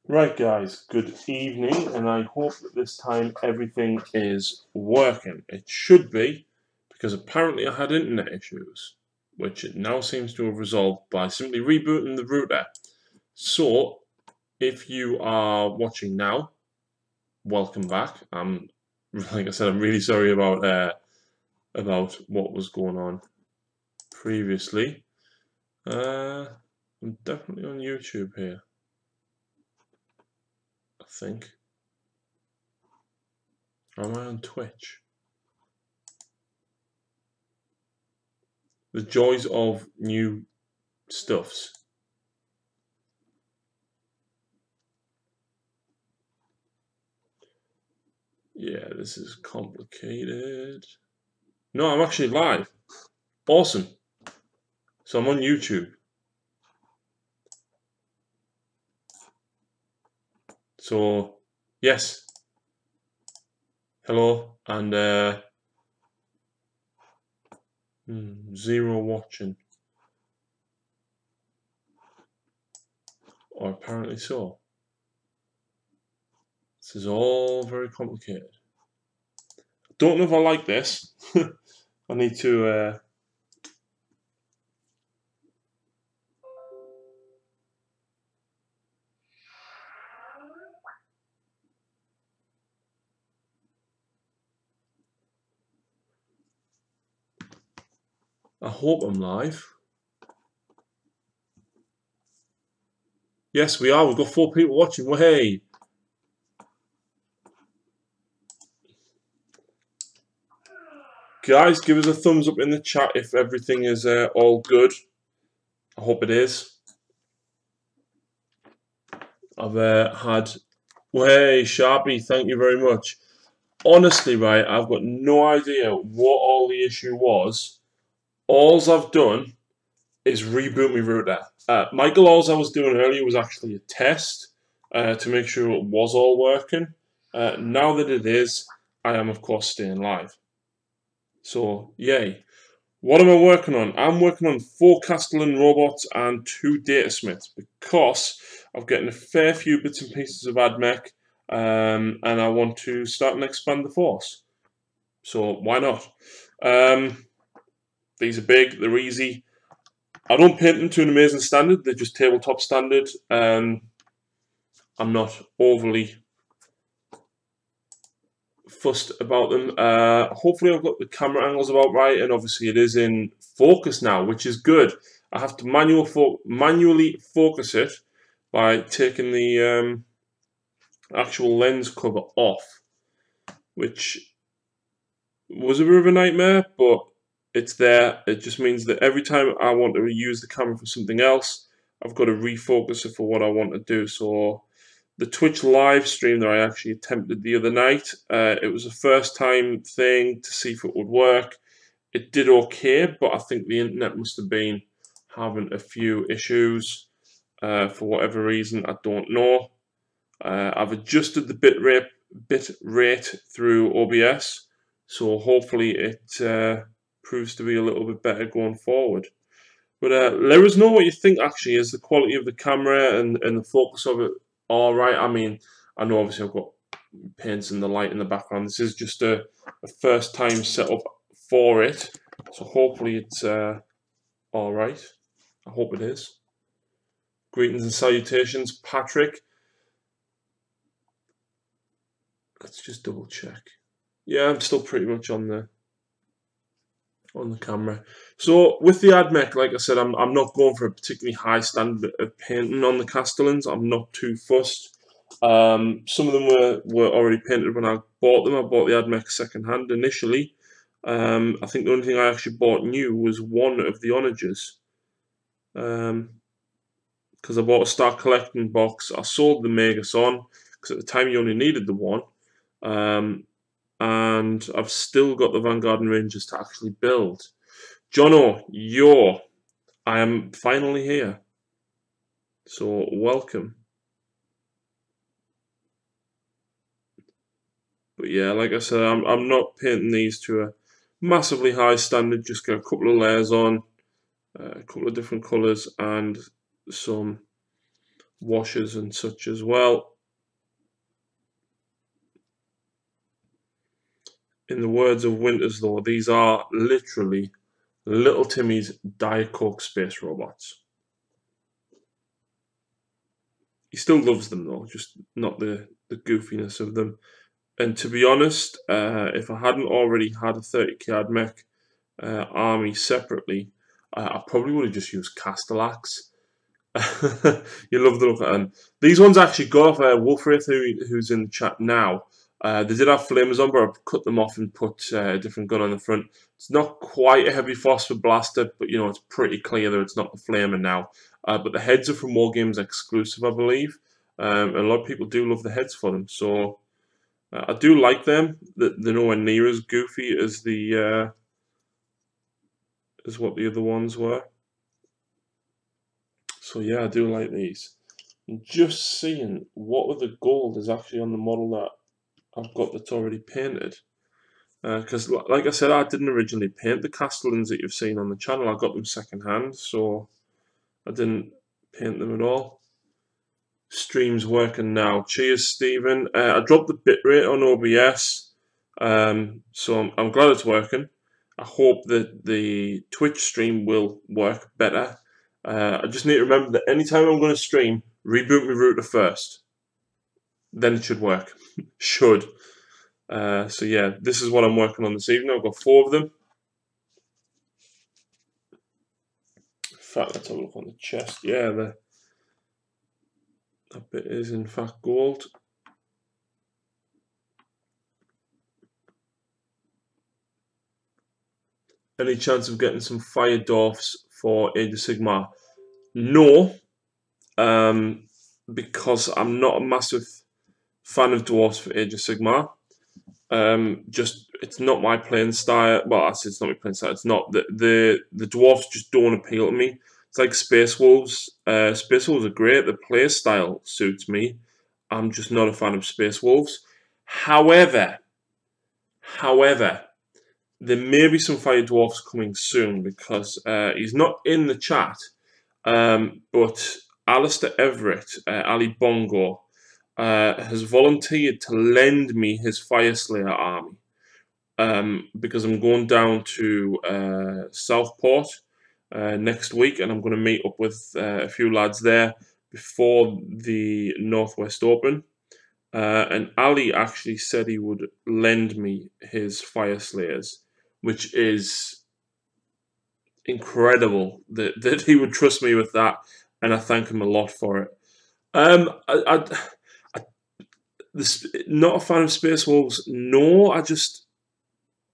Right, guys, good evening, and I hope that this time everything is working. It should be, because apparently I had internet issues, which it now seems to have resolved by simply rebooting the router. So, if you are watching now, welcome back. Like I said, I'm really sorry about what was going on previously. I'm definitely on YouTube here, I think. Or am I on Twitch? The joys of new stuffs. Yeah, this is complicated. No, I'm actually live. Awesome. So I'm on YouTube. So, yes. Hello. And, zero watching. Or apparently so. This is all very complicated. Don't know if I like this. I need to, I hope I'm live. Yes, we are. We've got 4 people watching. Well, hey. Guys, give us a thumbs up in the chat if everything is all good. I hope it is. I've had... Well, hey, Sharpie, thank you very much. Honestly, right, I've got no idea what all the issue was. All I've done is reboot my router. Michael, all I was doing earlier was actually a test to make sure it was all working. Now that it is, I am, of course, staying live. So, yay. What am I working on? I'm working on 4 Castellan robots and 2 data smiths because I've getting a fair few bits and pieces of AdMech and I want to start and expand the force. So why not? These are big, they're easy. I don't paint them to an amazing standard, they're just tabletop standard. I'm not overly fussed about them. Hopefully I've got the camera angles about right, and obviously it is in focus now, which is good. I have to manually focus it by taking the actual lens cover off, which was a bit of a nightmare, but it's there. It just means that every time I want to use the camera for something else, I've got to refocus it for what I want to do. So the Twitch live stream that I actually attempted the other night, it was a first time thing to see if it would work. It did okay, but I think the internet must have been having a few issues for whatever reason. I don't know. I've adjusted the bit rate through OBS, so hopefully it proves to be a little bit better going forward. But let us know what you think. Actually, is the quality of the camera and the focus of it all right? I mean, I know obviously I've got paints and the light in the background. This is just a first time setup for it, so hopefully it's all right. I hope it is. Greetings and salutations, Patrick. Let's just double check. Yeah, I'm still pretty much on the camera. So with the AdMech, like I said, I'm not going for a particularly high standard of painting on the Castellans. I'm not too fussed. Some of them were already painted when I bought them. I bought the AdMech second hand initially. I think the only thing I actually bought new was one of the onagers. Because I bought a Start Collecting box. I sold the Megas on, because at the time you only needed the one. And I've still got the Vanguard and Rangers to actually build. Jono, I am finally here. So welcome. But yeah, like I said, I'm not painting these to a massively high standard. Just get a couple of layers on, a couple of different colours, and some washers and such as well. In the words of Winters, though, these are literally Little Timmy's Diet Coke space robots. He still loves them, though, just not the goofiness of them. And to be honest, if I hadn't already had a 30 card mech army separately, I probably would have just used Castellax. You love the look at them. These ones actually got off Wolfwraith, who's in the chat now. They did have flamers on, but I've cut them off and put a different gun on the front. It's not quite a heavy phosphor blaster, but you know it's pretty clear that it's not the flamer now. But the heads are from Wargames exclusive, I believe. And a lot of people do love the heads for them, so I do like them. They're nowhere near as goofy as the as what the other ones were. So yeah, I do like these. I'm just seeing what other gold is actually on the model that I've got that's already painted. Because like I said, I didn't originally paint the Castellans that you've seen on the channel. I got them second hand, so I didn't paint them at all. Stream's working now. Cheers, Stephen. I dropped the bitrate on OBS, so I'm glad it's working. I hope that the Twitch stream will work better. I just need to remember that anytime I'm going to stream, reboot my router first. Then it should work. Should. So yeah, this is what I'm working on this evening. I've got 4 of them. In fact, let's have a look on the chest. Yeah, that bit is in fact gold. Any chance of getting some fire dwarfs for Age of Sigmar? No, because I'm not a massive fan of dwarfs for Age of Sigmar. Just it's not my playing style. Well, it's not my playing style. It's not the dwarfs just don't appeal to me. It's like Space Wolves. Space Wolves are great. The play style suits me. I'm just not a fan of Space Wolves. However, there may be some Fire Dwarfs coming soon because he's not in the chat, but Alistair Everett, Ali Bongo, has volunteered to lend me his Fire Slayer army because I'm going down to Southport next week and I'm going to meet up with a few lads there before the Northwest Open. And Ali actually said he would lend me his Fire Slayers, which is incredible that he would trust me with that, and I thank him a lot for it. Not a fan of Space Wolves. No,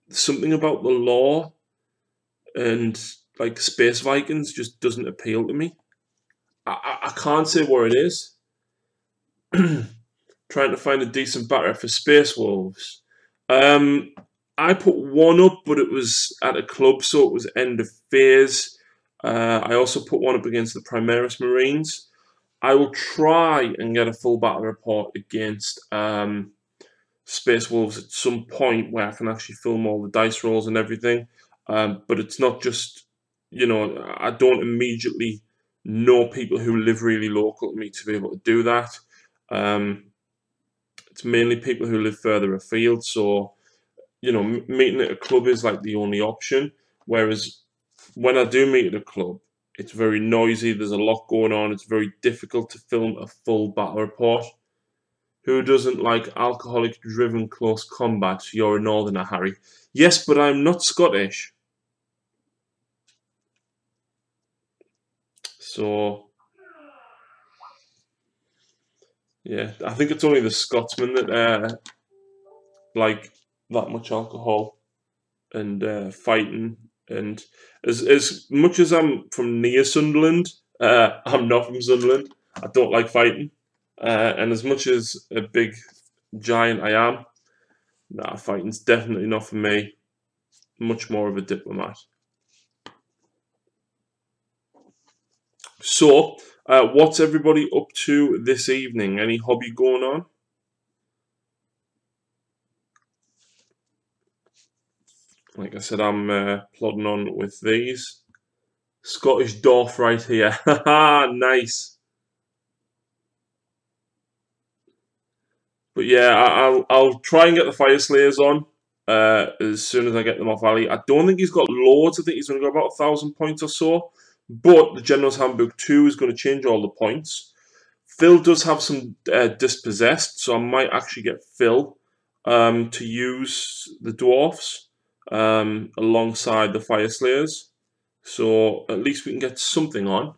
something about the lore and like Space Vikings just doesn't appeal to me. I can't say where it is. Trying to find a decent batter for Space Wolves. I put one up, but it was at a club, so it was end of phase. I also put one up against the Primaris Marines. I will try and get a full battle report against Space Wolves at some point where I can actually film all the dice rolls and everything. But it's not just, you know, I don't immediately know people who live really local to me to be able to do that. It's mainly people who live further afield, so you know, meeting at a club is like the only option. Whereas when I do meet at a club, it's very noisy. There's a lot going on. It's very difficult to film a full battle report. Who doesn't like alcoholic-driven close combat? You're a northerner, Harry. Yes, but I'm not Scottish. So, yeah, I think it's only the Scotsmen that like that much alcohol and fighting. And as much as I'm from near Sunderland, I'm not from Sunderland. I don't like fighting. And as much as a big giant I am, nah, fighting's definitely not for me. Much more of a diplomat. So, what's everybody up to this evening? Any hobby going on? Like I said, I'm plodding on with these. Scottish Dwarf right here. Haha, nice. But yeah, I'll try and get the Fire Slayers on as soon as I get them off Ali. I don't think he's got loads. I think he's only got about 1,000 points or so. But the General's Handbook 2 is going to change all the points. Phil does have some dispossessed, so I might actually get Phil to use the dwarfs alongside the Fire Slayers. So at least we can get something on.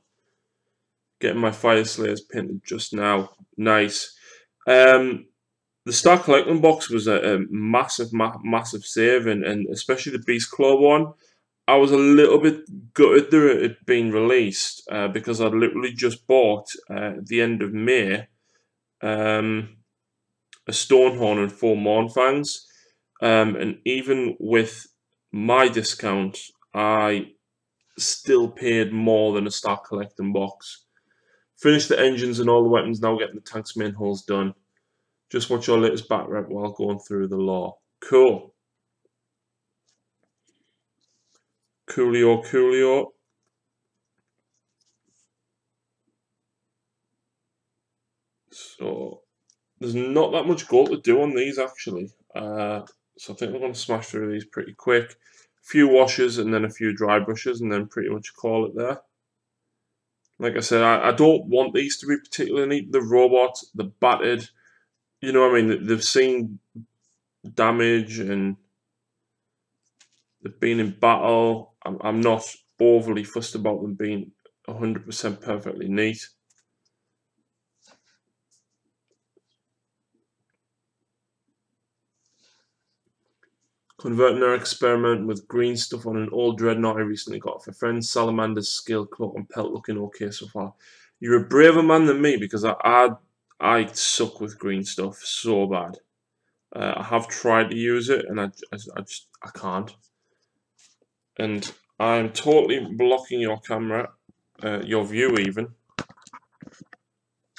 Getting my Fire Slayers painted just now. Nice. The Star Collecting box was a massive save, and especially the Beast Claw one. I was a little bit gutted that it had been released because I'd literally just bought at the end of May a Stonehorn and 4 Mournfangs, and even with my discount, I still paid more than a Star Collecting box. Finished the engines and all the weapons, now getting the tank's main hulls done. Just watch your latest bat rep while going through the lore. Cool. Coolio. So, there's not that much gold to do on these, actually. So I think we're going to smash through these pretty quick. A few washes and then a few dry brushes and then pretty much call it there. Like I said, I don't want these to be particularly neat. The robot, the battered, you know what I mean? They've seen damage and they've been in battle. I'm not overly fussed about them being 100% perfectly neat. Converting our experiment with green stuff on an old dreadnought I recently got for friends. Salamander's scale cloak and pelt looking okay so far. You're a braver man than me because I suck with green stuff so bad. I have tried to use it and I can't. And I'm totally blocking your camera, your view even.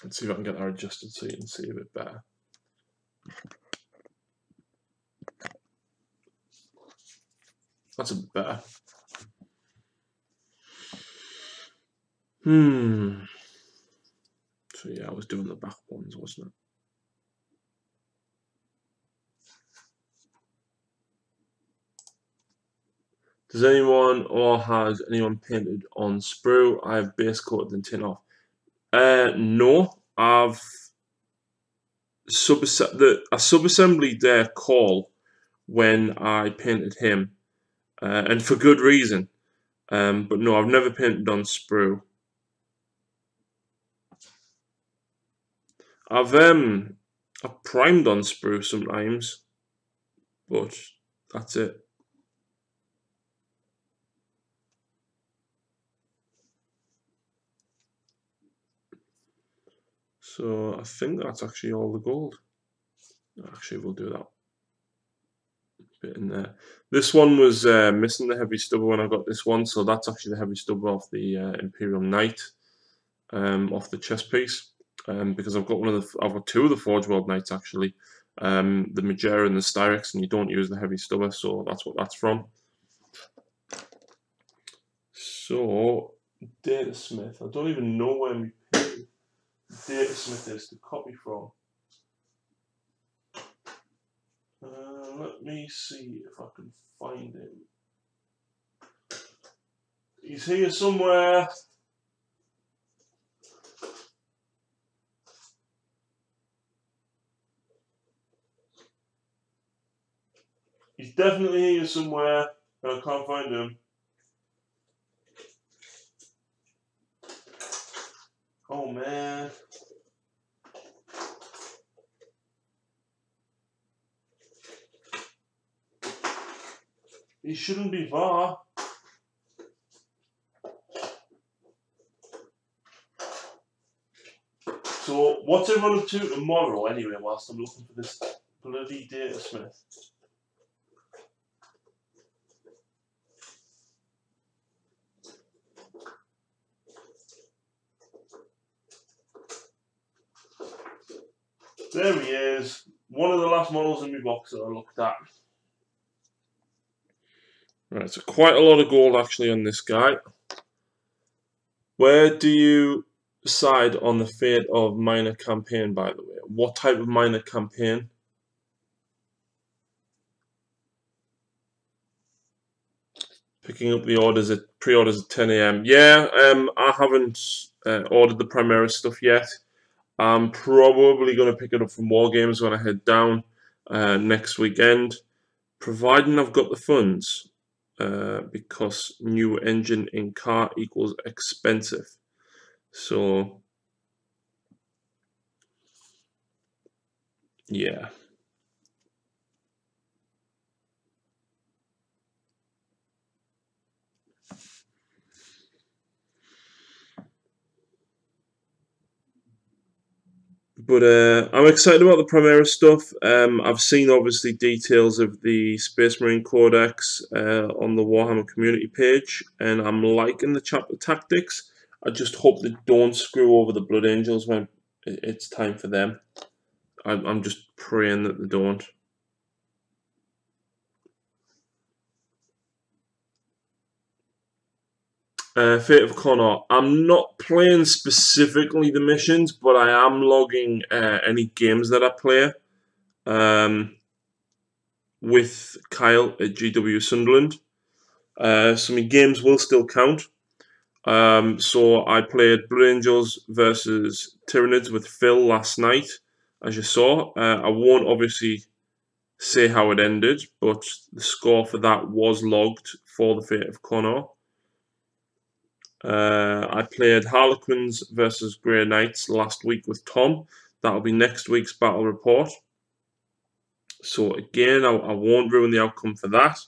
Let's see if I can get that adjusted so you can see a bit better. That's a bit better. So yeah, I was doing the back ones, wasn't it? Does anyone or has anyone painted on sprue? I have base coated and tin off. No, I've sub-assembled their call when I painted him, and for good reason. But no, I've never painted on sprue. I've primed on sprue sometimes, but that's it. So I think that's actually all the gold. Actually, we'll do that bit in there. This one was missing the heavy stubber when I got this one, so that's actually the heavy stubber off the Imperial Knight, off the chest piece. Because I've got two of the Forge World Knights actually, the Majera and the Styrex, and you don't use the heavy stubber, so that's what that's from. So Datasmith, I don't even know where my Datasmith is to copy from. Let me see if I can find him. He's here somewhere. He's definitely here somewhere, but I can't find him. Oh man. He shouldn't be far. So, what's everyone up to tomorrow anyway, whilst I'm looking for this bloody Datasmith? There he is. One of the last models in my box that I looked at. Right, so quite a lot of gold actually on this guy. Where do you decide on the fate of minor campaign, by the way. What type of minor campaign? Picking up the orders at pre-orders at 10 a.m. Yeah, I haven't ordered the Primaris stuff yet. I'm probably going to pick it up from War Games when I head down next weekend, providing I've got the funds, because new engine in car equals expensive. So, yeah. But I'm excited about the Primera stuff. I've seen obviously details of the Space Marine Codex on the Warhammer community page, and I'm liking the chapter tactics. I just hope they don't screw over the Blood Angels when it's time for them. I'm just praying that they don't. Fate of Connor. I'm not playing specifically the missions, but I am logging any games that I play. With Kyle at GW Sunderland. So my games will still count. So I played Blood Angels versus Tyranids with Phil last night, as you saw. I won't obviously say how it ended, but the score for that was logged for the Fate of Connor. I played Harlequins versus Grey Knights last week with Tom. That'll be next week's battle report. So again, I won't ruin the outcome for that.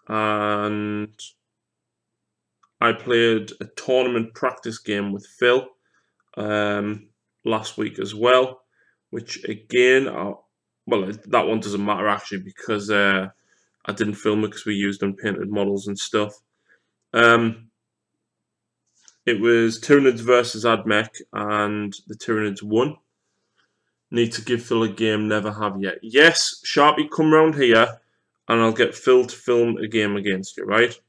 And I played a tournament practice game with Phil last week as well, which again, well, that one doesn't matter actually because I didn't film it because we used unpainted models and stuff. It was Tyranids versus Admech, and the Tyranids won. Need to give Phil a game, never have yet. Yes, Sharpie, come round here, and I'll get Phil to film a game against you, right?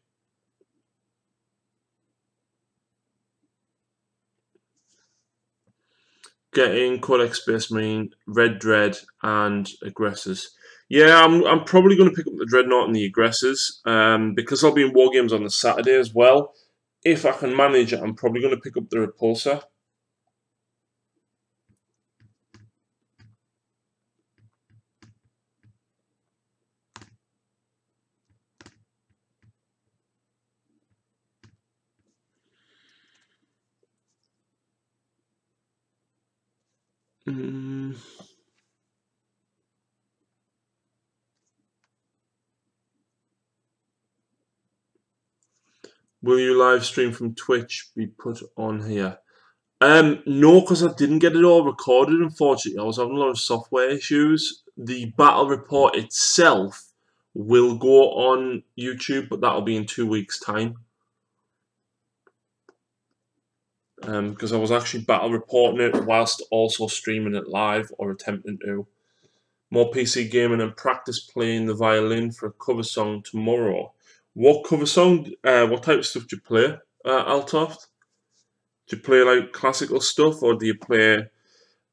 Getting Codex Space Marine, Red Dread, and Aggressors. Yeah, I'm probably going to pick up the Dreadnought and the Aggressors, because I'll be in War Games on the Saturday as well. If I can manage it, I'm probably going to pick up the Repulsor. Will you live stream from Twitch be put on here? No, because I didn't get it all recorded, unfortunately. I was having a lot of software issues. The battle report itself will go on YouTube, but that'll be in 2 weeks' time. Because I was actually battle reporting it whilst also streaming it live or attempting to. More PC gaming and practice playing the violin for a cover song tomorrow. What cover song? What type of stuff do you play, Altoft? Do you play like classical stuff, or do you play?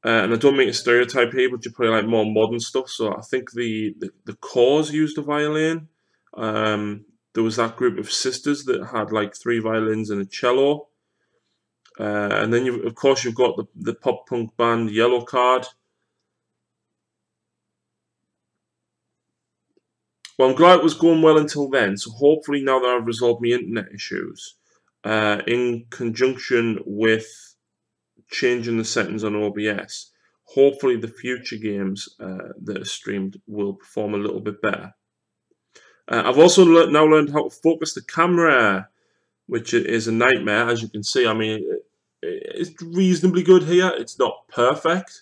And I don't mean to stereotype here, but you play like more modern stuff. So I think the Cause used a violin. There was that group of sisters that had like 3 violins and a cello. And then of course you've got the pop punk band Yellow Card. Well, I'm glad it was going well until then. So hopefully now that I've resolved my internet issues, in conjunction with changing the settings on OBS, hopefully the future games that are streamed will perform a little bit better. I've also now learned how to focus the camera, which is a nightmare, as you can see. I mean, it's reasonably good here. It's not perfect,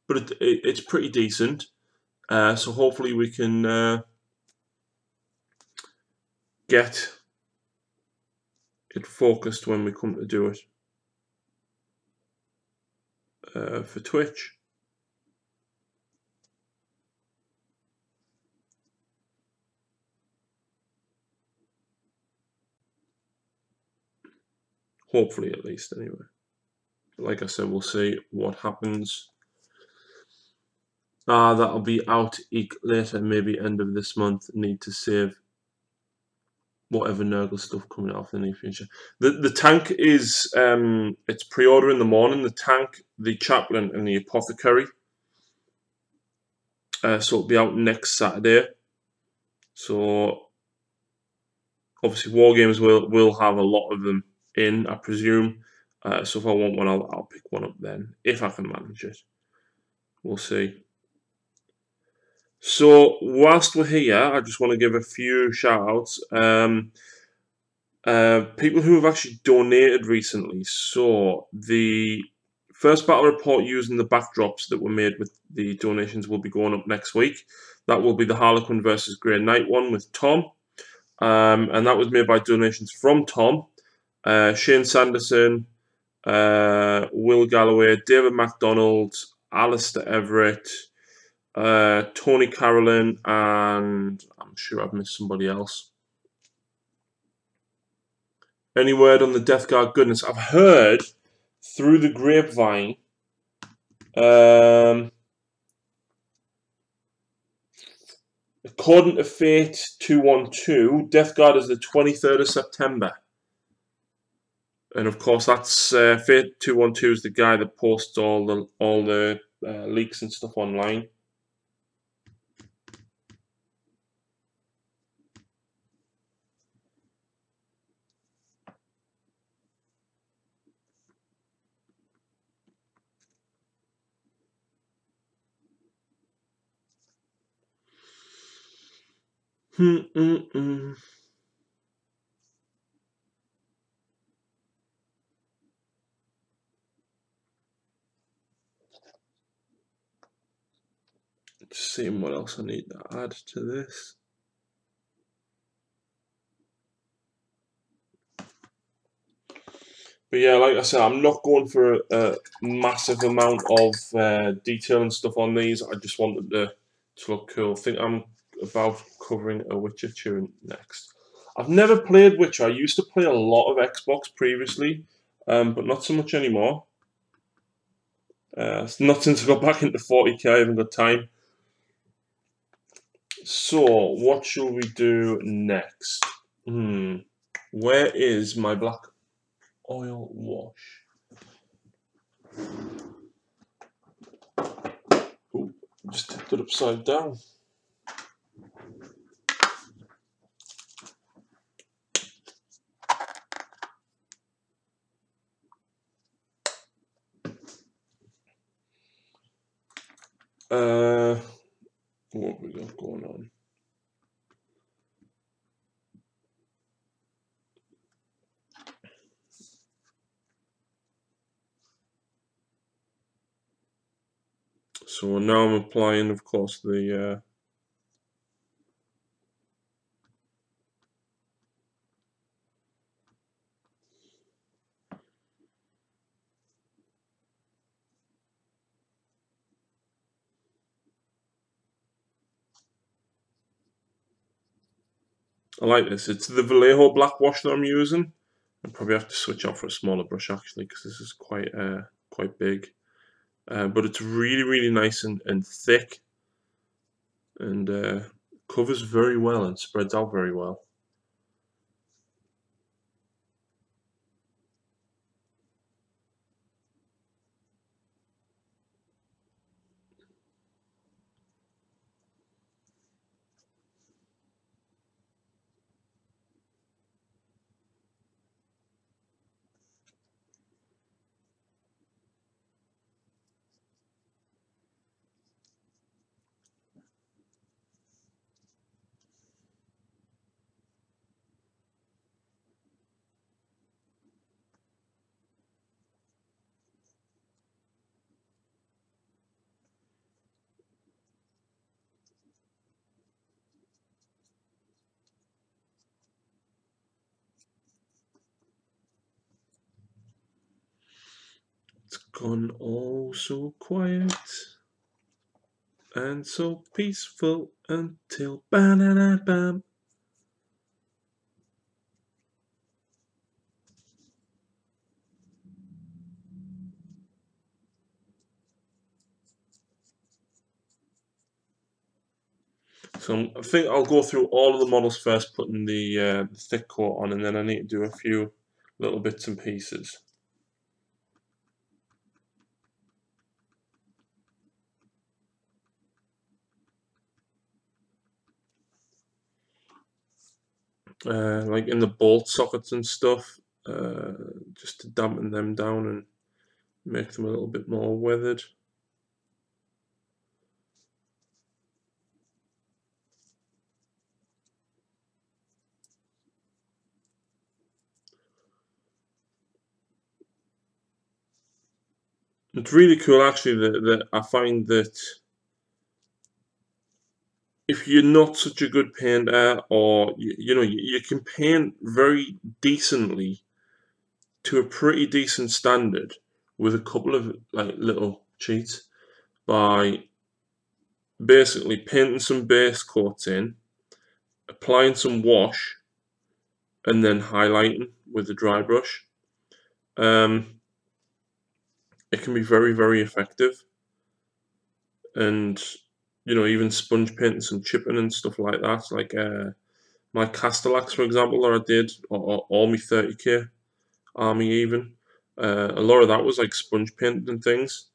but it's pretty decent. So hopefully we can get it focused when we come to do it for Twitch. Hopefully, at least, anyway. Like I said, we'll see what happens. That'll be out later, maybe end of this month. Need to save whatever Nurgle stuff coming out in the near future. The tank is it's pre-order in the morning. The tank, the chaplain, and the apothecary. So it'll be out next Saturday. So obviously, Wargames will have a lot of them in, I presume. So if I want one, I'll pick one up then, if I can manage it. We'll see. So whilst we're here, I just want to give a few shout-outs. People who have actually donated recently. So the first battle report using the backdrops that were made with the donations will be going up next week. That will be the Harlequin versus Grey Knight one with Tom. And that was made by donations from Tom, Shane Sanderson, Will Galloway, David MacDonald, Alistair Everett, Tony Carolyn, and I'm sure I've missed somebody else. Any word on the Death Guard goodness? I've heard through the grapevine. According to Fate 212, Death Guard is the 23rd of September. And of course, that's Fate 212 is the guy that posts all the leaks and stuff online. Just seeing what else I need to add to this. But yeah, like I said, I'm not going for a massive amount of detail and stuff on these. I just wanted to look cool. I think I'm about covering a Witcher tune next. I've never played Witcher. I used to play a lot of Xbox previously, but not so much anymore. Not since I got back into 40k, I haven't got time. So, what shall we do next? Where is my black oil wash? Ooh, just tipped it upside down. What have we got going on? So now I'm applying, of course, the I like this. It's the Vallejo black wash that I'm using. I probably have to switch off for a smaller brush actually, because this is quite big. But it's really, really nice and thick, and covers very well and spreads out very well. It's gone all so quiet and so peaceful until bam. So I think I'll go through all of the models first, putting the thick coat on, and then I need to do a few little bits and pieces. Like in the bolt sockets and stuff, just to dampen them down and make them a little bit more weathered. It's really cool actually that I find that if you're not such a good painter, or you know you can paint very decently to a pretty decent standard with a couple of like little cheats by basically painting some base coats in, applying some wash, and then highlighting with a dry brush. It can be very, very effective. And you know, even sponge painting some chipping and stuff like that. Like my Castellax, for example, that I did, or my 30k army even. A lot of that was like sponge painted and things.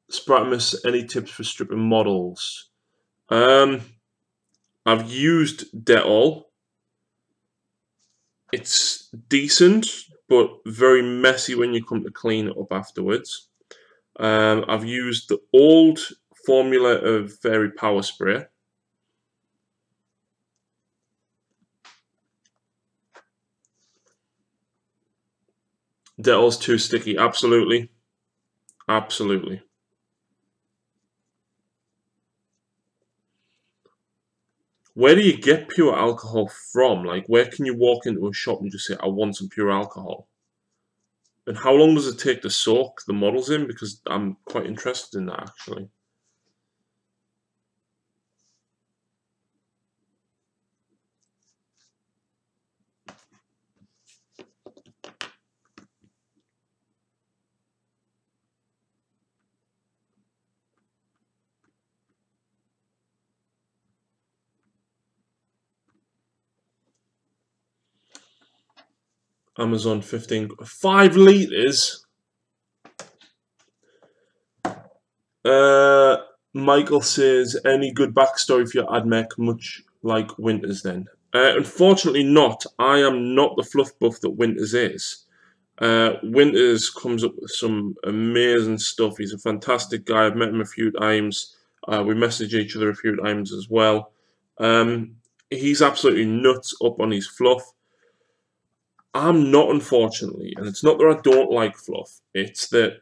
Spratimus, any tips for stripping models? I've used Dettol. It's decent, but very messy when you come to clean it up afterwards. I've used the old formula of Fairy Power Spray. Dettol's too sticky, absolutely. Absolutely. Where do you get pure alcohol from? Like, where can you walk into a shop and just say, I want some pure alcohol? And how long does it take to soak the models in? Because I'm quite interested in that, actually. Amazon 15, 5 litres? Michael says, any good backstory for your AdMech, much like Winters then? Unfortunately not. I am not the fluff buff that Winters is. Winters comes up with some amazing stuff. He's a fantastic guy. I've met him a few times. We message each other a few times as well. He's absolutely nuts up on his fluff. I'm not, unfortunately, and it's not that I don't like fluff. It's that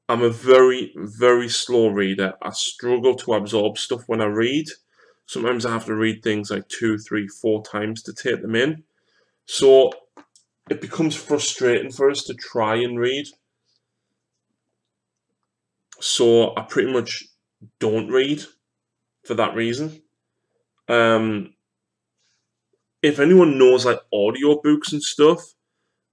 I'm a very, very slow reader. I struggle to absorb stuff when I read. Sometimes I have to read things like 2, 3, 4 times to take them in. So it becomes frustrating for us to try and read. So I pretty much don't read for that reason. If anyone knows like audio books and stuff,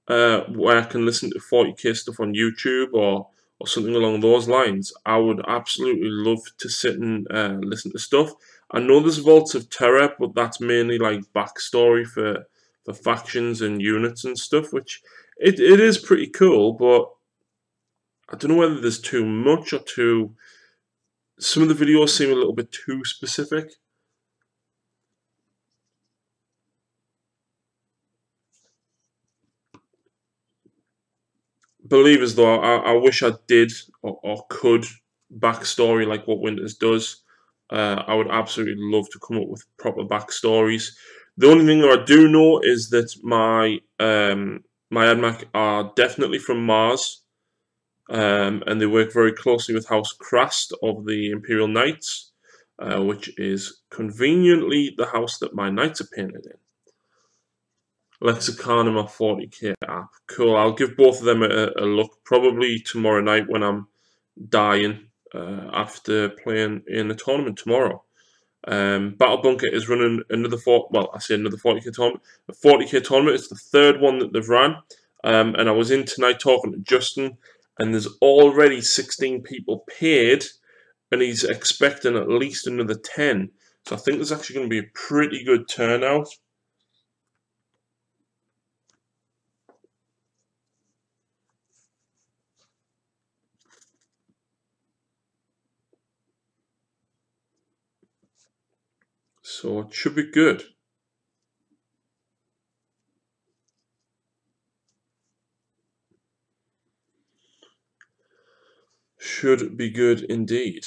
where I can listen to 40k stuff on YouTube or something along those lines, I would absolutely love to sit and listen to stuff. I know there's Vaults of Terror, but that's mainly like backstory for factions and units and stuff, which it is pretty cool, but I don't know whether there's too much or too... Some of the videos seem a little bit too specific. Believe us though, I wish I did or could backstory like what Winters does. I would absolutely love to come up with proper backstories. The only thing that I do know is that my AdMech are definitely from Mars, and they work very closely with House Krast of the Imperial Knights, which is conveniently the house that my knights are painted in. Lexicon and my 40k app. Cool, I'll give both of them a look probably tomorrow night when I'm dying after playing in a tournament tomorrow. Battle Bunker is running another another 40k tournament. A 40k tournament. It's the third one that they've ran. And I was in tonight talking to Justin, and there's already 16 people paid and he's expecting at least another 10. So I think there's actually going to be a pretty good turnout. So it should be good. Should be good indeed.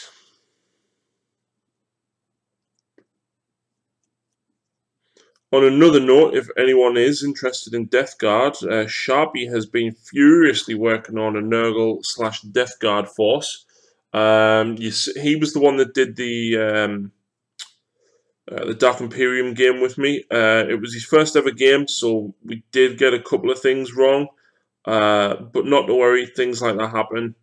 On another note, if anyone is interested in Death Guard, Sharpie has been furiously working on a Nurgle / Death Guard force. He was the one that did the Dark Imperium game with me. It was his first ever game, so we did get a couple of things wrong, but not to worry, things like that happen.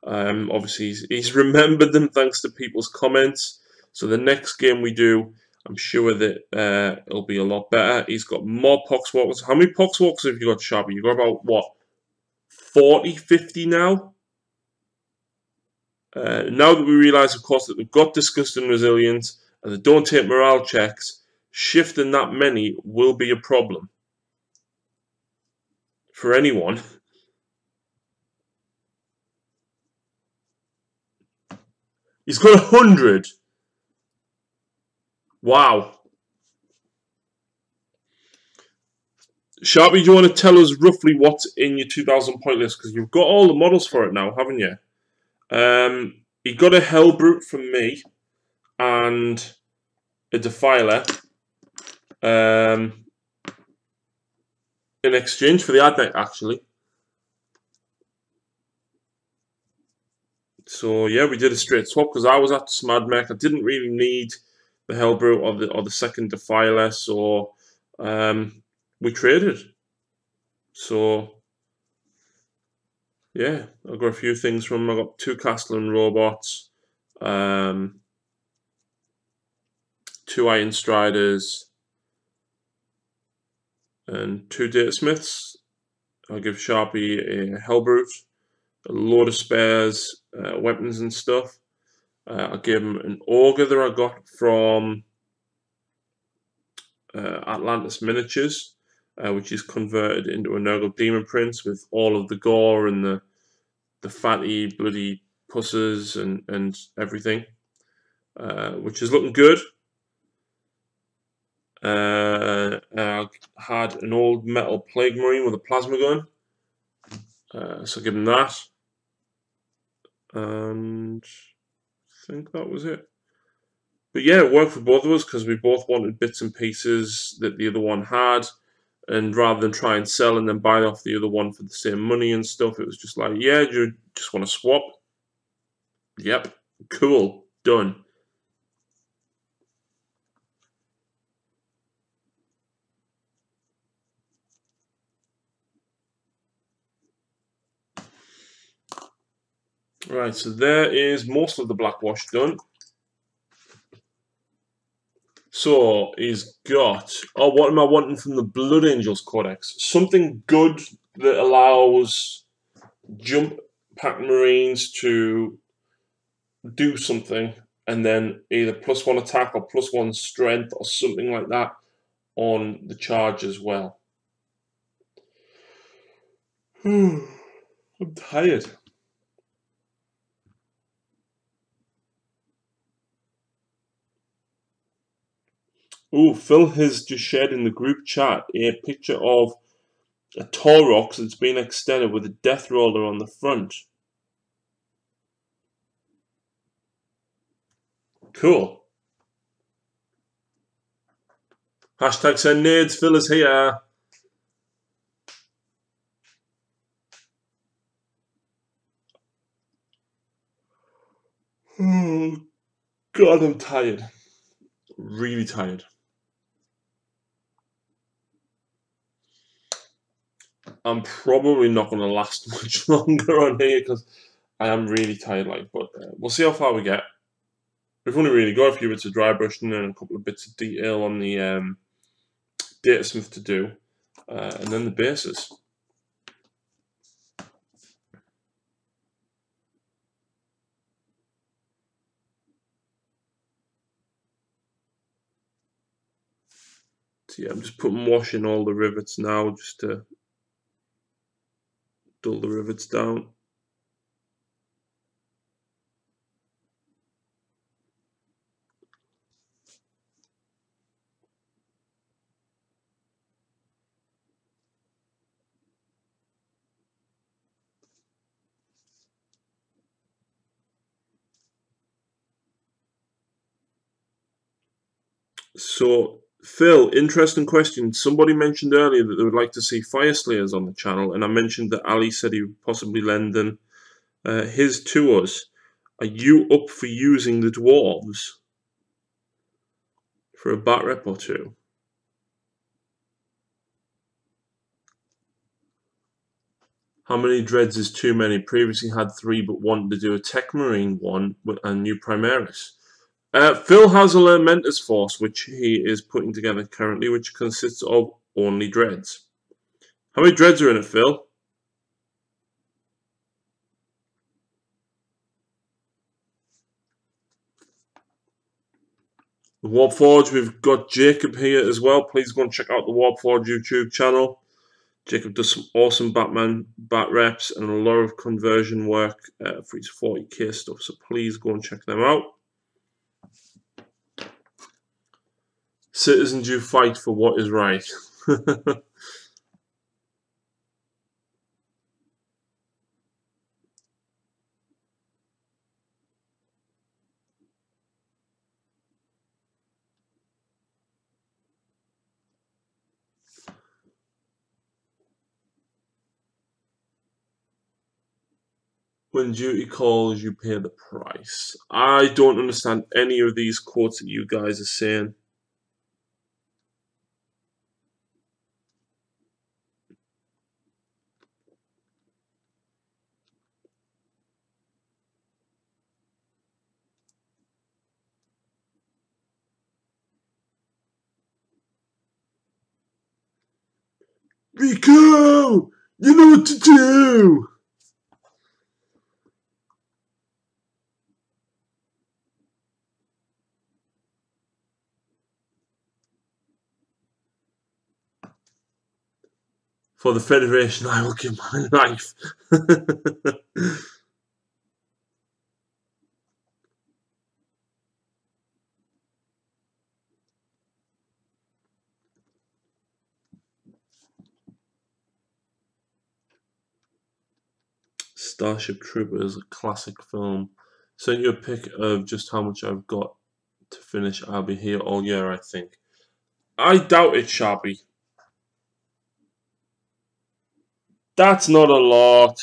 Obviously, he's remembered them thanks to people's comments. So the next game we do, I'm sure that it'll be a lot better. He's got more Poxwalkers. How many Poxwalkers have you got, Sharpie? You've got about, what, 40, 50 now? Now that we realise, of course, that they've got Disgust and Resilience, and they don't take morale checks, shifting that many will be a problem. For anyone. He's got 100. Wow. Sharpie, do you want to tell us roughly what's in your 2,000 point list? Because you've got all the models for it now, haven't you? He got a Hellbrute from me and a Defiler in exchange for the ad deck, actually. So yeah, we did a straight swap because I was after some ad mech. I didn't really need the Hellbrute or the second Defiler, so we traded. So yeah, I got a few things from him. I got 2 Castellan robots, 2 Iron Striders, and 2 Data Smiths. I'll give Sharpie a Hellbrute, a load of spares, weapons and stuff. I'll give him an Ogre that I got from Atlantis Miniatures, which is converted into a Nurgle Demon Prince with all of the gore and the fatty bloody pusses and everything, which is looking good. I had an old metal Plague Marine with a plasma gun, so give him that, and I think that was it. But yeah, it worked for both of us because we both wanted bits and pieces that the other one had, and rather than try and sell and then buy off the other one for the same money and stuff, it was just like, yeah, you just want to swap? Yep, cool, done. Right, so there is most of the blackwash done. So he's got, oh, what am I wanting from the Blood Angels Codex? Something good that allows Jump Pack Marines to do something and then either +1 attack or +1 strength or something like that on the charge as well. I'm tired. Oh, Phil has just shared in the group chat a picture of a Taurox that's been extended with a Death Roller on the front. Cool. Hashtag send nades, Phil is here. Oh, God, I'm tired. Really tired. I'm probably not going to last much longer on here because I am really tired. But we'll see how far we get. We've only really got a few bits of dry brushing and a couple of bits of detail on the Datasmith to do, and then the bases. So yeah, I'm just putting wash in all the rivets now, just to dull the rivets down. So, Phil, interesting question. Somebody mentioned earlier that they would like to see Fire Slayers on the channel, and I mentioned that Ali said he would possibly lend them his to us. Are you up for using the dwarves for a bat rep or two? How many dreads is too many? Previously had 3, but wanted to do a Tech Marine one with a new Primaris. Phil has a Lamenter's Force, which he is putting together currently, which consists of only dreads. How many dreads are in it, Phil? The Warp Forge, we've got Jacob here as well. Please go and check out the Warp Forge YouTube channel. Jacob does some awesome Batman bat reps and a lot of conversion work for his 40k stuff, so please go and check them out. Citizens, you fight for what is right. When duty calls, you pay the price. I don't understand any of these quotes that you guys are saying. Rico! You know what to do! For the Federation, I will give my life. Starship Troopers, a classic film. Sent you a pic of just how much I've got to finish. I'll be here all year, I think. I doubt it, Sharpie. That's not a lot.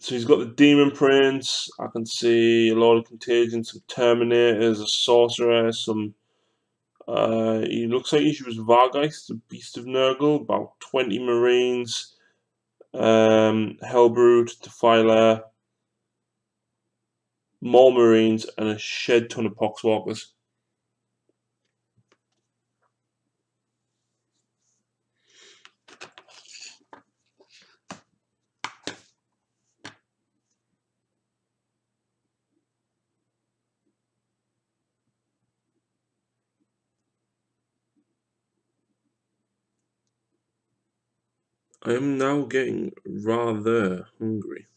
So he's got the Demon Prince. I can see a lot of Contagion, some Terminators, a Sorcerer, some. He looks like he was Vargeist, the Beast of Nurgle, about 20 Marines, Hellbrute, Defiler, more Marines, and a shed ton of Poxwalkers. I am now getting rather hungry.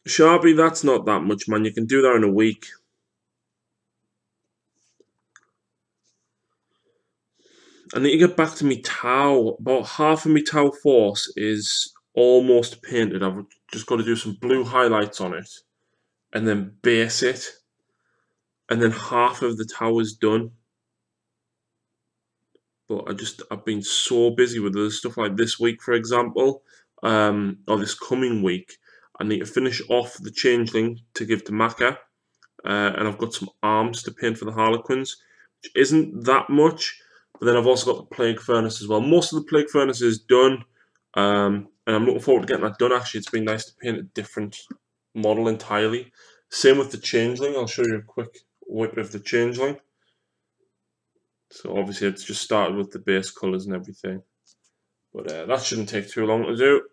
Sharpie, that's not that much, man. You can do that in a week. I need to get back to me Tau. About half of me Tau Force is almost painted. I've just got to do some blue highlights on it and then base it. And then half of the Tau is done. But I've been so busy with other stuff like this week, for example, or this coming week. I need to finish off the Changeling to give to Maka. And I've got some arms to paint for the Harlequins, which isn't that much. But then I've also got the Plague Furnace as well. Most of the Plague Furnace is done, and I'm looking forward to getting that done. Actually, it's been nice to paint a different model entirely. Same with the Changeling. I'll show you a quick whip of the Changeling. So obviously it's just started with the base colours and everything. But that shouldn't take too long to do.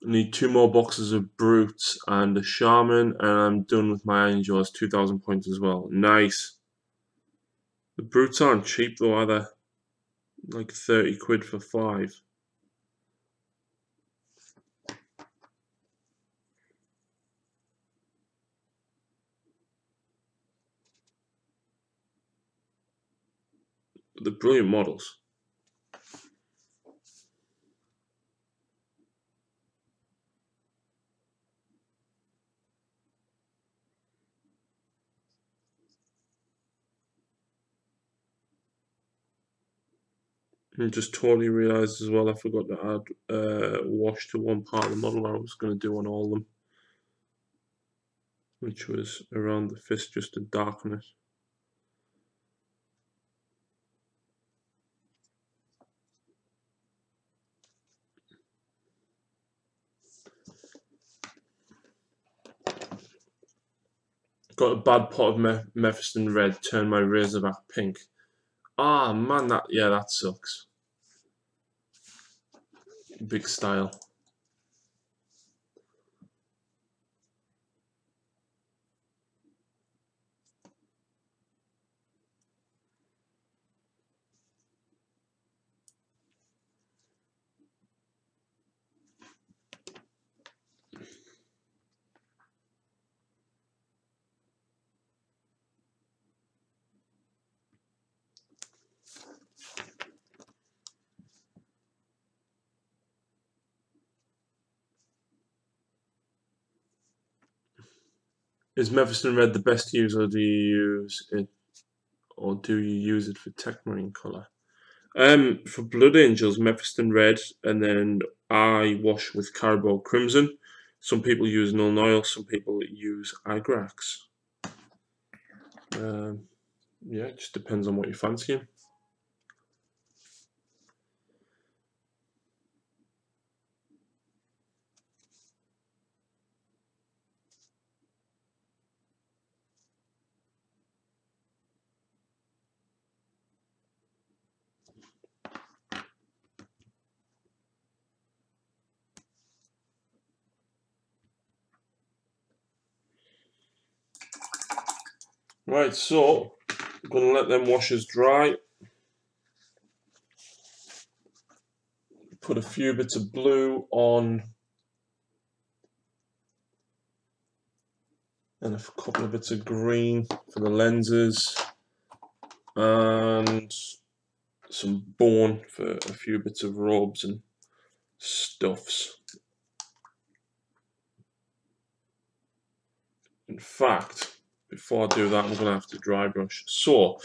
I need 2 more boxes of brutes and a shaman, and I'm done with my iron jaws. 2,000 points as well. Nice. The brutes aren't cheap though, are they? Like 30 quid for 5. But they're brilliant models. I just totally realised as well I forgot to add wash to one part of the model I was going to do on all of them, which was around the fist just to darken it. Got a bad pot of Mephiston red, turned my Razorback pink. Ah man, that sucks. Big style. Is Mephiston red the best to use, or do you use it for Techmarine colour? For Blood Angels, Mephiston red, and then I wash with Carabao Crimson. Some people use Null Oil, some people use Igrax. Yeah, it just depends on what you're fancying. Right, so I'm going to let them washes dry. Put a few bits of blue on and a couple of bits of green for the lenses and some bone for a few bits of robes and stuffs. In fact, before I do that, I'm going to have to dry brush. So,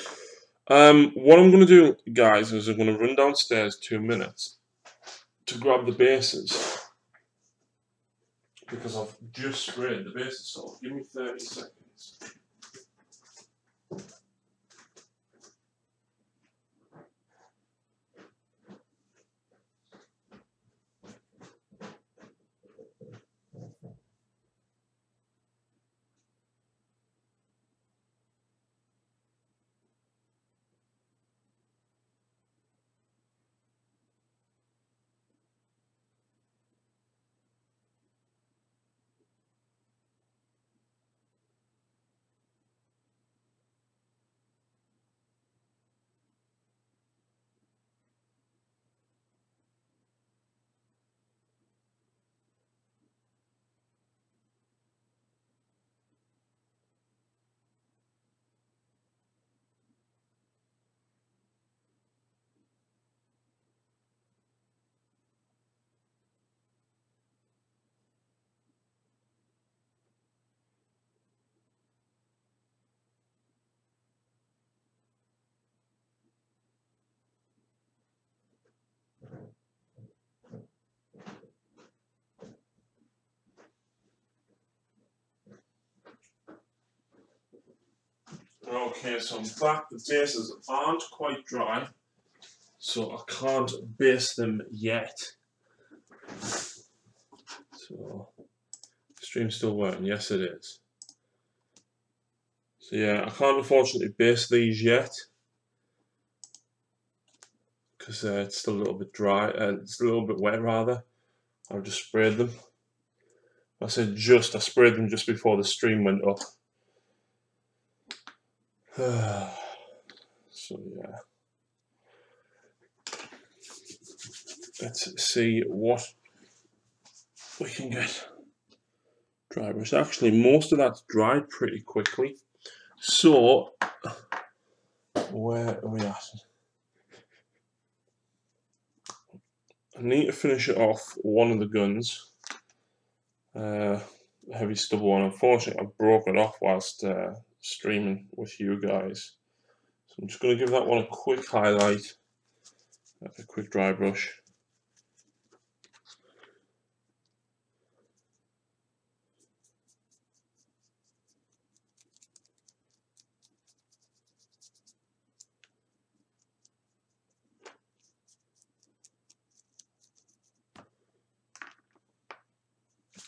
what I'm going to do, guys, is I'm going to run downstairs 2 minutes to grab the bases, because I've just sprayed the bases, so give me 30 seconds. Okay, so I'm back. The bases aren't quite dry, so I can't base them yet. So, stream's still working. Yes, it is. So yeah, I can't unfortunately base these yet because it's still a little bit dry. It's a little bit wet rather. I've just sprayed them. I said just, I sprayed them just before the stream went up. So yeah. Let's see what we can get. Dry brush. Actually, most of that's dried pretty quickly. So, where are we at? I need to finish it off one of the guns. A heavy stubble one. Unfortunately, I broke it off whilst streaming with you guys. So I'm just going to give that one a quick highlight. A quick dry brush.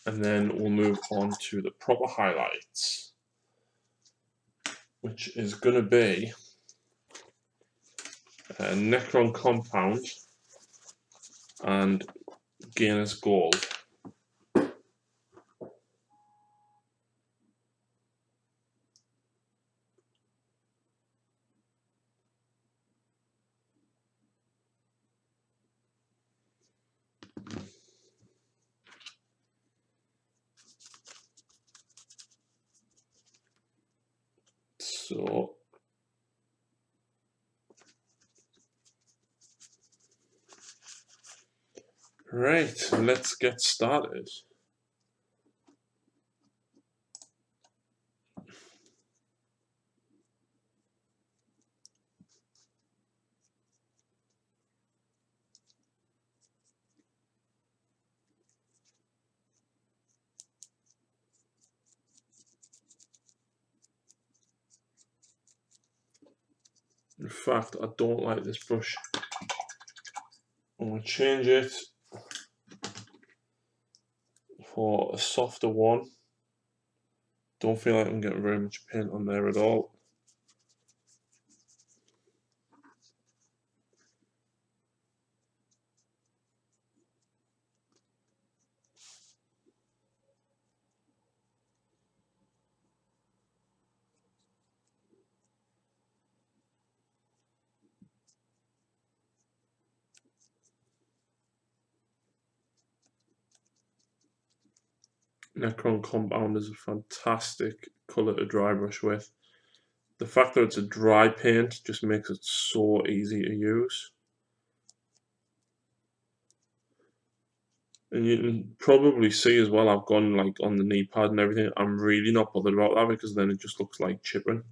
And then we'll move on to the proper highlights, which is going to be Necron Compound and Gainers Gold. So right, let's get started. In fact, I don't like this brush. I'm going to change it for a softer one. Don't feel like I'm getting very much paint on there at all. Necron Compound is a fantastic colour to dry brush with. The fact that it's a dry paint just makes it so easy to use. And you can probably see as well, I've gone like on the knee pad and everything. I'm really not bothered about that because then it just looks like chipping.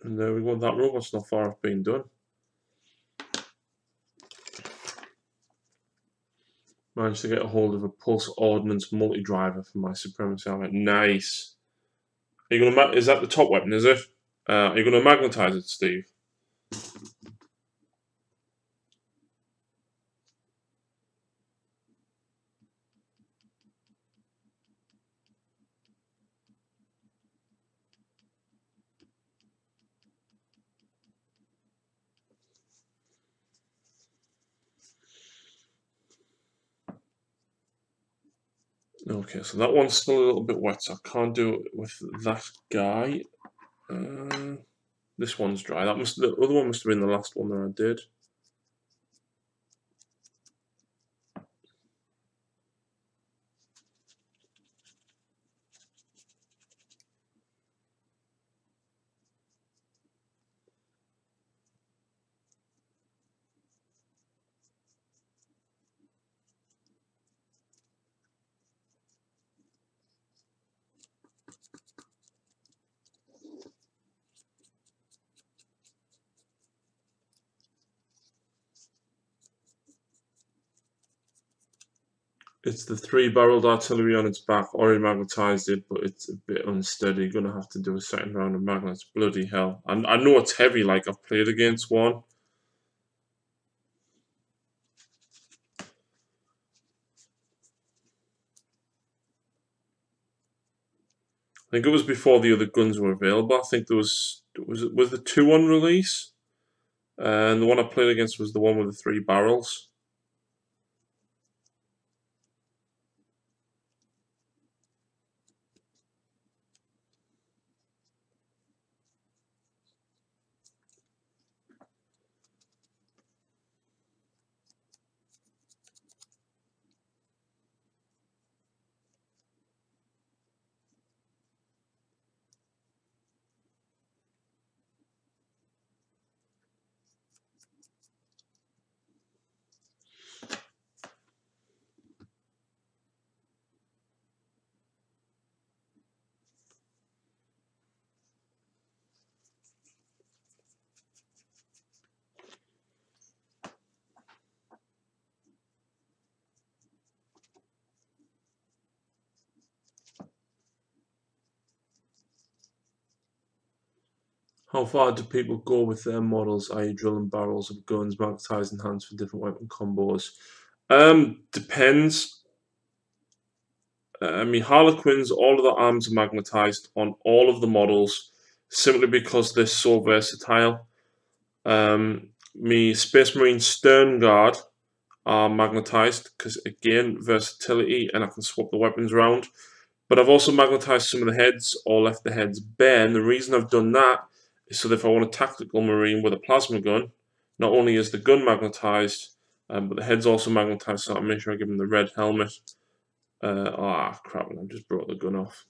And there we go, that robot's not far off being done. Managed to get a hold of a Pulse Ordnance multi-driver for my Supremacy helmet. Nice. Are you gonna? Is that the top weapon? Is it? Are you gonna magnetize it, Steve? Okay, so that one's still a little bit wet, so I can't do it with that guy. This one's dry. The other one must have been the last one that I did. It's the 3-barreled artillery on its back. Already magnetized it, but it's a bit unsteady. Gonna have to do a second round of magnets. Bloody hell. And I know it's heavy, like I've played against one. think it was before the other guns were available. I think there was the 2 on release, and the one I played against was the one with the 3 barrels. How far do people go with their models, i.e. drilling barrels of guns, magnetizing hands for different weapon combos? Depends. I mean, Harlequins, all of the arms are magnetized on all of the models, simply because they're so versatile. Me Space Marine Stern Guard are magnetized, because again, versatility, and I can swap the weapons around. But I've also magnetized some of the heads, or left the heads bare, and the reason I've done that is so that if I want a tactical marine with a plasma gun, not only is the gun magnetized, but the head's also magnetized, so I'll make sure I give them the red helmet. Crap, I just brought the gun off.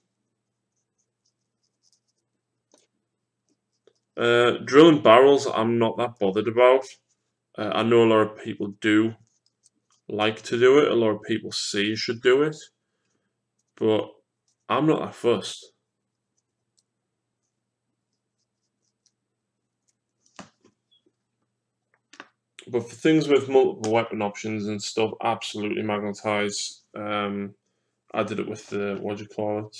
Drilling barrels, I'm not that bothered about. I know a lot of people do like to do it, a lot of people say you should do it, but I'm not that fussed. But for things with multiple weapon options and stuff, absolutely magnetize. I did it with the, what do you call it?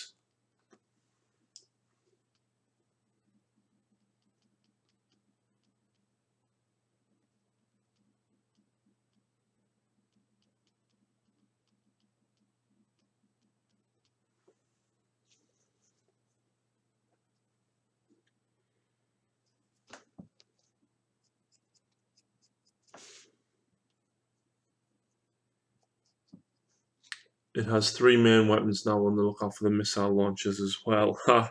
It has 3 main weapons now on the lookout for the missile launchers as well. Are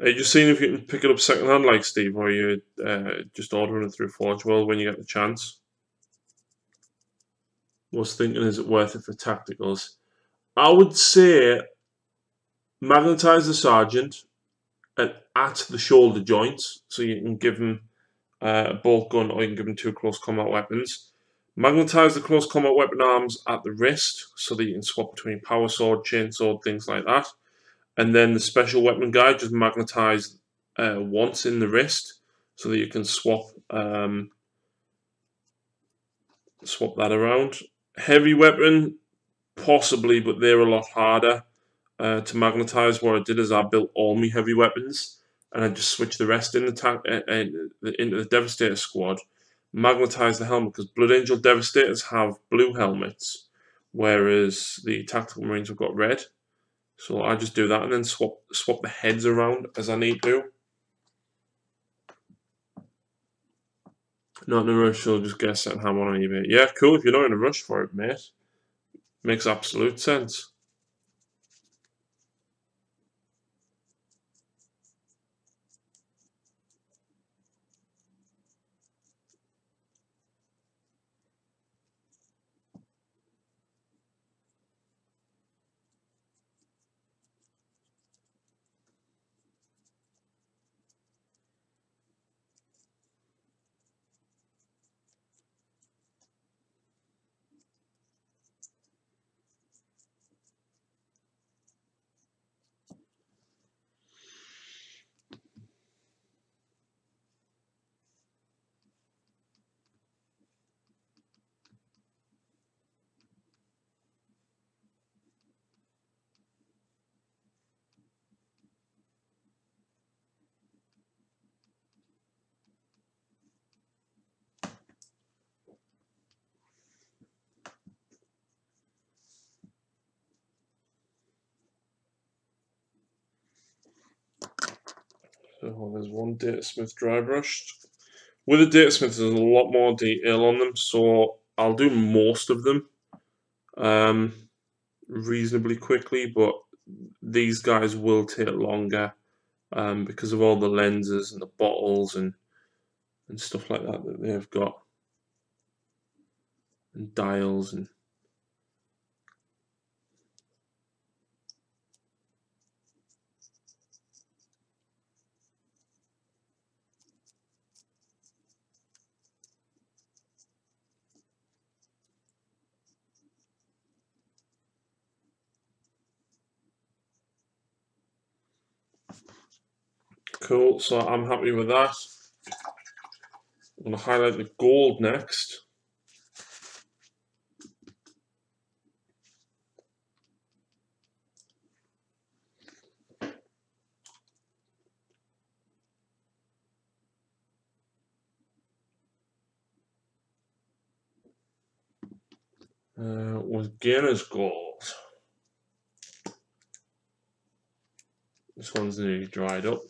you just seeing if you can pick it up secondhand like Steve, or are you just ordering it through Forge World when you get the chance? Was thinking, is it worth it for tacticals? I would say magnetize the sergeant at the shoulder joints, so you can give him a bolt gun, or you can give him 2 close combat weapons. Magnetize the close combat weapon arms at the wrist, so that you can swap between power sword, chainsaw, things like that. And then the special weapon guy, just magnetize once in the wrist, so that you can swap swap that around. Heavy weapon, possibly, but they're a lot harder to magnetize. What I did is I built all my heavy weapons, and I just switched the rest into the Devastator squad. Magnetize the helmet, because Blood Angel Devastators have blue helmets, whereas the Tactical Marines have got red. So I just do that and then swap the heads around as I need to. Not in a rush, so just get a second hand one on eBay. Yeah, cool. If you're not in a rush for it, mate, makes absolute sense. So there's one Datasmith dry brushed. With a Datasmith, there's a lot more detail on them, so I'll do most of them reasonably quickly, but these guys will take longer because of all the lenses and the bottles and stuff like that they've got, and dials and. Cool, so I'm happy with that. I'm going to highlight the gold next. With Guinness gold. This one's nearly dried up.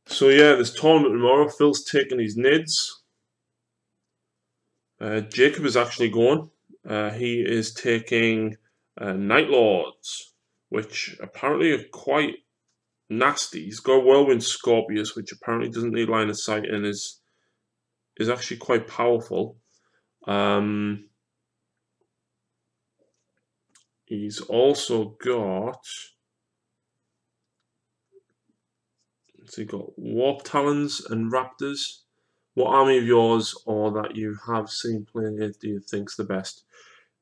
So yeah, this tournament tomorrow, Phil's taking his nids. Jacob is actually going. He is taking Night Lords, which apparently are quite nasty. He's got Whirlwind Scorpius, which apparently doesn't need line of sight and is actually quite powerful. He's also got. So you've got Warp Talons and Raptors. What army of yours or that you have seen playing it do you think's the best?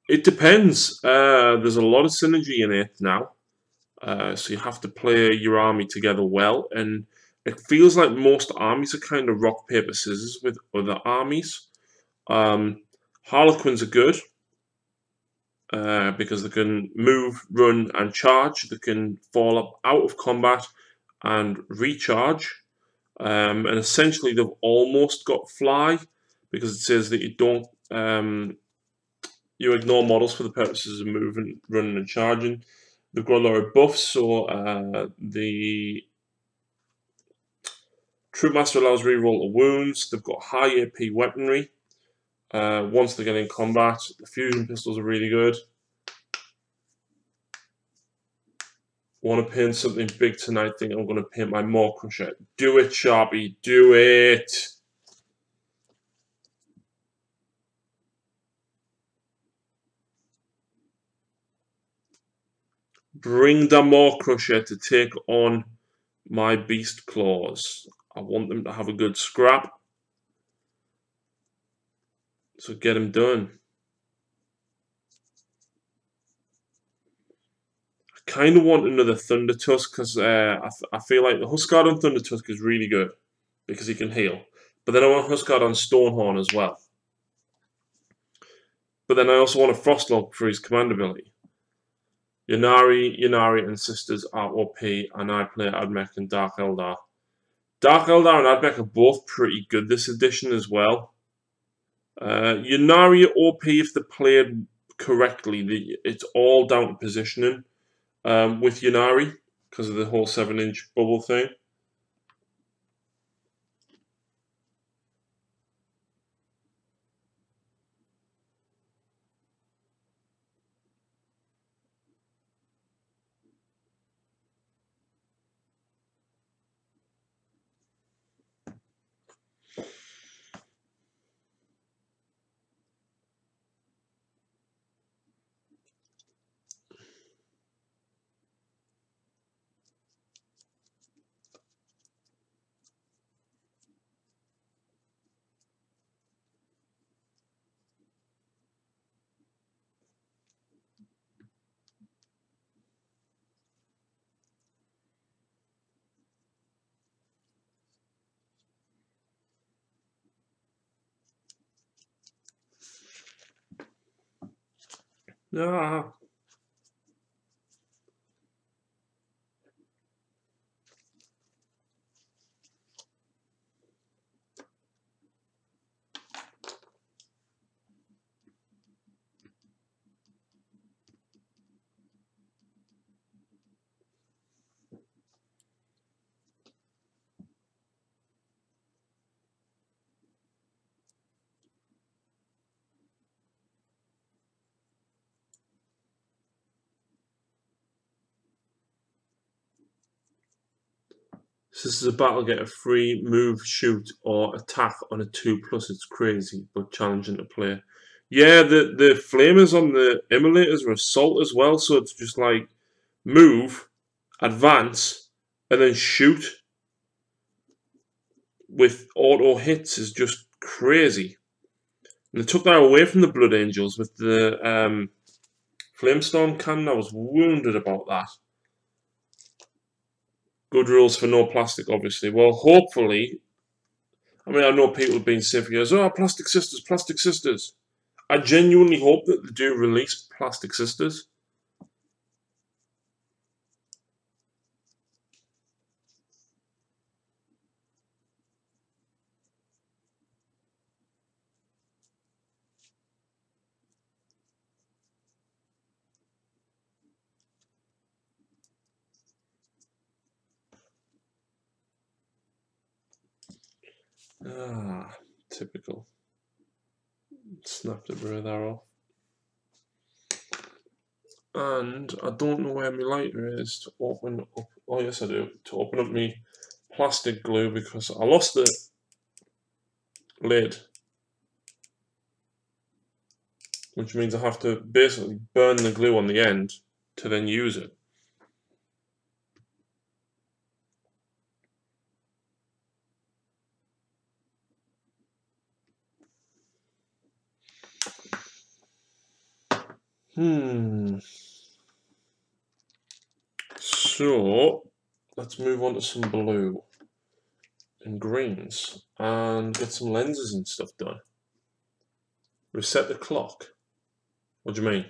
It depends. There's a lot of synergy in it now. So you have to play your army together well, and it feels like most armies are kind of rock, paper, scissors with other armies. Harlequins are good because they can move, run, and charge. They can fall up out of combat and recharge. And essentially, they've almost got fly because it says that you don't you ignore models for the purposes of moving, running, and charging. They've got a lot of buffs, so the Troopmaster allows reroll of wounds. They've got high AP weaponry. Once they get in combat, the fusion pistols are really good. Want to paint something big tonight? Think I'm going to paint my Maw Crusher. Do it, Sharpie. Do it. Bring the Maw Crusher to take on my Beast Claws. I want them to have a good scrap. So get them done. I kind of want another Thunder Tusk because I feel like the Huskard on Thunder Tusk is really good because he can heal. But then I want Huskard on Stonehorn as well. But then I also want a Frostlord for his command ability. Ynnari, and Sisters are OP, and I play Admech and Dark Eldar. Dark Eldar and Admech are both pretty good this edition as well. Ynnari are OP if they're played correctly. It's all down to positioning with Ynnari because of the whole 7-inch bubble thing. Ah. So this is a battle, get a free move, shoot, or attack on a 2+. It's crazy, but challenging to play. Yeah, the flamers on the emulators are assault as well, so it's just like move, advance, and then shoot with auto hits is just crazy. And they took that away from the Blood Angels with the Flamestorm cannon. I was wounded about that. Good rules for no plastic, obviously. Well, hopefully, I mean, I know people have been saying for years, oh, Plastic Sisters, Plastic Sisters. I genuinely hope that they do release Plastic Sisters. Ah, typical. Snapped a bit of that off. And I don't know where my lighter is to open up. Oh, yes, I do. To open up my plastic glue because I lost the lid. Which means I have to basically burn the glue on the end to then use it. So, let's move on to some blue and greens and get some lenses and stuff done. Reset the clock. What do you mean?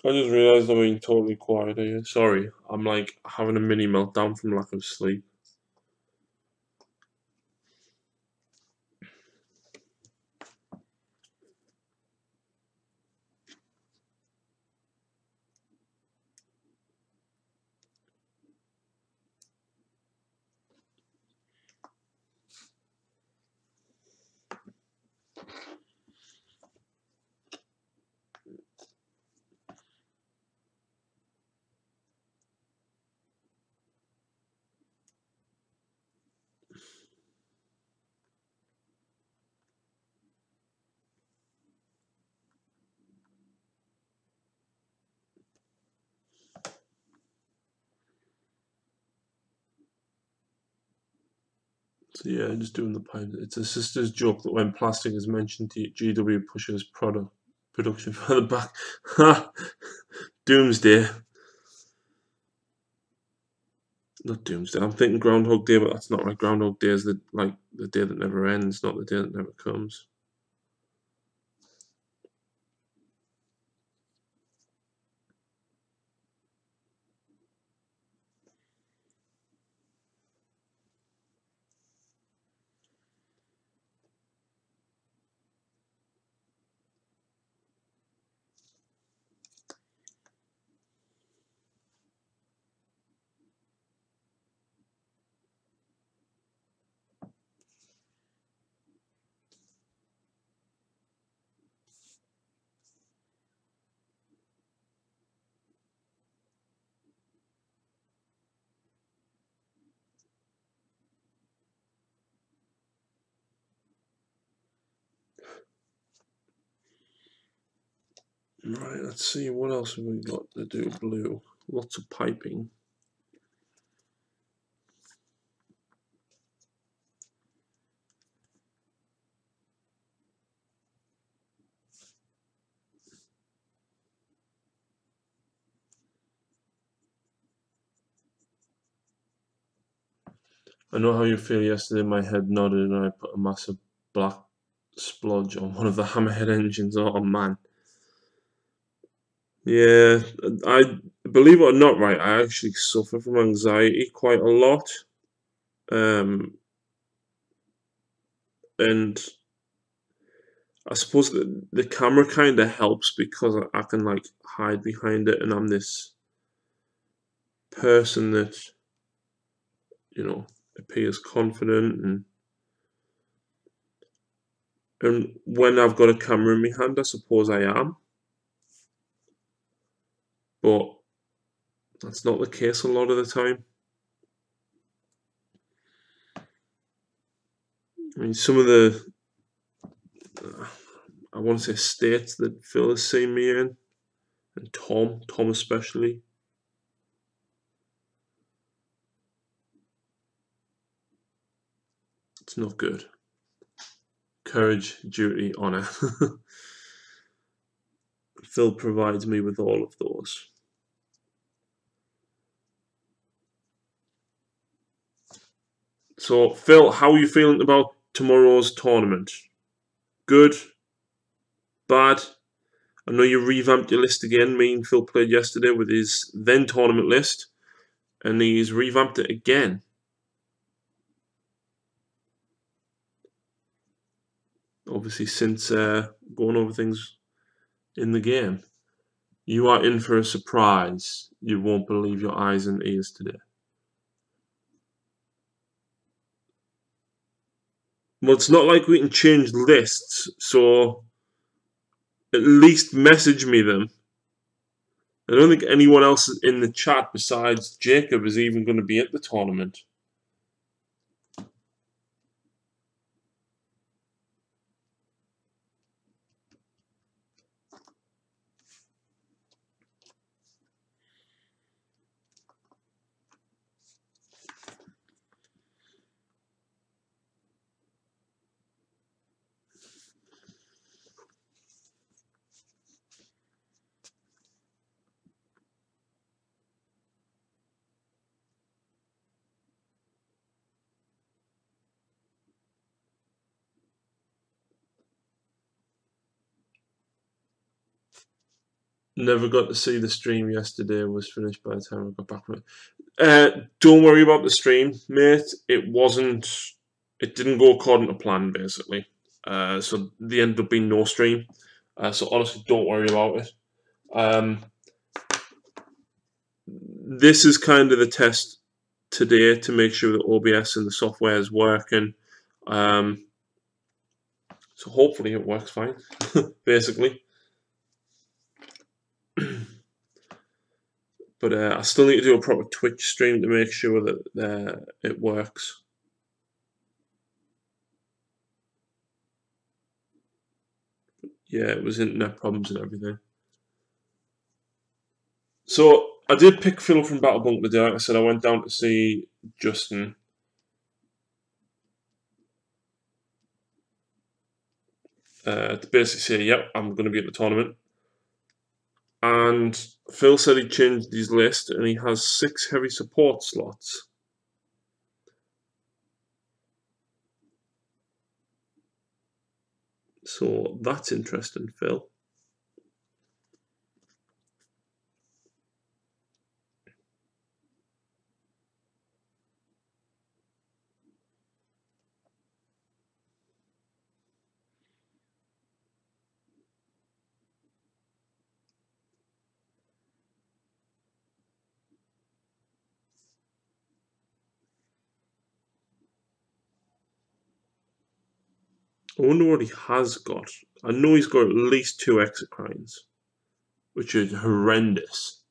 I just realised I'm being totally quiet here. Sorry, I'm like having a mini meltdown from lack of sleep. So yeah, just doing the pipe. It's a sister's joke that when plastic is mentioned, GW pushes production further back. Ha! Doomsday. Not Doomsday. I'm thinking Groundhog Day, but that's not right. Groundhog Day is the day that never ends, not the day that never comes. Right, let's see, what else have we got to do? Blue. Lots of piping. I know how you feel. Yesterday my head nodded and I put a massive black splodge on one of the hammerhead engines. Oh man. Yeah, I believe it or not, right, I actually suffer from anxiety quite a lot. And I suppose the camera kind of helps because I can like hide behind it and I'm this person that, you know, appears confident and when I've got a camera in my hand, I suppose I am, but that's not the case a lot of the time. I mean, some of the, I want to say states that Phil has seen me in, and Tom especially. It's not good. Courage, duty, honour. Phil provides me with all of those. So, Phil, how are you feeling about tomorrow's tournament? Good? Bad? I know you revamped your list again. Me and Phil played yesterday with his then tournament list, and he's revamped it again. Obviously, since going over things in the game. You are in for a surprise. You won't believe your eyes and ears today. Well, it's not like we can change lists, so at least message me them. I don't think anyone else in the chat besides Jacob is even going to be at the tournament. Never got to see the stream yesterday. Was finished by the time I got back from it. Don't worry about the stream, mate. It wasn't. It didn't go according to plan, basically. So there ended up being no stream. So honestly, don't worry about it. This is kind of the test today to make sure that OBS and the software is working. So hopefully it works fine, basically. But I still need to do a proper Twitch stream to make sure that it works. Yeah, it was internet problems and everything. So I did pick Phil from Battle Bunk today. Like I said, I went down to see Justin. To basically say, yep, I'm going to be at the tournament. And Phil said he changed his list and he has 6 heavy support slots. So that's interesting, Phil. I wonder what he has got. I know he's got at least 2 exocrines, which is horrendous.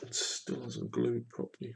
It still hasn't glued properly.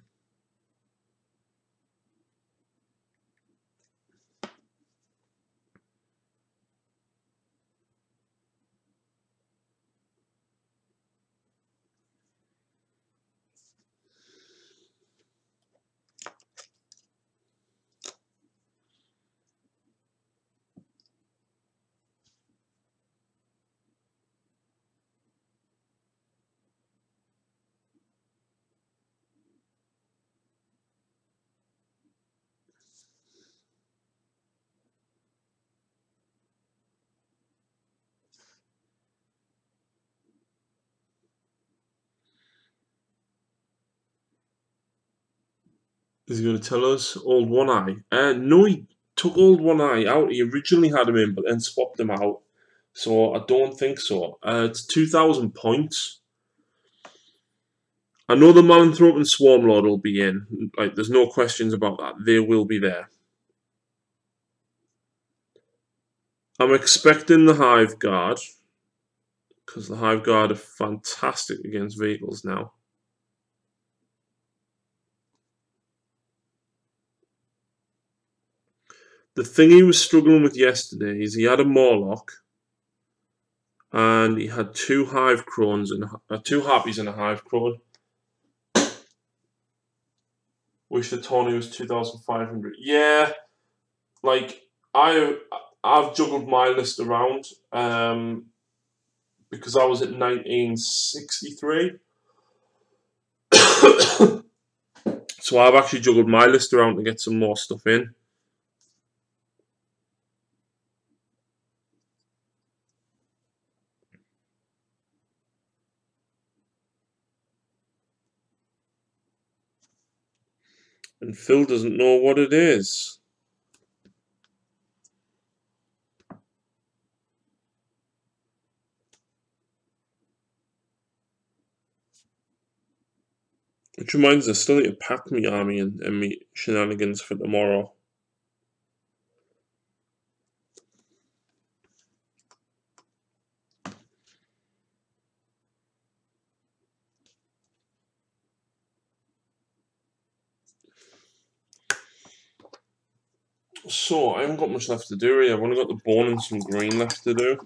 Is he going to tell us? Old One Eye. No, he took Old One Eye out. He originally had him in, but then swapped him out. So I don't think so. It's 2,000 points. I know the Malanthrope and Swarmlord will be in. Like, there's no questions about that. They will be there. I'm expecting the Hive Guard, because the Hive Guard are fantastic against vehicles now. The thing he was struggling with yesterday is he had a Morlock, and he had two Hive Crones and two Harpies and a Hive Crone. Wish the Tawny was 2,500. Yeah, like I've juggled my list around because I was at 1963. So I've actually juggled my list around to get some more stuff in. And Phil doesn't know what it is. Which reminds us, I still need to pack me army and me shenanigans for tomorrow. So, I haven't got much left to do here. I've only got the bone and some green left to do.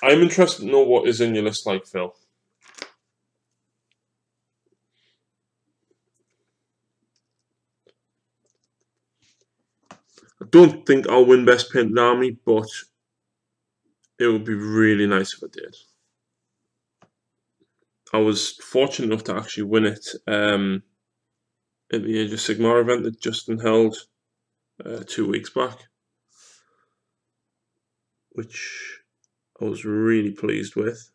I'm interested to know what is in your list like, Phil. I don't think I'll win Best Painted Army, but it would be really nice if I did. I was fortunate enough to actually win it at the Age of Sigmar event that Justin held 2 weeks back, which I was really pleased with.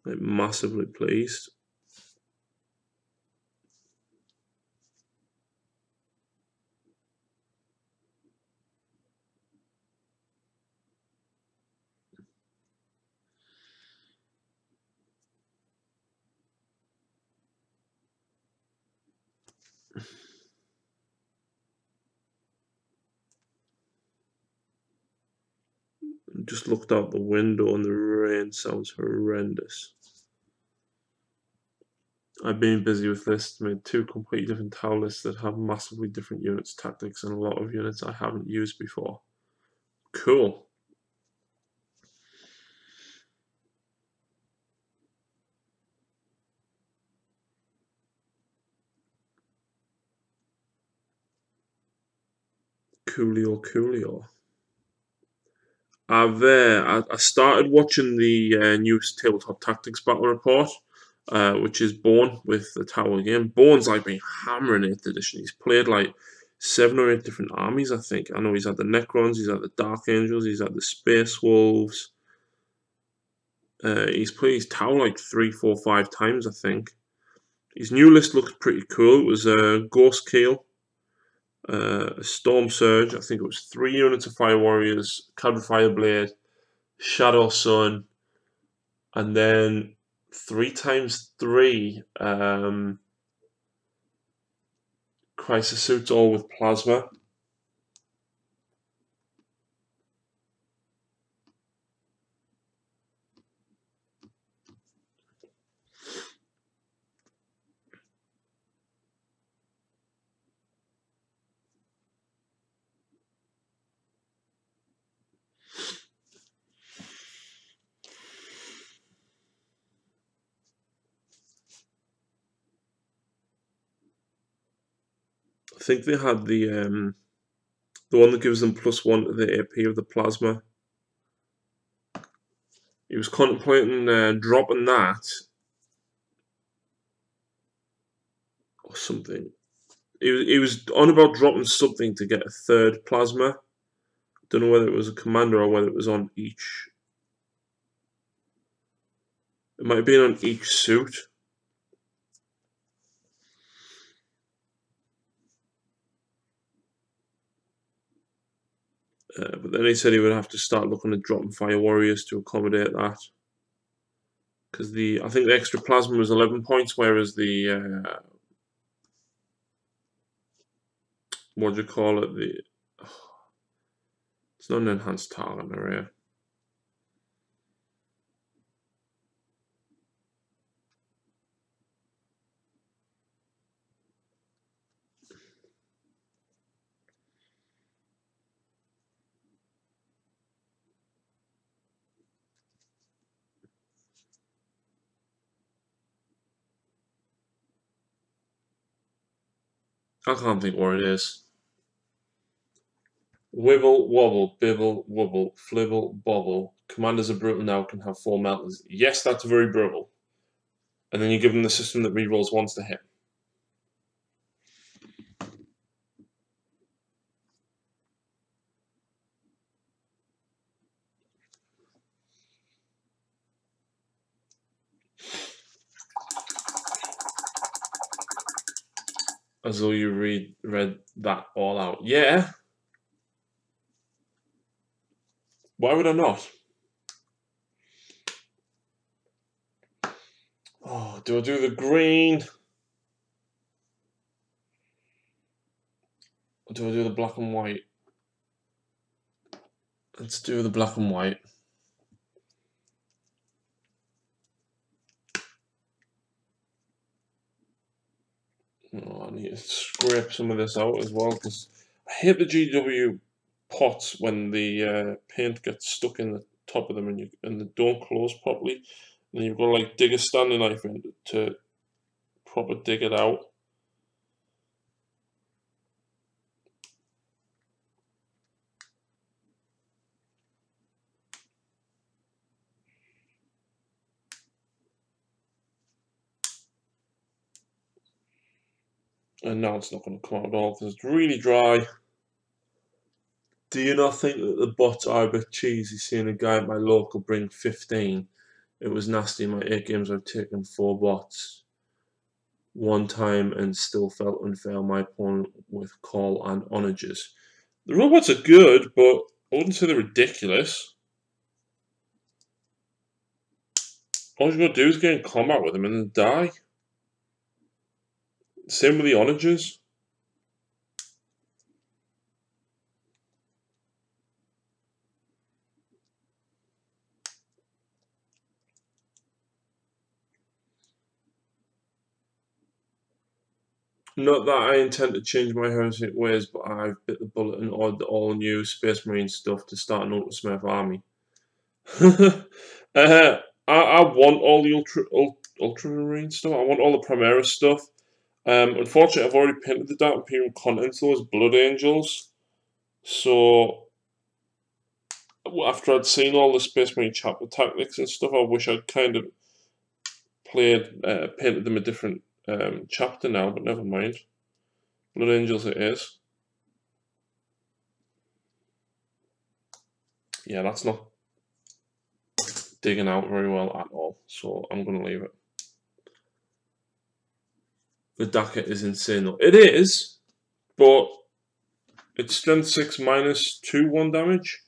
Like, massively pleased. Just looked out the window and the rain sounds horrendous. I've been busy with lists, made 2 completely different tile lists that have massively different units, tactics, and a lot of units I haven't used before. Cool. Coolio. I started watching the new Tabletop Tactics Battle Report, which is Bone with the Tower game. Bone's like been hammering 8th edition. He's played like 7 or 8 different armies, I think. I know he's had the Necrons, he's had the Dark Angels, he's had the Space Wolves. He's played his Tower like 3, 4, 5 times, I think. His new list looks pretty cool. It was a Ghost Keel, a Storm Surge, I think it was 3 units of Fire Warriors, Cavalry Fireblade, Shadow Sun, and then 3x3 Crisis Suits, all with Plasma. I think they had the The one that gives them +1 to the AP of the plasma. He was contemplating dropping that or something. He was on about dropping something to get a 3rd plasma. Don't know whether it was a commander or whether it was on each. It might have been on each suit. But then he said he would have to start looking at dropping fire warriors to accommodate that. Because I think the extra plasma was 11 points, whereas the what do you call it? It's not an enhanced target area. I can't think where it is. Wibble, wobble, bibble, wobble, flibble, bobble. Commanders are brutal now, can have 4 melters. Yes, that's very brutal. And then you give them the system that rerolls once to hit. As though you read that all out. Yeah. Why would I not? Oh, do I do the green? Or do I do the black and white? Let's do the black and white. Oh, I need to scrape some of this out as well, because I hate the GW pots when the paint gets stuck in the top of them and they don't close properly. And then you've got to like dig a standing knife in to proper dig it out. And now it's not going to come out at all because it's really dry. Do you not think that the bots are a bit cheesy seeing a guy at my local bring 15? It was nasty. In my 8 games, I've taken 4 bots one time and still felt unfair on my opponent with call and onages. The robots are good, but I wouldn't say they're ridiculous. All you gotta do is get in combat with them and then die. Same with the onages. Not that I intend to change my heretic ways, but I've bit the bullet and ordered the all-new Space Marine stuff to start an Ultra Smith army. I want all the Ultramarine stuff. I want all the Primera stuff. Unfortunately, I've already painted the Dark Imperium contents, those Blood Angels. So, after I'd seen all the Space Marine chapter tactics and stuff, I wish I'd kind of painted them a different chapter now, but never mind. Blood Angels it is. Yeah, that's not digging out very well at all, so I'm going to leave it. The Dakka is insane though. It is, but it's strength 6 minus 2 1 damage.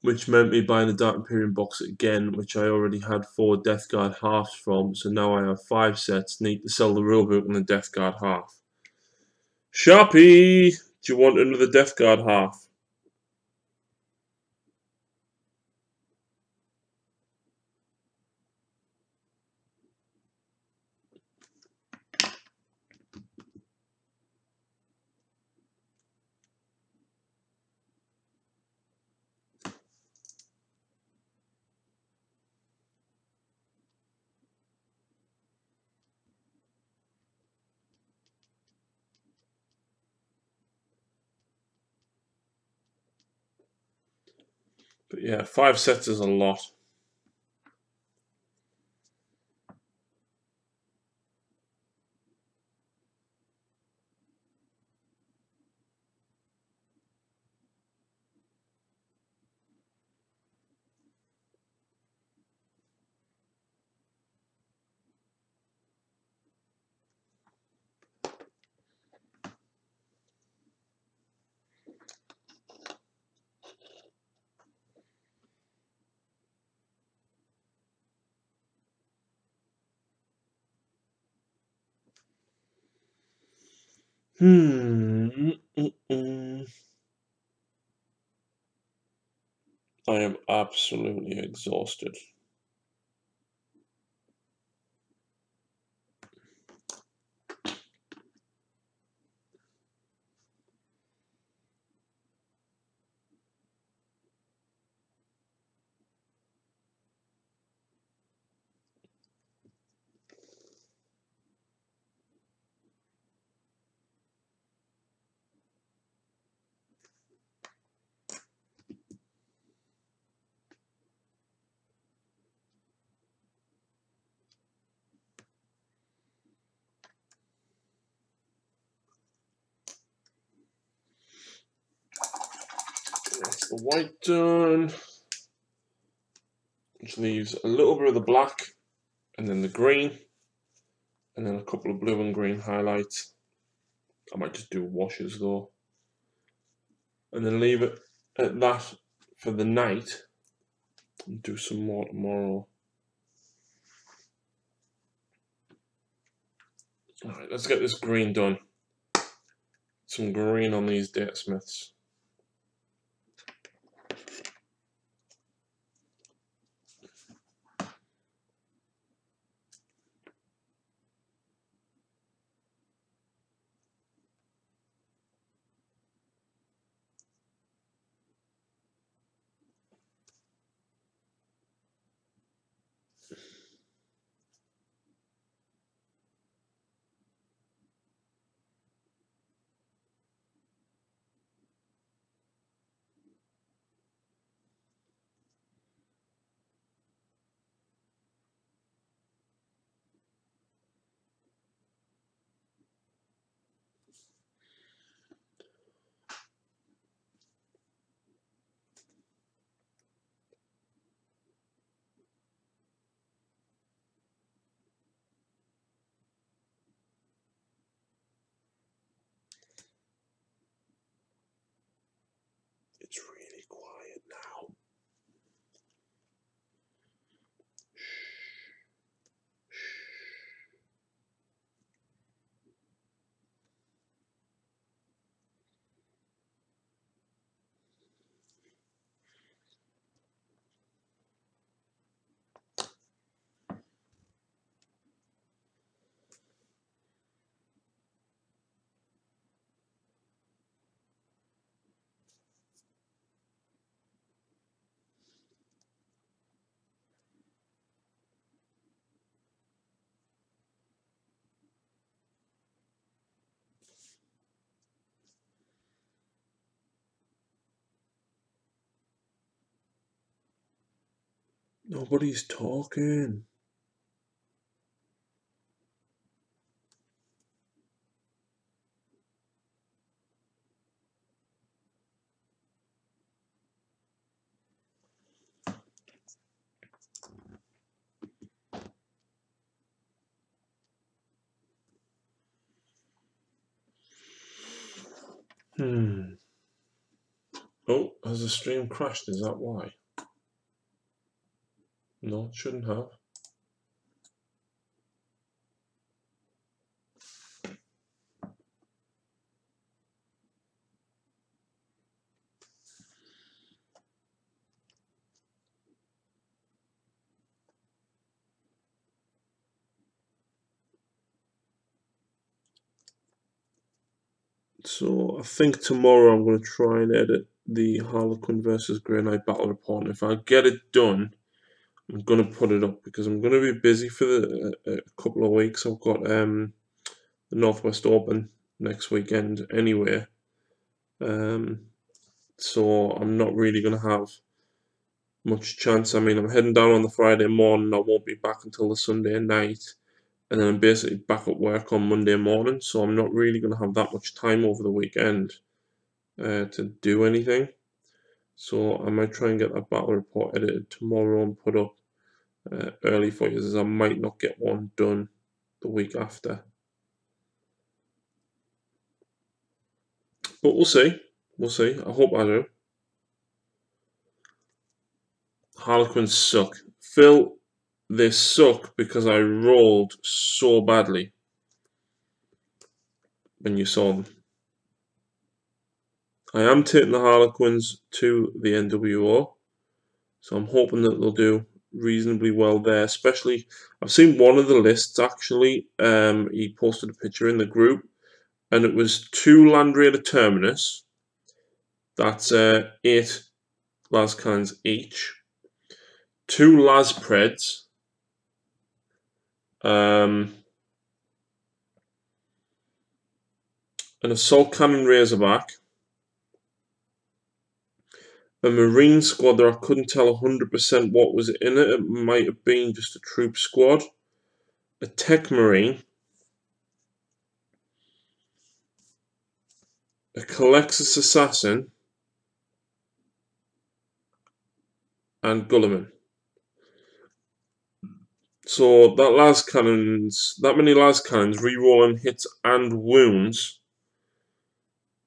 which meant me buying the Dark Imperium box again, which I already had 4 Death Guard halves from, so now I have 5 sets. Need to sell the rulebook and the Death Guard half. Sharpie! Do you want another Death Guard half? But yeah, 5 sets is a lot. I am absolutely exhausted. That's the white done, which leaves a little bit of the black, and then the green, and then a couple of blue and green highlights. I might just do washes though, and then leave it at that for the night, and do some more tomorrow. Alright, let's get this green done. Some green on these data smiths. It's really quiet now. Nobody's talking. Oh, has the stream crashed? Is that why? No, it shouldn't have. So I think tomorrow I'm going to try and edit the Harlequin versus Grey Knight battle report. And if I get it done, I'm going to put it up because I'm going to be busy for a couple of weeks. I've got the Northwest Open next weekend anyway. So I'm not really going to have much chance. I mean, I'm heading down on the Friday morning. I won't be back until the Sunday night. And then I'm basically back at work on Monday morning. So I'm not really going to have that much time over the weekend to do anything. So I might try and get that battle report edited tomorrow and put up early for you, as I might not get one done the week after. But we'll see. We'll see. I hope I do. Harlequins suck. Phil, they suck because I rolled so badly when you saw them. I am taking the Harlequins to the NWO, so I'm hoping that they'll do reasonably well there. Especially, I've seen one of the lists actually. He posted a picture in the group, and it was 2 Land Raider Terminus. That's 8 Lascans each. 2 Laspreds. An Assault Cannon Razorback. A Marine squad that I couldn't tell 100% what was in it. It might have been just a troop squad. A Tech Marine. A Calexis Assassin. And Gulliman. So that many Lascannons rerolling hits and wounds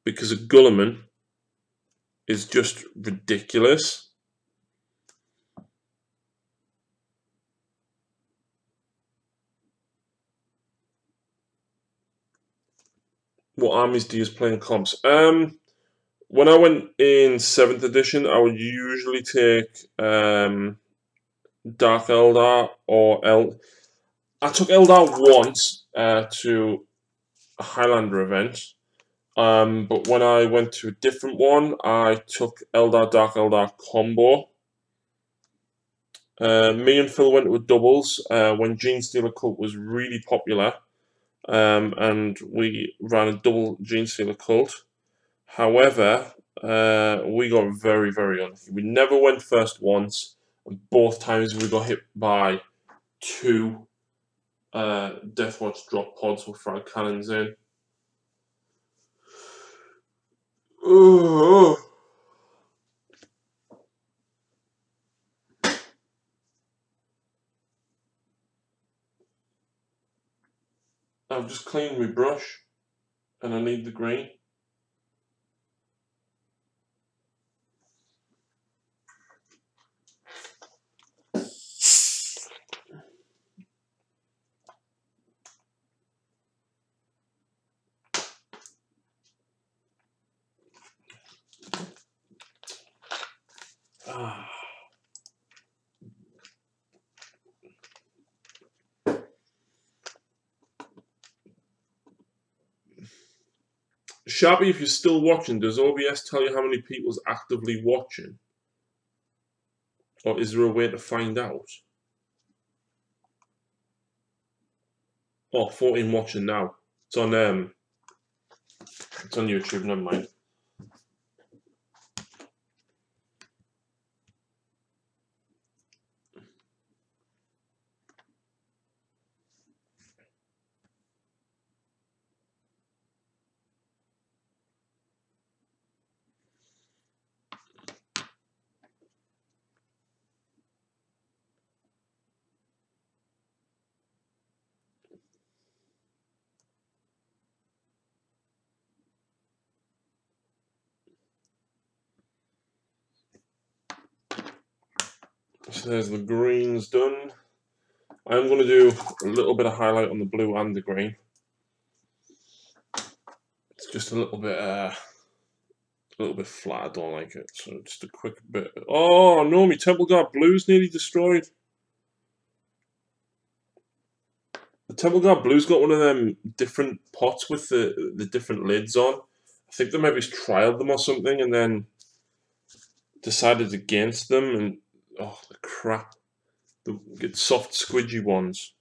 because of Gulliman is just ridiculous. What armies do you play in comps? When I went in 7th edition, I would usually take Dark Eldar or I took Eldar once to a Highlander event, but when I went to a different one, I took Eldar Dark Eldar combo. Me and Phil went with doubles when Genestealer Cult was really popular, and we ran a double Genestealer Cult. However, we got very, very unlucky. We never went first once, and both times we got hit by 2 Deathwatch drop pods with frag cannons in. Oh. I've just cleaned my brush, and I need the green. Ah. Shabby, if you're still watching, does OBS tell you how many people's actively watching? Or is there a way to find out? Oh, 14 watching now. It's on YouTube, never mind. So there's the greens done. I'm going to do a little bit of highlight on the blue and the green. It's just a little bit flat. I don't like it. So just a quick bit. Oh no, my Temple Guard blue's nearly destroyed. The Temple Guard blue's got one of them different pots with the different lids on. I think they maybe trialed them or something and then decided against them, and oh, the crap. They get soft squidgy ones.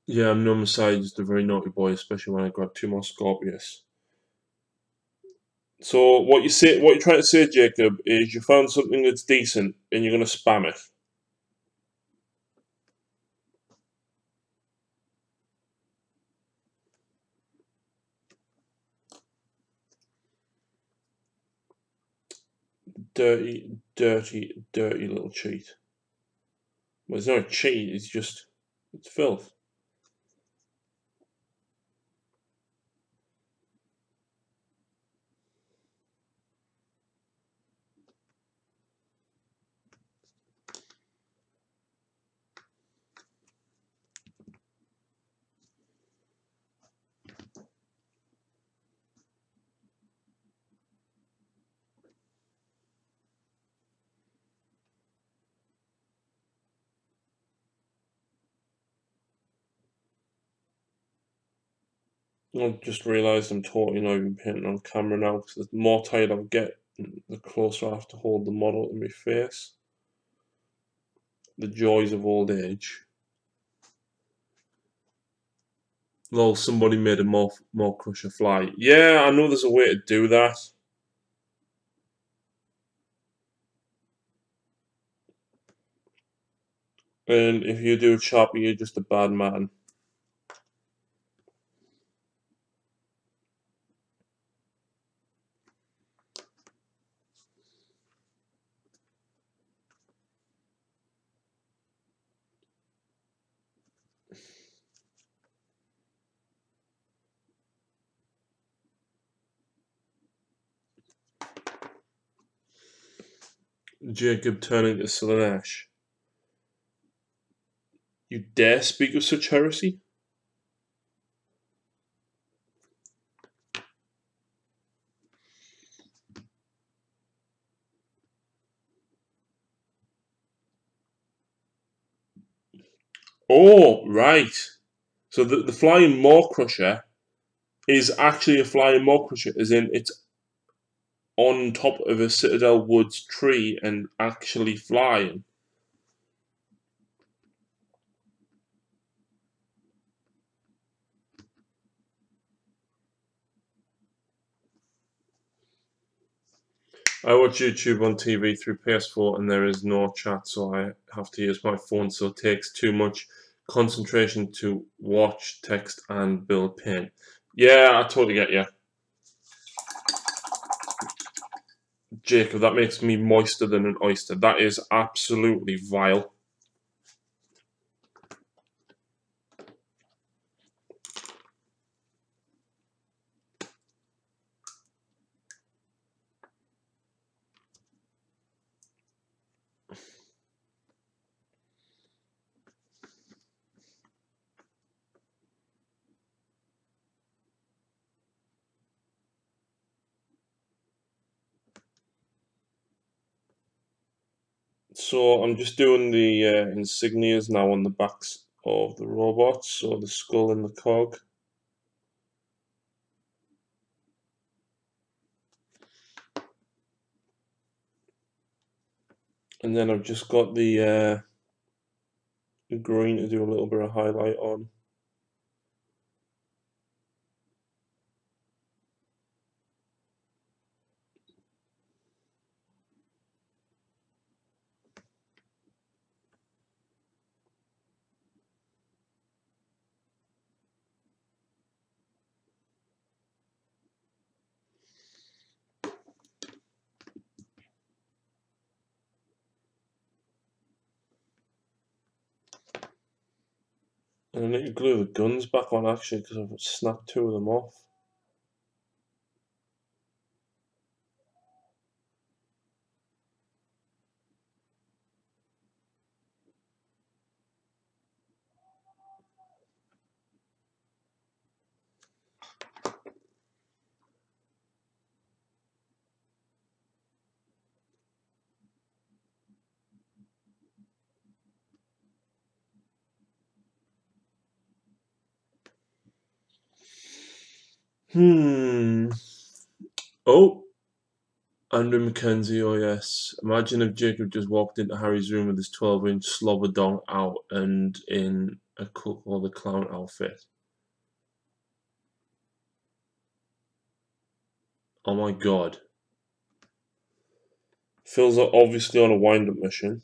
Yeah, I'm no Messiah, just a very naughty boy, especially when I grab two more Scorpius. So what you're trying to say, Jacob, is you found something that's decent and you're going to spam it. Dirty, dirty, dirty little cheat. Well, it's not a cheat, it's filth. I've just realised I'm totally not even painting on camera now, because the more tired I get, the closer I have to hold the model to my face. The joys of old age. Lol, somebody made a more crusher fly. Yeah, I know there's a way to do that. And if you do it sharply, you're just a bad man. Jacob turning to Slanesh. You dare speak of such heresy? Oh, right. So the flying maw crusher is actually a flying maw crusher, as in it's on top of a Citadel Woods tree and actually flying. I watch YouTube on TV through PS4 and there is no chat, so I have to use my phone, so it takes too much concentration to watch, text, and build paint. Yeah, I totally get you. Jacob, that makes me moister than an oyster. That is absolutely vile. So I'm just doing the insignias now on the backs of the robots, so the skull and the cog. And then I've just got the green to do a little bit of highlight on. And I need to glue the guns back on actually because I've snapped 2 of them off. Oh, Andrew Mackenzie, oh yes. Imagine if Jacob just walked into Harry's room with his 12-inch slobber dong out and in a Cook or the Clown outfit. Oh my god. Phil's obviously on a wind-up mission.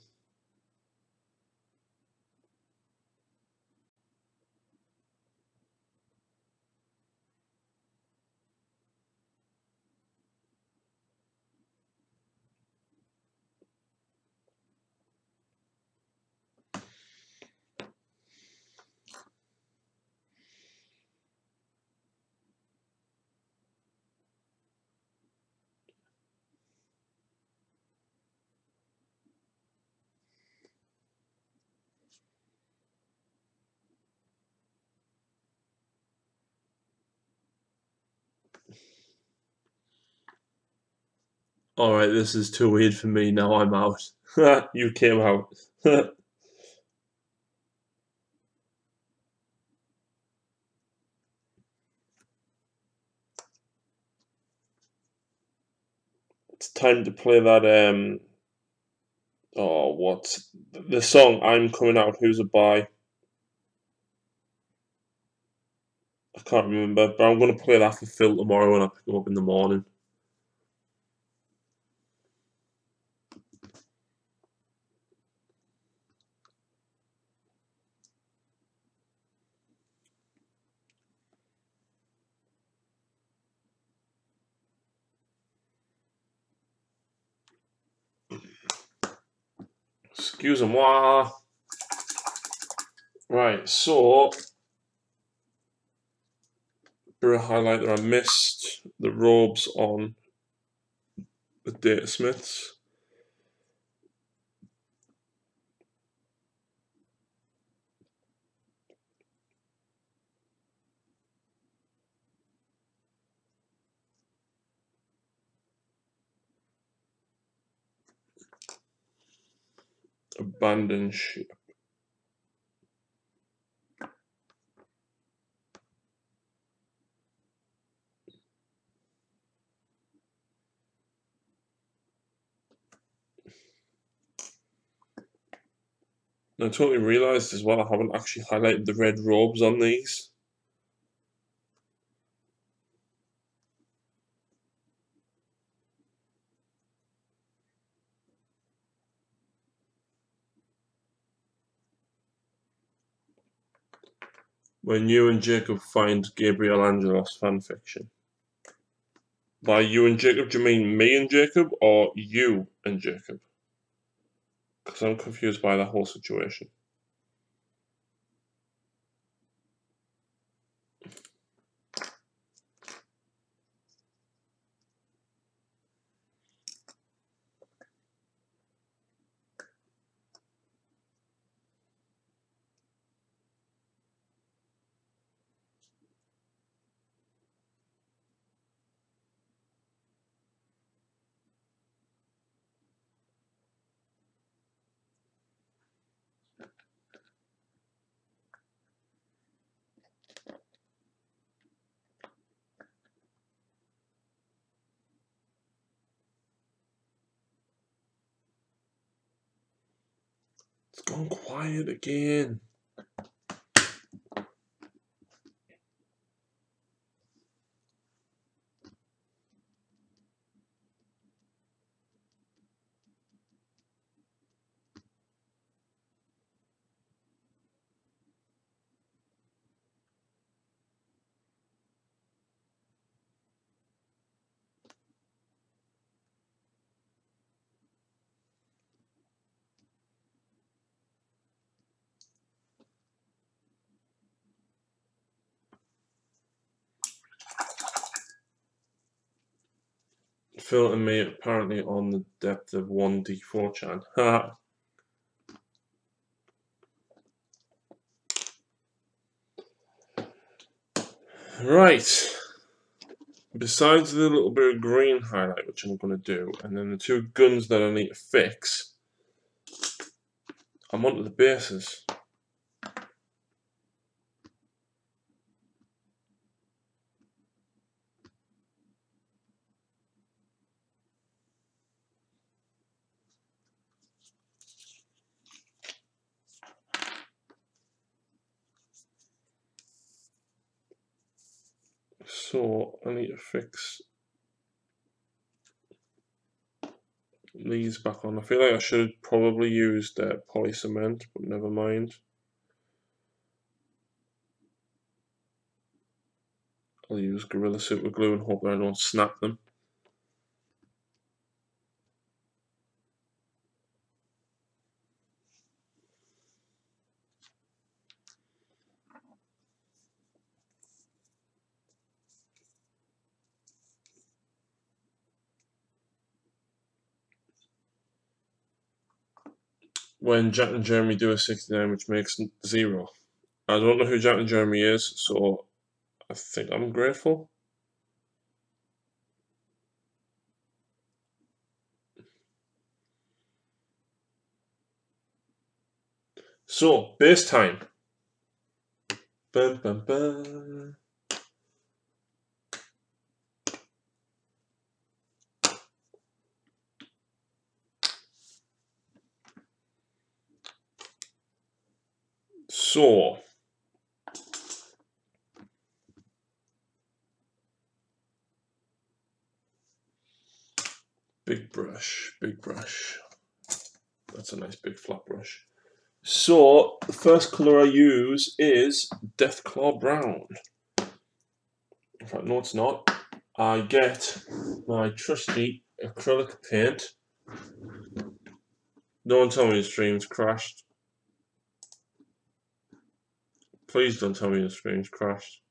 Alright, this is too weird for me, now I'm out. You came out. It's time to play that, oh, what's the song I'm Coming Out, Who's It By? I can't remember, but I'm going to play that for Phil tomorrow when I pick him up in the morning. Excusez-moi. Right, so for a highlighter, I missed the robes on the Datasmiths. Abandoned ship. And I totally realised as well I haven't actually highlighted the red robes on these. When you and Jacob find Gabriel Angelos fanfiction. By you and Jacob, do you mean me and Jacob or you and Jacob? Because I'm confused by that whole situation. It's gone quiet again. filter me apparently on the depth of 1d4 chan. Right. Besides the little bit of green highlight, which I'm going to do, and then the two guns that I need to fix, I'm onto the bases. So I need to fix these back on. I feel like I should have probably used poly cement, but never mind. I'll use Gorilla Super Glue and hope that I don't snap them. When Jack and Jeremy do a 69, which makes 0. I don't know who Jack and Jeremy is, so I think I'm grateful. So, base time. Bum, bum, bum. So, big brush, big brush. That's a nice big flat brush. So, the first colour I use is Deathclaw Brown. In fact, no, it's not. I get my trusty acrylic paint. Don't tell me the stream's crashed. Please don't tell me the stream's crashed.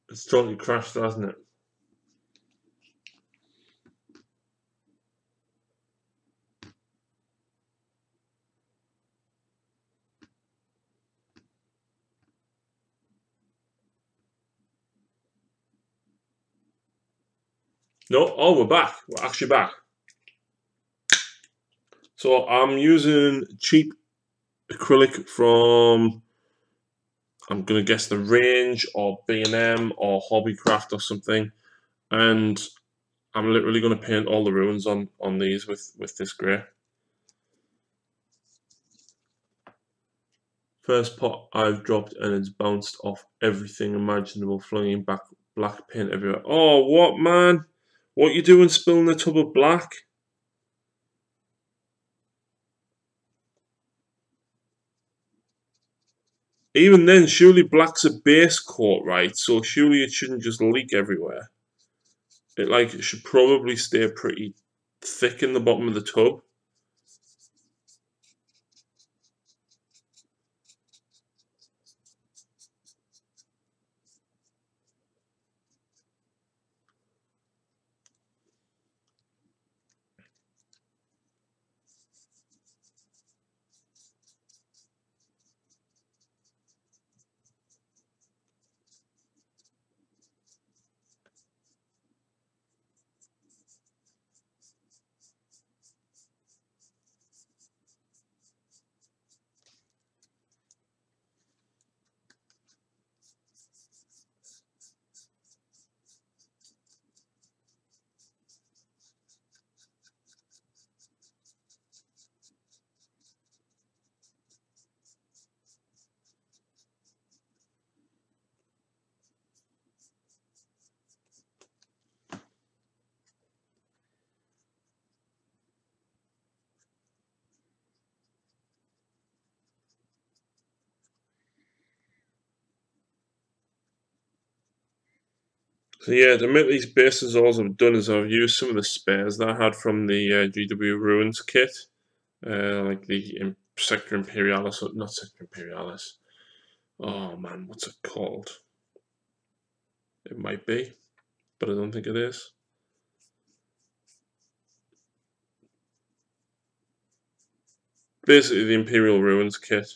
It's totally crashed, hasn't it? No, oh, we're back. We're actually back. So I'm using cheap acrylic from, I'm going to guess, the Range or B&M or Hobbycraft or something. And I'm literally going to paint all the ruins on these with this grey. First pot I've dropped and it's bounced off everything imaginable, flinging back black paint everywhere. Oh, what, man? What you doing spilling a tub of black? Even then, surely black's a base coat, right? So surely it shouldn't just leak everywhere. It should probably stay pretty thick in the bottom of the tub. So yeah, to make these bases, all I've done is I've used some of the spares that I had from the GW Ruins kit, like the Sector Imperialis, not Sector Imperialis. Oh man, what's it called? It might be, but I don't think it is. Basically, the Imperial Ruins kit.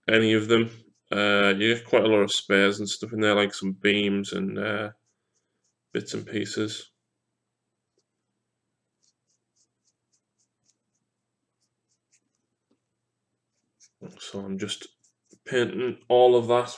Any of them. You get quite a lot of spares and stuff in there, like some beams and bits and pieces. So I'm just painting all of that.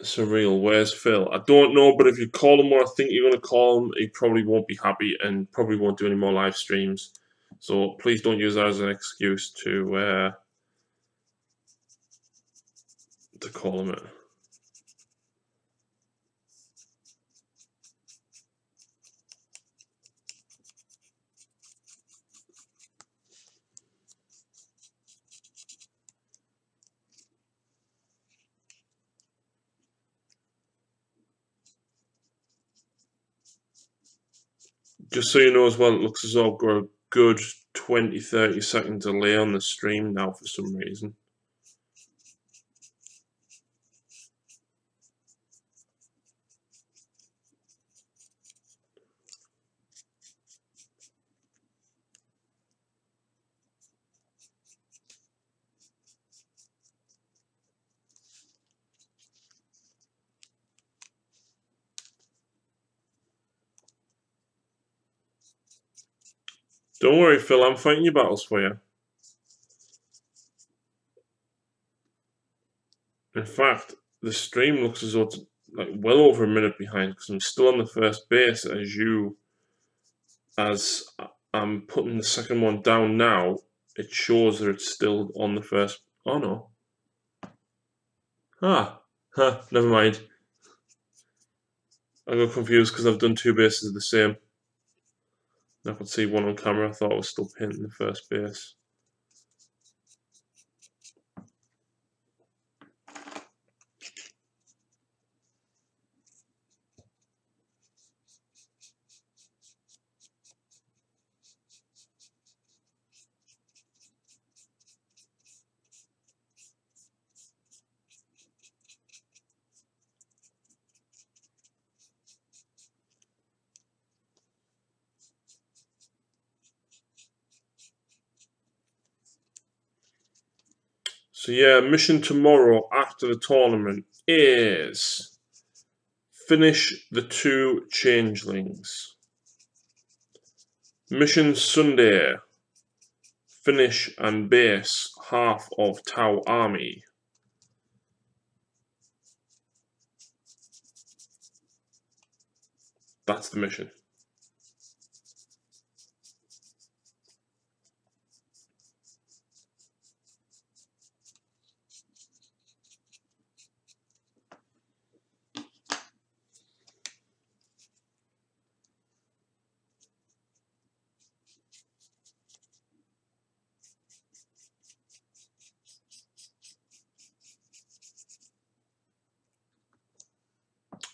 Surreal, where's Phil? I don't know, but if you call him what I think you're going to call him, he probably won't be happy and probably won't do any more live streams. So please don't use that as an excuse to call him it. Just so you know as well, it looks as though I've got a good 20-30 second delay on the stream now for some reason. Don't worry, Phil, I'm fighting your battles for you. In fact, the stream looks as though it's like well over a minute behind because I'm still on the first base as I'm putting the second one down now. It shows that it's still on the first. Oh no. Never mind. I got confused because I've done two bases the same. I could see one on camera. I thought I was still painting the first base. So yeah, mission tomorrow after the tournament is finish the 2 changelings. Mission Sunday, finish and base half of Tau army. That's the mission.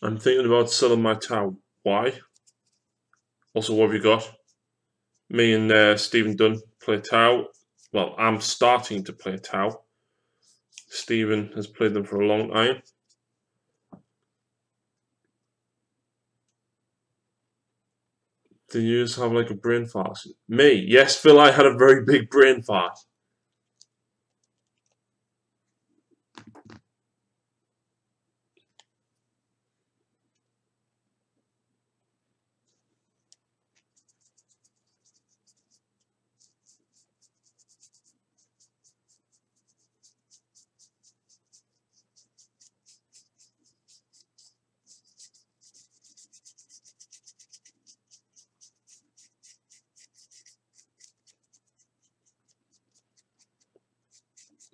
I'm thinking about selling my Tau. Why? Also, what have you got? Me and Stephen Dunn play Tau. Well, I'm starting to play Tau. Stephen has played them for a long time. Did you just have like a brain fart? Me? Yes, Phil, I had a very big brain fart.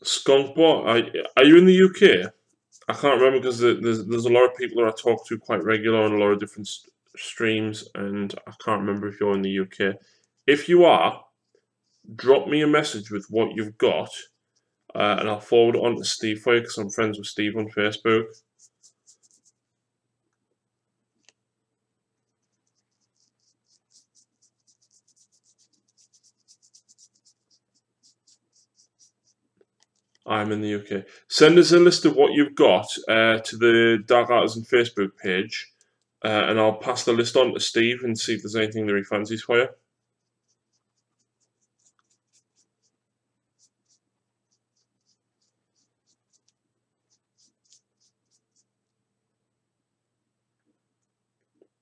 Skunkbot, are you in the UK? I can't remember because there's a lot of people that I talk to quite regular on a lot of different streams, and I can't remember if you're in the UK. If you are, drop me a message with what you've got. and I'll forward it on to Steve for you because I'm friends with Steve on Facebook. I'm in the UK. Send us a list of what you've got to the Dark Artisan Facebook page, and I'll pass the list on to Steve and see if there's anything that he fancies for you.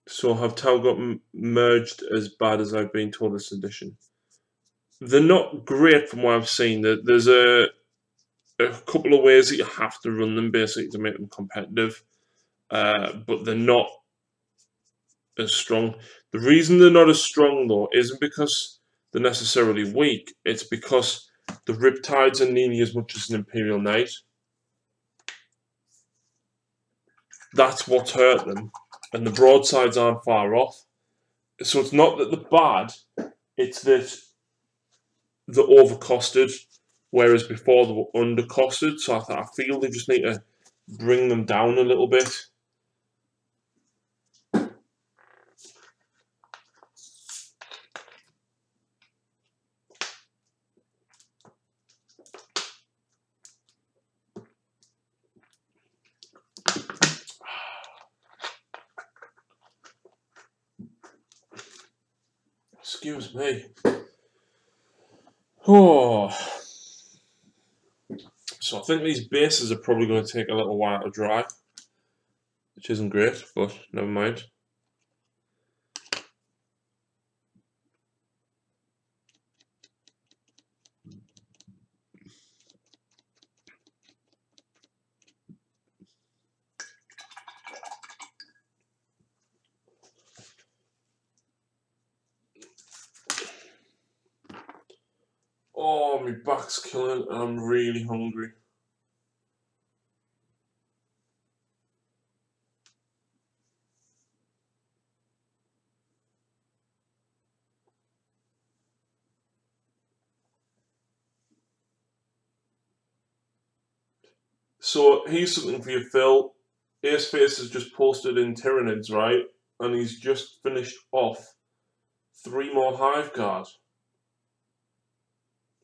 So have Tau got merged as bad as I've been told this edition? They're not great from what I've seen. There's a couple of ways that you have to run them basically to make them competitive, but they're not as strong. The reason they're not as strong though isn't because they're necessarily weak. It's because the Riptides are nearly as much as an Imperial Knight. That's what's hurt them, and the broadsides aren't far off. So it's not that they're bad; it's that they're overcosted, whereas before they were undercosted. So I feel they just need to bring them down a little bit. Excuse me. Oh. So I think these bases are probably going to take a little while to dry, which isn't great, but never mind. Oh, my back's killing and I'm really hungry. So here's something for you, Phil. Aceface has just posted in Tyranids, right? And he's just finished off 3 more Hive Guard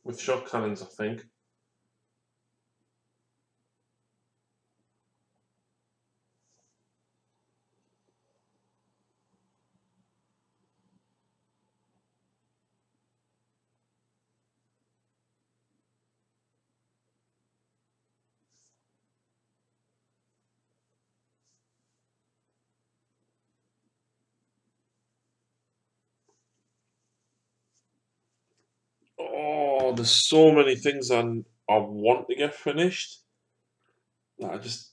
with shot cannons, I think. Oh, there's so many things I want to get finished. I just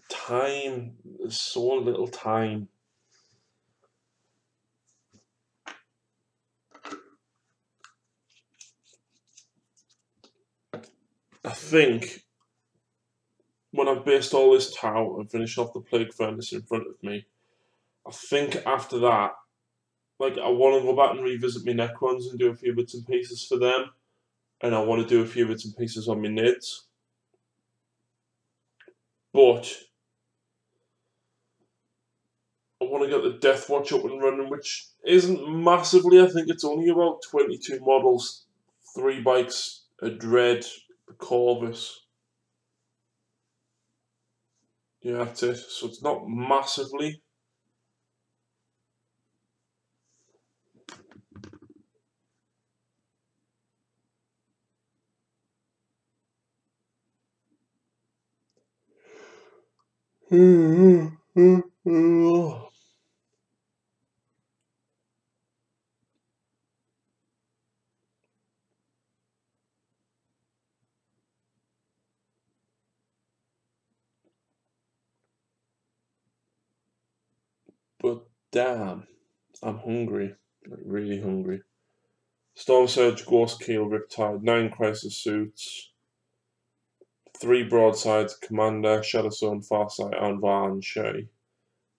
time. There's so little time. I think when I've based all this Tau and finished off the Plague Furnace in front of me, I think after that, like I want to go back and revisit my Necrons and do a few bits and pieces for them, and I want to do a few bits and pieces on my Nids. But I want to get the Death Watch up and running, which isn't massively. I think it's only about 22 models, 3 bikes, a Dread, a Corvus. Yeah, that's it. So it's not massively. But damn, I'm hungry. Like really hungry. Storm Surge, Ghost Keel, Riptide, 9 Crisis Suits, 3 Broadsides, Commander, Shadowstone, Farsight, Anvar, and Shay.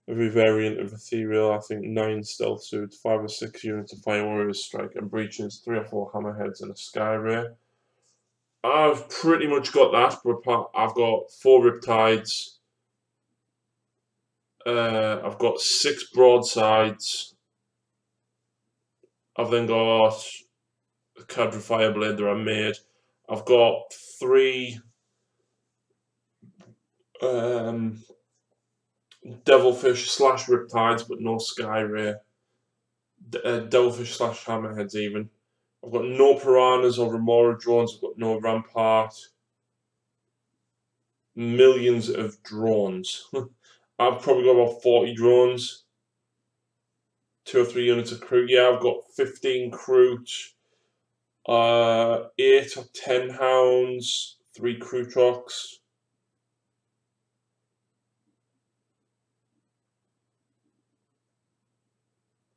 Every variant of Ethereal, I think 9 Stealth Suits, 5 or 6 units of Fire Warriors Strike, and Breaches, 3 or 4 Hammerheads, and a Sky Ray. I've pretty much got that, but I've got 4 Riptides. I've got 6 broadsides. I've then got the Cadre Fireblade that I made. I've got 3 Devilfish slash Riptides, but no Skyray. Devilfish slash Hammerheads even. I've got no Piranhas or Remora drones. I've got no Rampart. Millions of drones. I've probably got about 40 drones. 2 or 3 units of crew. Yeah, I've got 15 crew. 8 or 10 hounds. 3 crew trucks.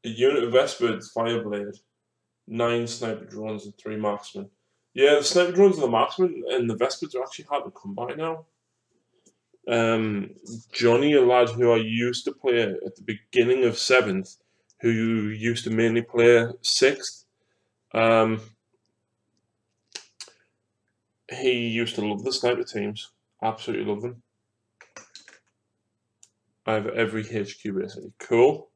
A unit of Vesper's Fireblade. 9 sniper drones and 3 marksmen. Yeah, the sniper drones and the marksmen and the Vespers are actually hard to come by now. Johnny, a lad who I used to play at the beginning of 7th, who used to mainly play 6th, he used to love the sniper teams. Absolutely love them. I have every HQ basically. Cool.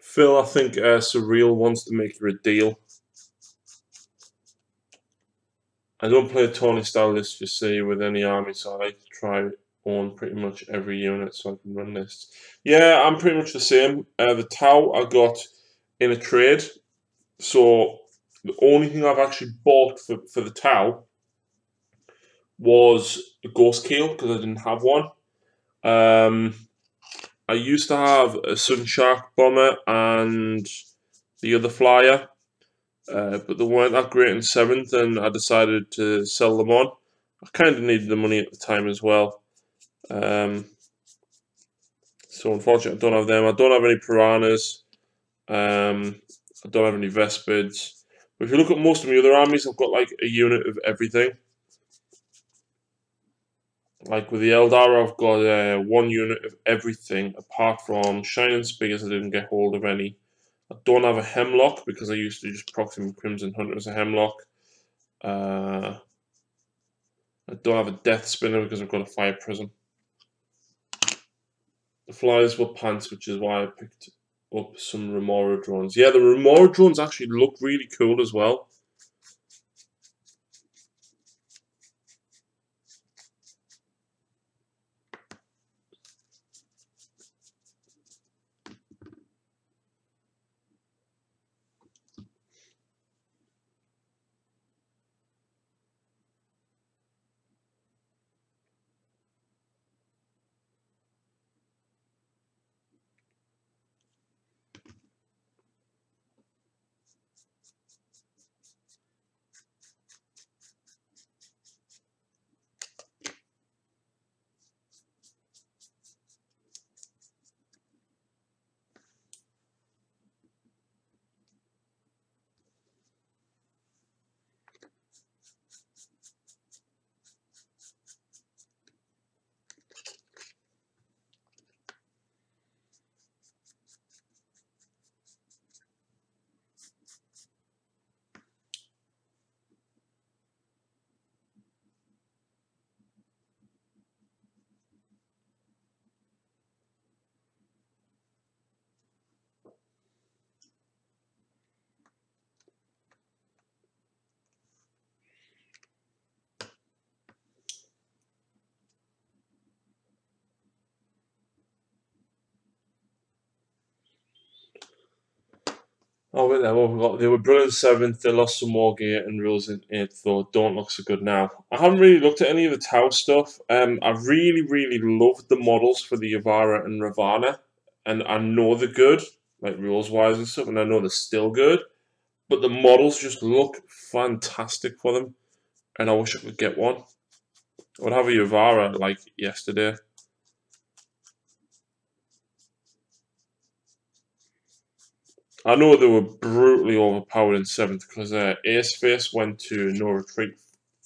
Phil, I think Surreal wants to make you a deal. I don't play a Tony style list, just say, with any army, so I like to try own pretty much every unit so I can run lists. Yeah, I'm pretty much the same. The Tau I got in a trade, so the only thing I've actually bought for the Tau was a Ghost Keel because I didn't have one. I used to have a Sun Shark Bomber and the other flyer, but they weren't that great in 7th, and I decided to sell them on. I kind of needed the money at the time as well. So unfortunately, I don't have them. I don't have any Piranhas. I don't have any Vespids. But if you look at most of my other armies, I've got like a unit of everything. Like with the Eldar, I've got 1 unit of everything apart from Shining Spears. I didn't get hold of any. I don't have a Hemlock because I used to just proxy my Crimson Hunter as a Hemlock. I don't have a Death Spinner because I've got a Fire Prism. The flyers were pants, which is why I picked up some Remora drones. Yeah, the Remora drones actually look really cool as well. Oh, wait there. What have we got? They were brilliant 7th. They lost some more gear and rules in 8th, though. Don't look so good now. I haven't really looked at any of the Tau stuff. I really, really loved the models for the Yavara and Ravana. And I know they're good, like rules-wise and stuff, and I know they're still good. but the models just look fantastic for them, and I wish I could get one. I would have a Yavara like yesterday. I know they were brutally overpowered in 7th because Ace Face went to No Retreat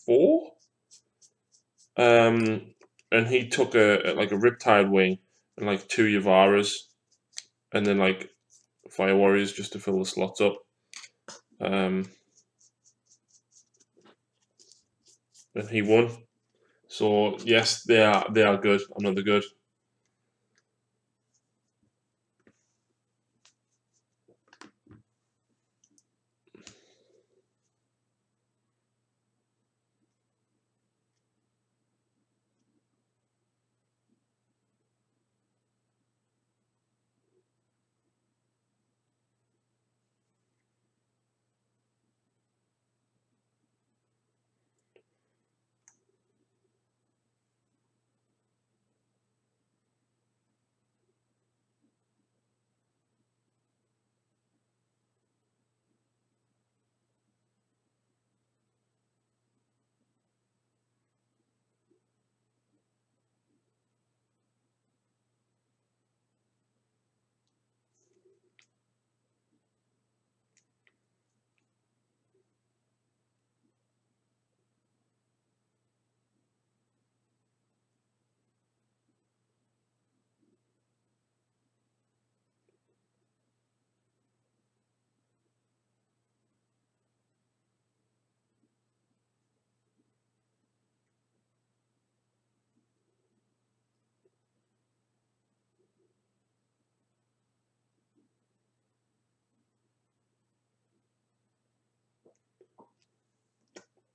4. And he took a Riptide Wing and like 2 Yavaras and then like Fire Warriors just to fill the slots up. And he won. So yes, they are good. I know they're good.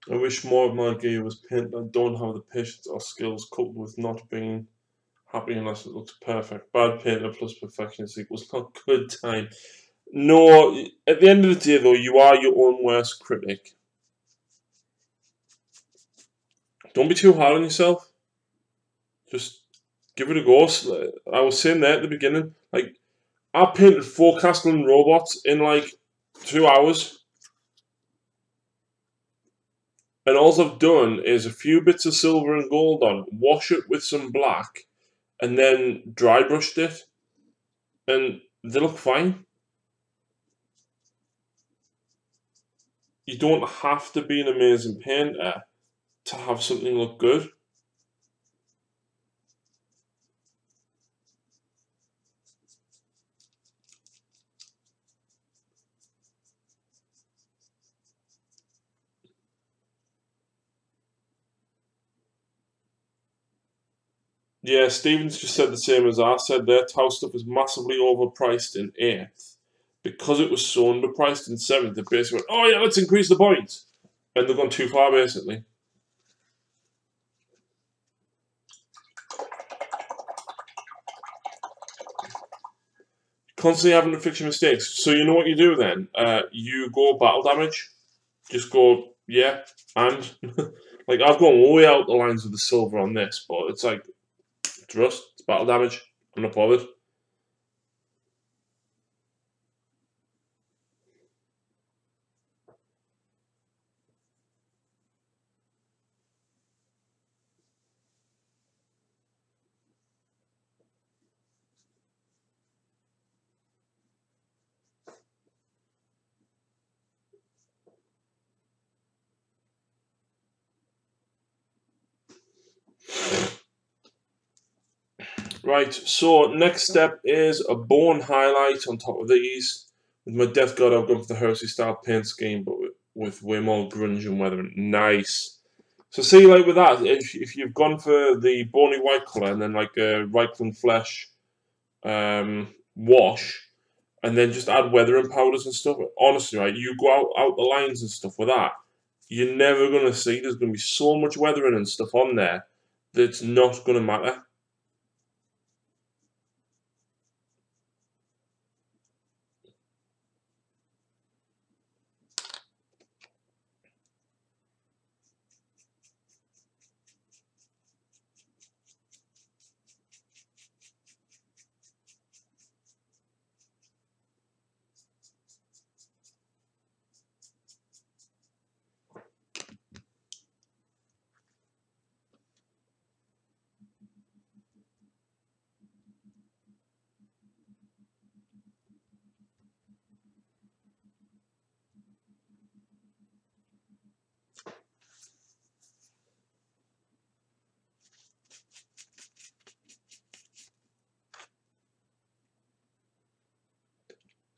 I wish more of my gear was painted. I don't have the patience or skills coupled with not being happy unless it looks perfect. Bad painter plus perfectionist equals not good time. No, at the end of the day though, you are your own worst critic. Don't be too hard on yourself. Just give it a go. I was saying there at the beginning, like I painted 4 Castellan robots in like 2 hours. And all I've done is a few bits of silver and gold on, wash it with some black, and then dry brushed it. And they look fine. You don't have to be an amazing painter to have something look good. Yeah, Stevens just said the same as I said there. Tau stuff is massively overpriced in 8th. Because it was so underpriced in 7th, they basically went, oh yeah, let's increase the points. And they've gone too far, basically. Constantly having to fix your mistakes. So you know what you do then? You go battle damage. Just go, yeah, and... like, I've gone way out the lines with the silver on this, but it's like, it's rust, it's battle damage. I'm not bothered. Right, so next step is a bone highlight on top of these. With my Death God, I've gone for the Heresy style paint scheme, but with way more grunge and weathering. Nice. So see, like with that, if you've gone for the bony white colour and then like a Reichland Flesh wash, and then just add weathering powders and stuff, honestly, right, you go out the lines and stuff with that, you're never going to see, there's going to be so much weathering and stuff on there that it's not going to matter.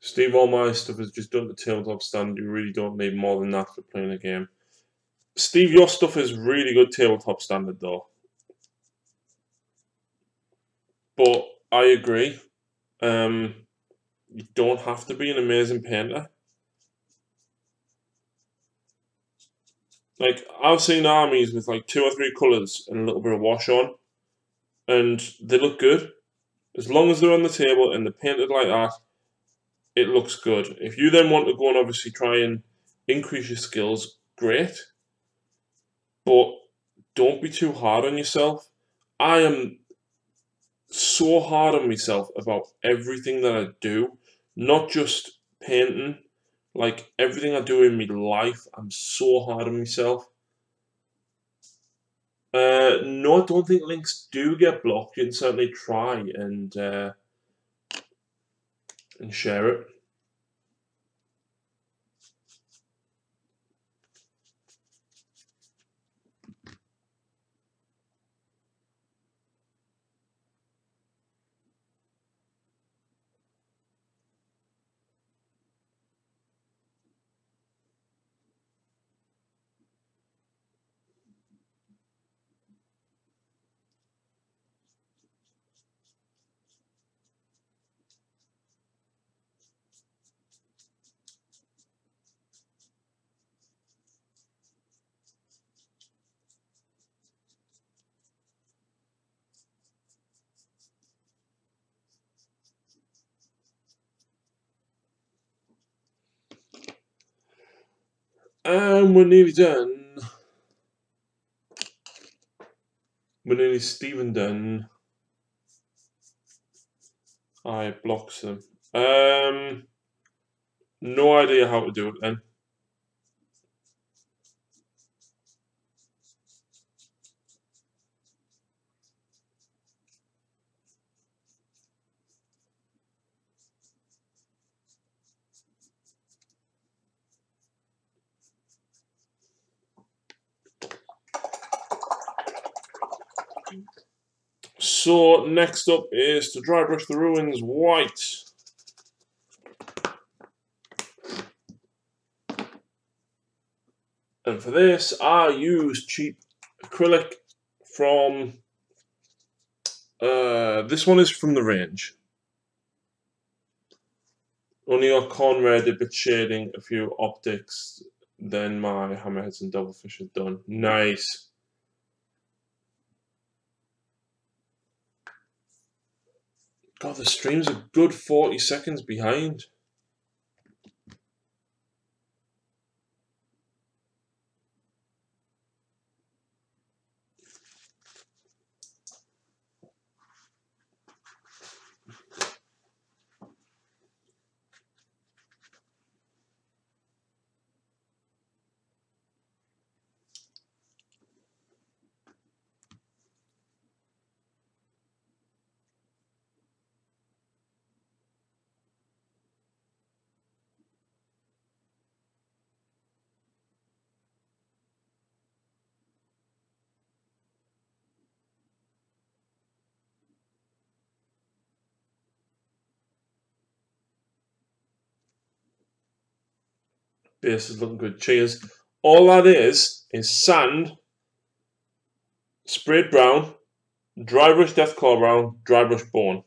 Steve, all my stuff is just done to tabletop stand. You really don't need more than that for playing a game. Steve, your stuff is really good tabletop standard though. But I agree. You don't have to be an amazing painter. Like, I've seen armies with like 2 or 3 colours and a little bit of wash on, and they look good. As long as they're on the table and they're painted like that, it looks good. If you then want to go and obviously try and increase your skills, great. But don't be too hard on yourself. I am so hard on myself about everything that I do, not just painting. Like, everything I do in my life, I'm so hard on myself. No, I don't think links do get blocked. You can certainly try and share it. And we're nearly done. We're nearly Stephen done. I blocks them. No idea how to do it then. So next up is to dry brush the ruins white. And for this, I use cheap acrylic from, this one is from the range. Only got Conrad, a bit shading, a few optics, then my hammerheads and devilfish are done. Nice. God, the stream's a good 40 seconds behind. Base is looking good. Cheers. All that is sand, sprayed brown, dry brush deathcore brown, dry brush bone.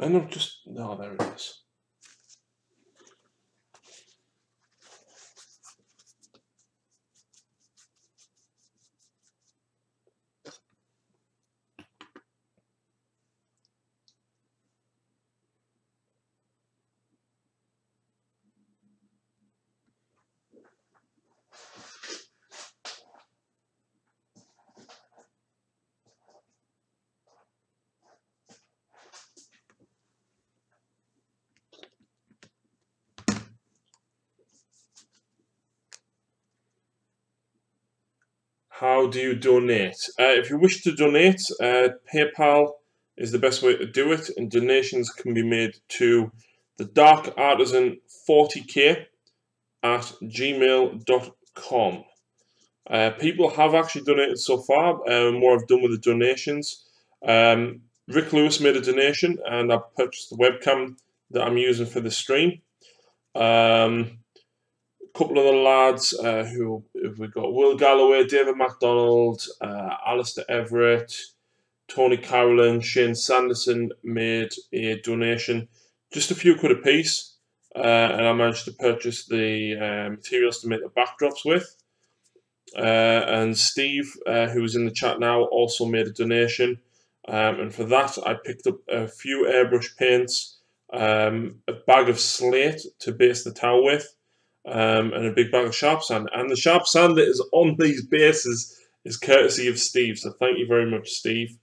And I'm just, no, there it is. How do you donate? If you wish to donate, PayPal is the best way to do it, and donations can be made to the Dark Artisan 40k at gmail.com. People have actually donated so far, more I've done with the donations. Rick Lewis made a donation, and I purchased the webcam that I'm using for the stream. A couple of the lads who we've got: Will Galloway, David MacDonald, Alistair Everett, Tony Carolyn, Shane Sanderson made a donation, just a few quid a piece, and I managed to purchase the materials to make the backdrops with. And Steve, who was in the chat now, also made a donation, and for that I picked up a few airbrush paints, a bag of slate to base the tower with, and a big bag of sharp sand. And the sharp sand that is on these bases is courtesy of Steve, so thank you very much, Steve.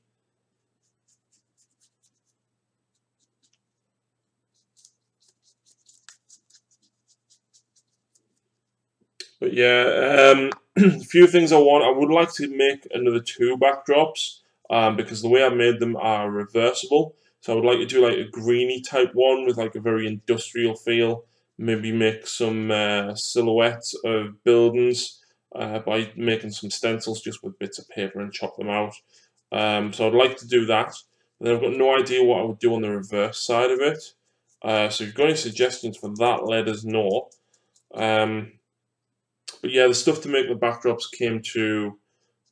But yeah, a few things I want. I would like to make another 2 backdrops, because the way I made them are reversible. So I would like to do like a greeny type one with like a very industrial feel. Maybe make some silhouettes of buildings by making some stencils just with bits of paper and chop them out. So I'd like to do that. Then I've got no idea what I would do on the reverse side of it. So if you've got any suggestions for that, let us know. But yeah, the stuff to make the backdrops came to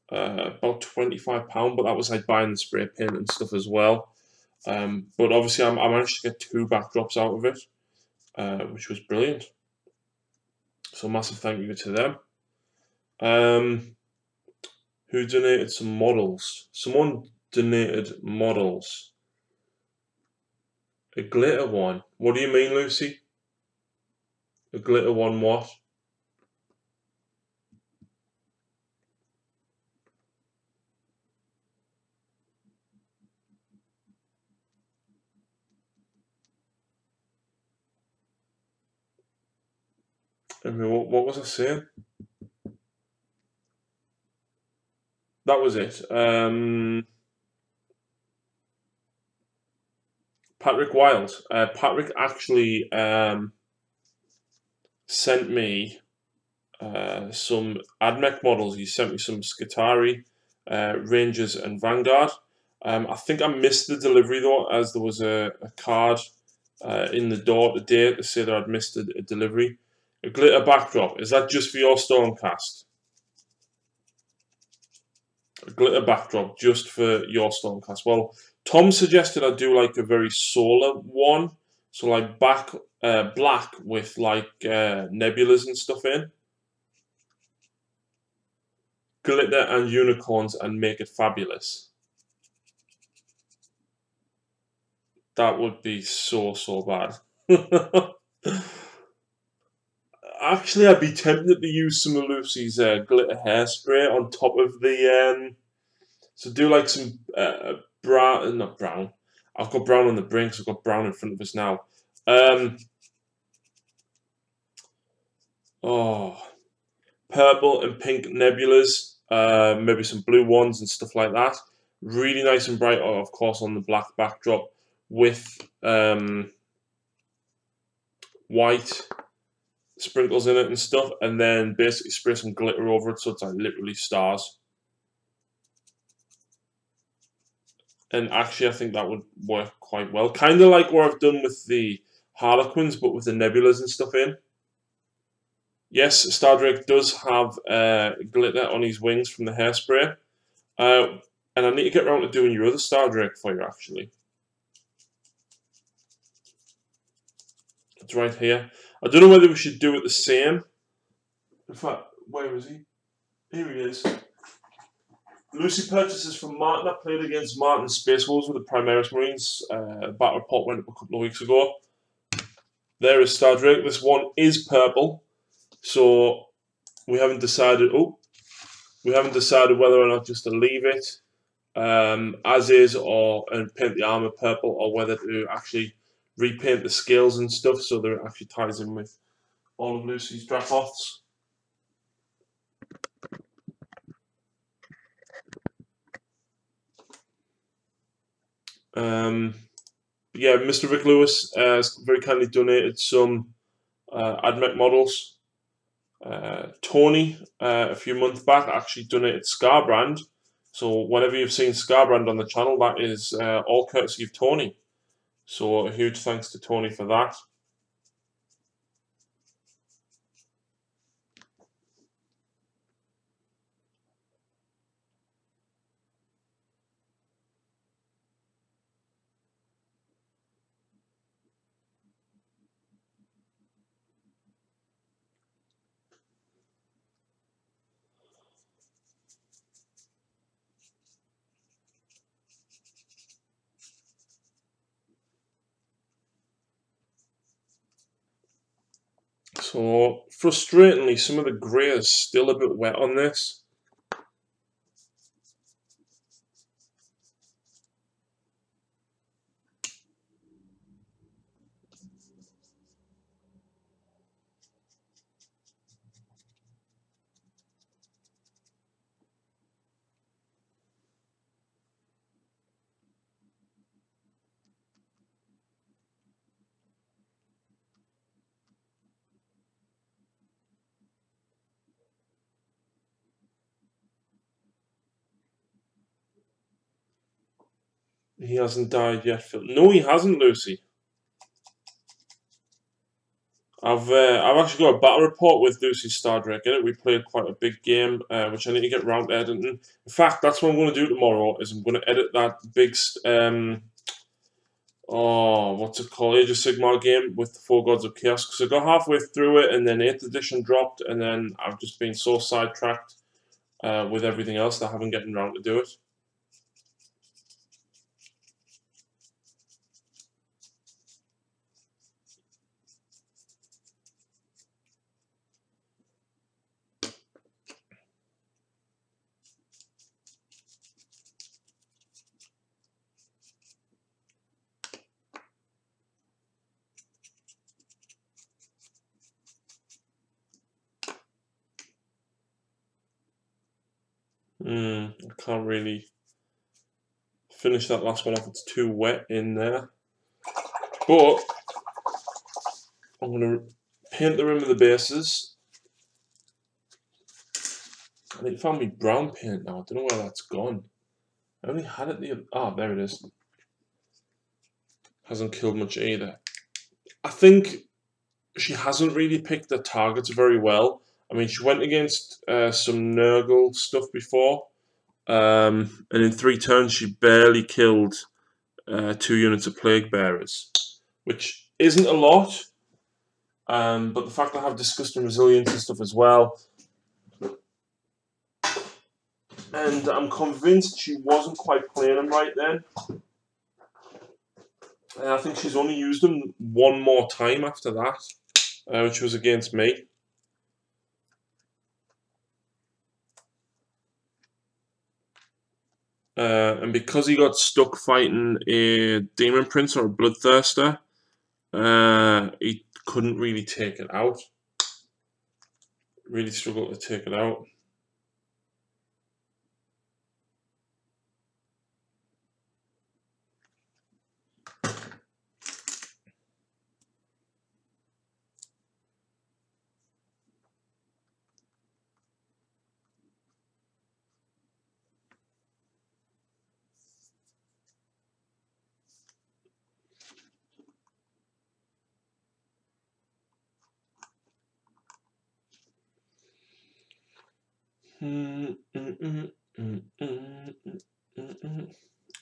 about £25, but that was like buying the spray paint and stuff as well. But obviously, I managed to get 2 backdrops out of it, which was brilliant. So massive thank you to them. Who donated some models? Someone donated models. A glitter one. What do you mean, Lucy? A glitter one what? I mean, what was I saying? That was it. Patrick Wild. Patrick actually sent me some AdMech models. He sent me some Skitarii, Rangers, and Vanguard. I think I missed the delivery though, as there was a card in the door today to say that I'd missed a delivery. A glitter backdrop. Is that just for your Stormcast? A glitter backdrop just for your Stormcast. Well, Tom suggested I do like a very solar one, so like black with like nebulas and stuff in. Glitter and unicorns and make it fabulous. That would be so bad. Actually, I'd be tempted to use some of Lucy's glitter hairspray on top of the so do like some brown, not brown. I've got brown on the brink, so I've got brown in front of us now. Purple and pink nebulas, maybe some blue ones and stuff like that. Really nice and bright, of course, on the black backdrop with white sprinkles in it and stuff, and then basically spray some glitter over it so it's like literally stars. And actually, I think that would work quite well. Kind of like what I've done with the Harlequins, but with the nebulas and stuff in. Yes, Star Drake does have glitter on his wings from the hairspray. And I need to get around to doing your other Star Drake for you, actually. It's right here. I don't know whether we should do it the same. In fact, where is he? Here he is. Lucy purchases from Martin. I played against Martin Space Wolves with the Primaris Marines. Battle report went up a couple of weeks ago. There is Star Drake. This one is purple. So we haven't decided. We haven't decided whether or not just to leave it as is, and paint the armor purple, or whether to actually repaint the scales and stuff so that it actually ties in with all of Lucy's Dracoths. Yeah, Mr. Rick Lewis has very kindly donated some AdMech models. Tony, a few months back, actually donated Scarbrand. So whenever you've seen Scarbrand on the channel, that is all courtesy of Tony. So a huge thanks to Tony for that. So frustratingly, some of the grey is still a bit wet on this. He hasn't died yet, Phil. No, he hasn't, Lucy. I've actually got a battle report with Lucy Stardrake in it. We played quite a big game, which I need to get round to editing. In fact, that's what I'm going to do tomorrow. Is I'm going to edit that big what's it called? Age of Sigmar game with the Four Gods of Chaos. Because I got halfway through it, and then 8th edition dropped, and then I've just been so sidetracked with everything else that I haven't gotten around to do it. I can't really finish that last one off. It's too wet in there. But I'm going to paint the rim of the bases. I need to find me brown paint now. I don't know where that's gone. I only had it the other... Ah, there it is. Hasn't killed much either. I think she hasn't really picked the targets very well. I mean, she went against some Nurgle stuff before. And in 3 turns, she barely killed 2 units of Plague Bearers, which isn't a lot. But the fact that I have Disgust and Resilience and stuff as well. And I'm convinced she wasn't quite playing them right then. And I think she's only used them one more time after that, which was against me. And because he got stuck fighting a Demon Prince or a Bloodthirster, he couldn't really take it out. Really struggled to take it out.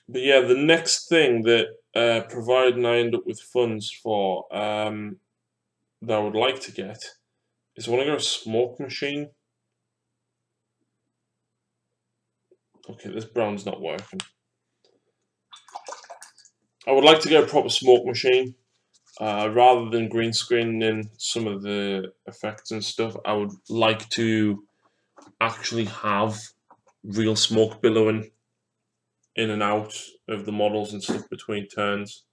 But yeah, the next thing that providing I end up with funds for that I would like to get is I want to get a smoke machine. Okay, this brown's not working. I would like to get a proper smoke machine. Rather than green screening in some of the effects and stuff, I would like to actually have real smoke billowing in and out of the models and stuff between turns.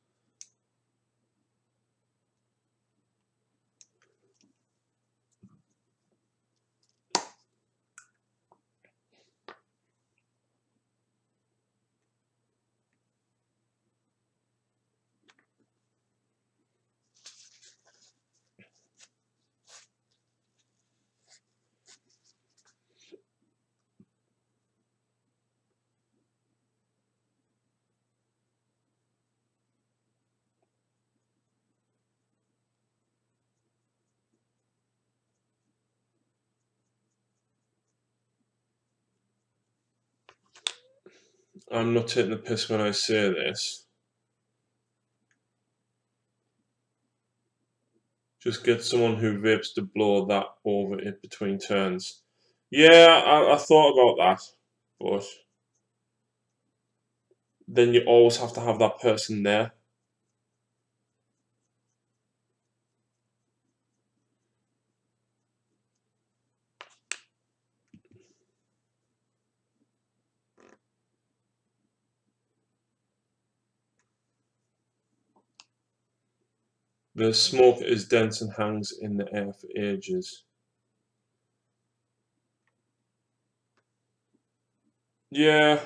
I'm not taking the piss when I say this. Just get someone who vapes to blow that over it between turns. Yeah, I thought about that, but then you always have to have that person there. The smoke is dense and hangs in the air for ages. Yeah,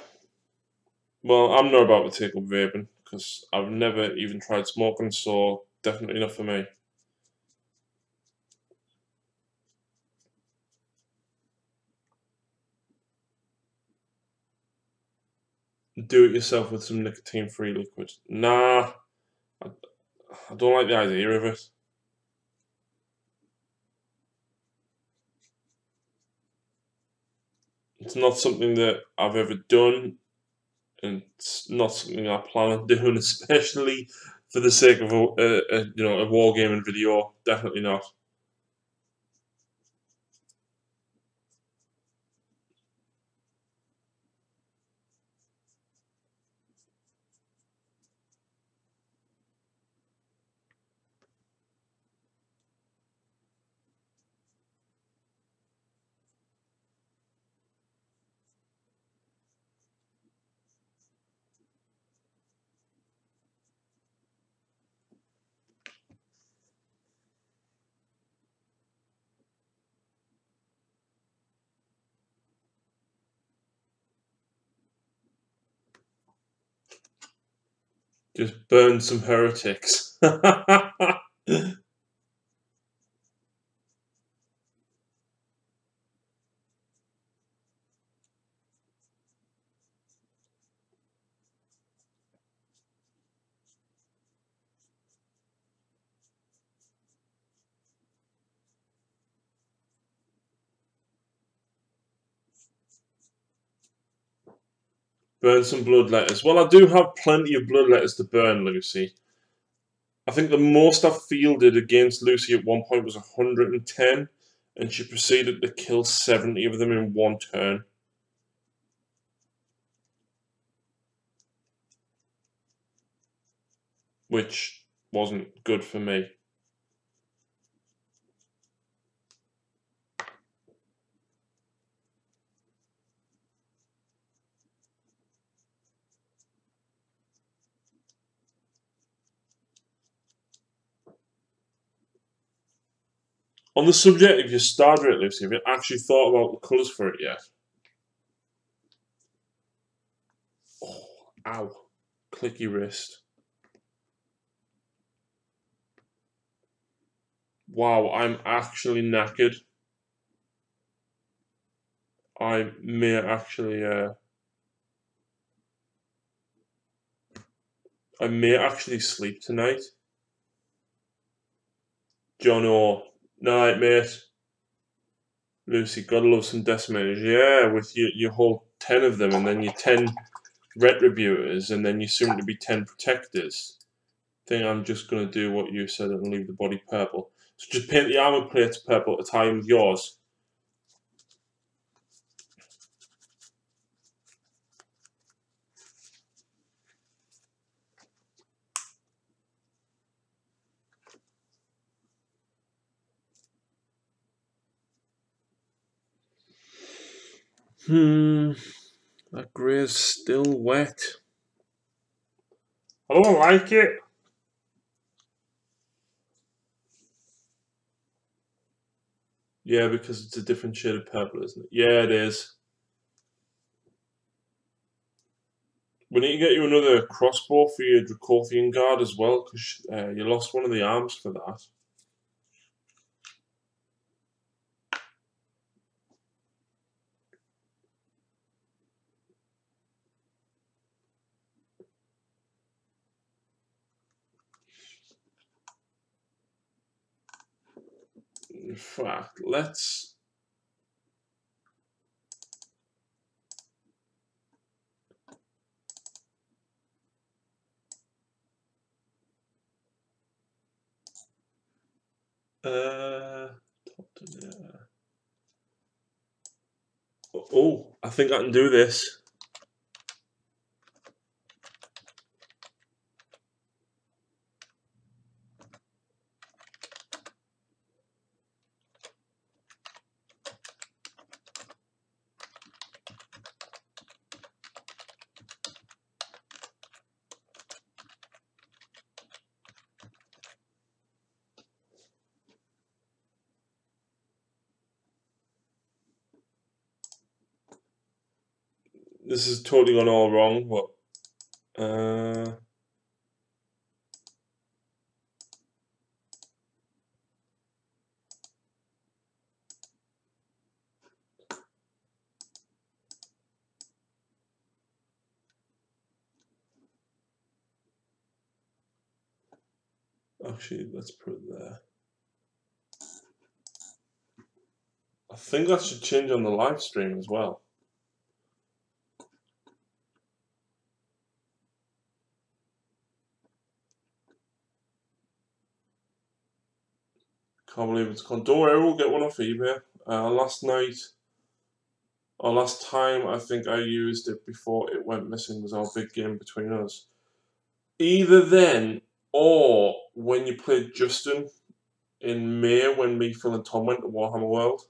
well, I'm not about to take up vaping because I've never even tried smoking, so definitely not for me. Do it yourself with some nicotine-free liquid. Nah, I don't like the idea of it. It's not something that I've ever done, and it's not something I plan on doing, especially for the sake of a wargaming video. Definitely not. Just burn some heretics. Burn some blood letters. Well, I do have plenty of blood letters to burn, Lucy. I think the most I fielded against Lucy at one point was 110, and she proceeded to kill 70 of them in one turn. Which wasn't good for me. On the subject of your star rate, Lucy, have you actually thought about the colours for it yet? Oh, ow. Clicky wrist. Wow, I'm actually knackered. I may actually sleep tonight. John O. Night, mate. Lucy, gotta love some decimators. Yeah, with your whole 10 of them, and then your 10 retributors, and then your soon to be 10 protectors. I think I'm just gonna do what you said and leave the body purple. So just paint the armor plates purple to tie in with yours. That grey's still wet. I don't like it. Yeah, because it's a different shade of purple, isn't it? Yeah, it is. We need to get you another crossbow for your Dracothian guard as well, because you lost one of the arms for that. In fact, let's... Top donator. Oh, I think I can do this. This is totally gone all wrong, but actually, let's put it there. I think that should change on the live stream as well. Can't believe it's gone. Don't worry, we'll get one off eBay. Last time I think I used it before it went missing was our big game between us. Either then or when you played Justin in May when me, Phil and Tom went to Warhammer World.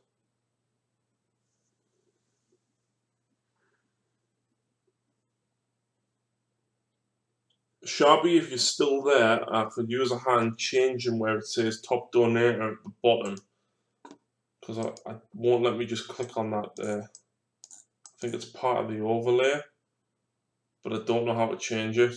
Sharpie, if you're still there, I could use a hand changing where it says top donator at the bottom. Because I won't let me just click on that there. I think it's part of the overlay, but I don't know how to change it.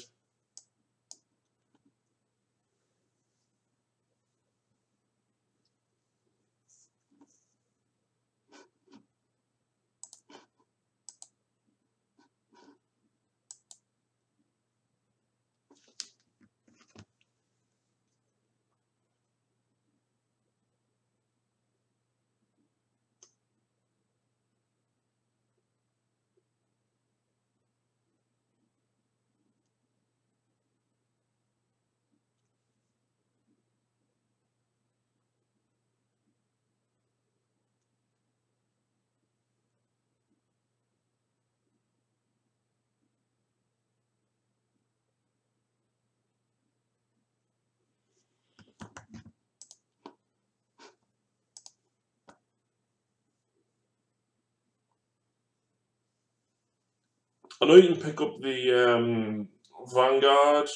I know you can pick up the Vanguard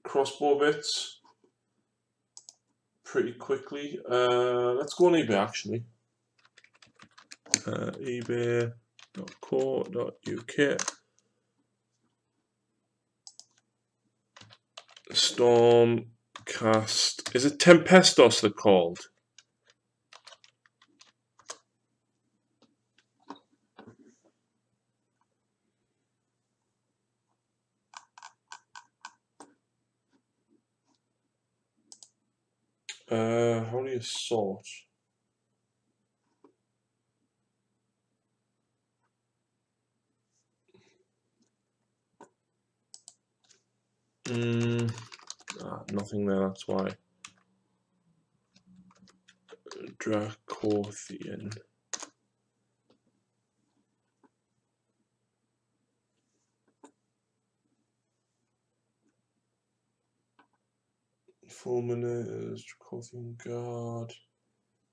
crossbow bits pretty quickly. Let's go on eBay actually. ebay.co.uk. Stormcast. Is it Tempestos they're called? How do you sort? Nothing there, that's why. Dracothian. Fulminators, Dracothian Guard.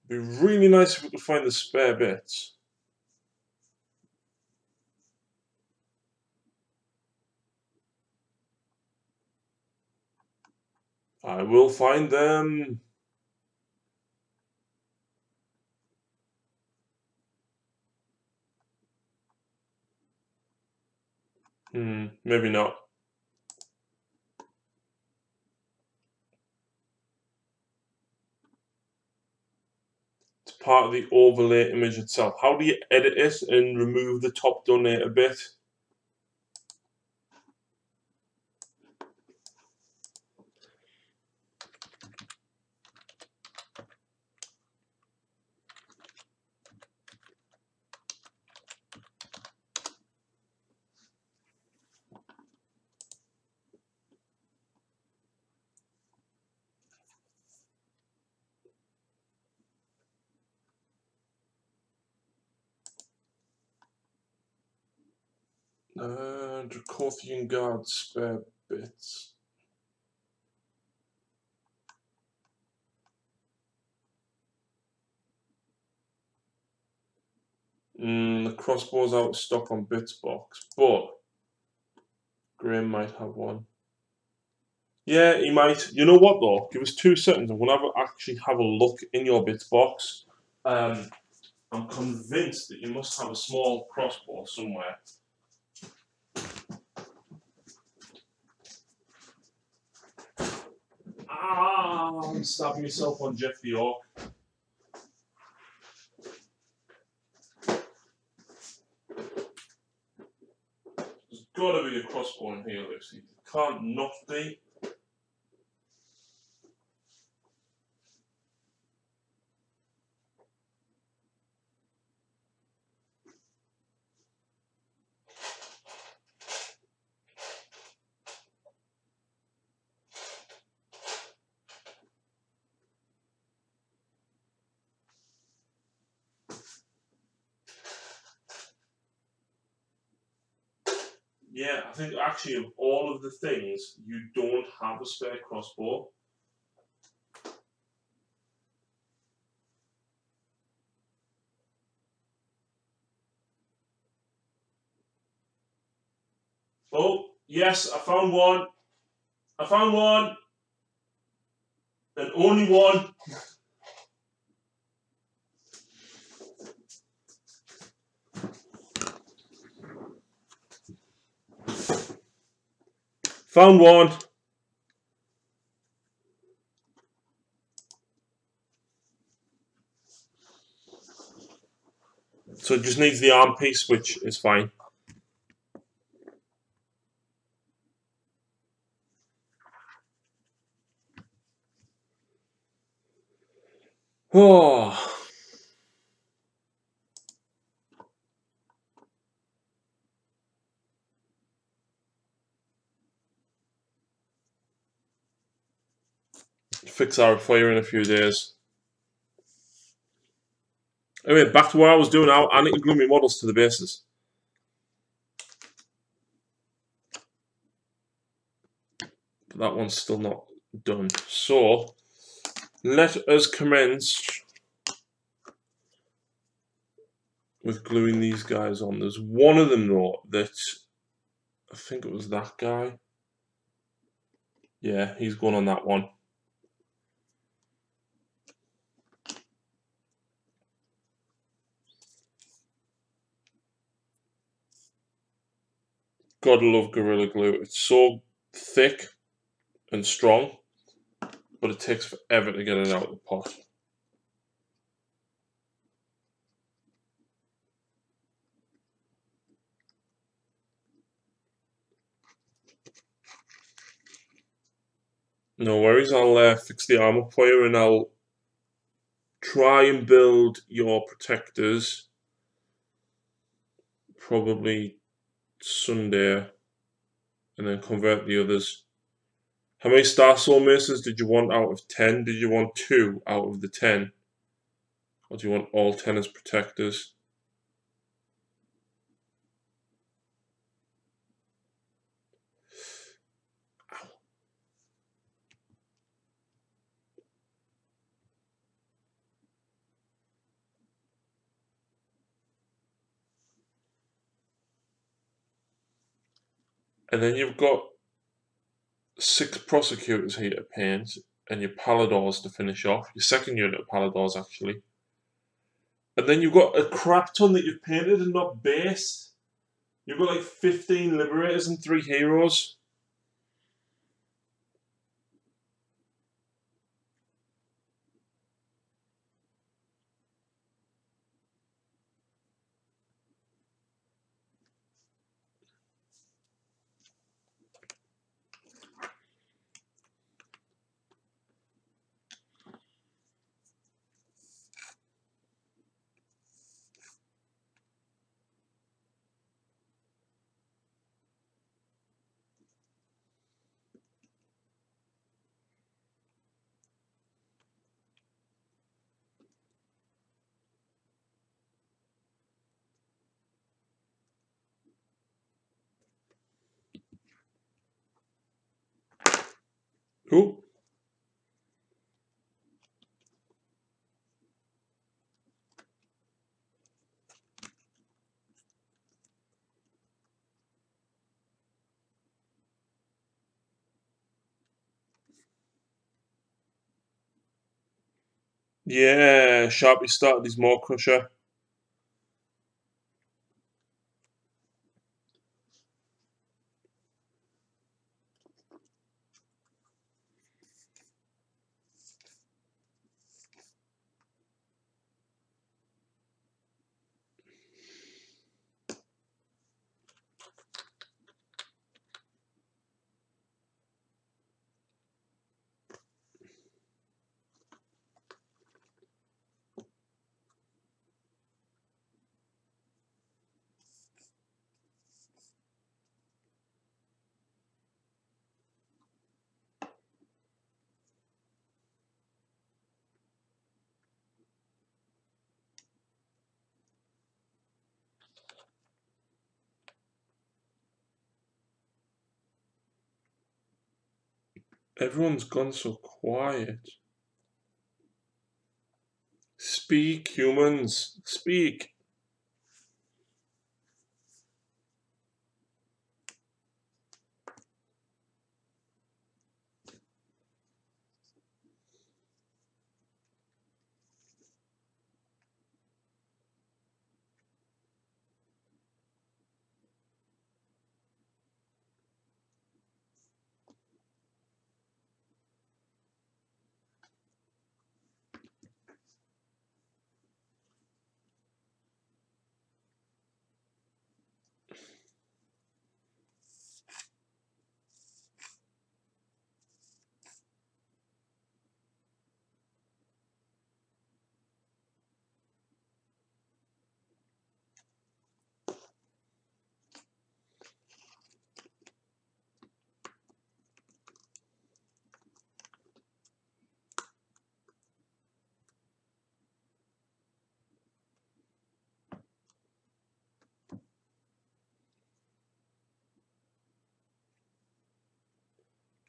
It'd be really nice if we could find the spare bits. I will find them. Maybe not. It's part of the overlay image itself. How do you edit it and remove the top donator bit? Dracothian Guard spare bits. The crossbow's out of stock on bits box, but Graham might have one. Yeah, he might. You know what though? Give us 2 seconds. I'm gonna actually have a look in your bits box. I'm convinced that you must have a small crossbow somewhere. I'm stabbing myself on Jeff the Orc. There's gotta be a crossbow in here, Lucy. It can't not be. Yeah, I think actually of all of the things, you don't have a spare crossbow. Oh, yes, I found one. I found one. And only one. Found one. So it just needs the arm piece, which is fine. Oh. Fix our fire in a few days. Anyway, back to what I was doing now. I need to glue my models to the bases. But that one's still not done. So, let us commence with gluing these guys on. There's one of them, though, that I think it was that guy. Yeah, he's going on that one. Gotta love Gorilla Glue. It's so thick and strong, but it takes forever to get it out of the pot. No worries, I'll fix the armor for you and I'll try and build your protectors probably Sunday and then convert the others. How many Star Soul Maces did you want out of 10? Did you want 2 out of the 10? Or do you want all 10 as protectors? And then you've got 6 prosecutors here to paint and your Paladors to finish off. Your second unit of Paladors, actually. And then you've got a crap ton that you've painted and not based. You've got like 15 Liberators and 3 Heroes. Oh. Yeah, Sharpie started his Maw Crusher. Everyone's gone so quiet. Speak, humans, speak.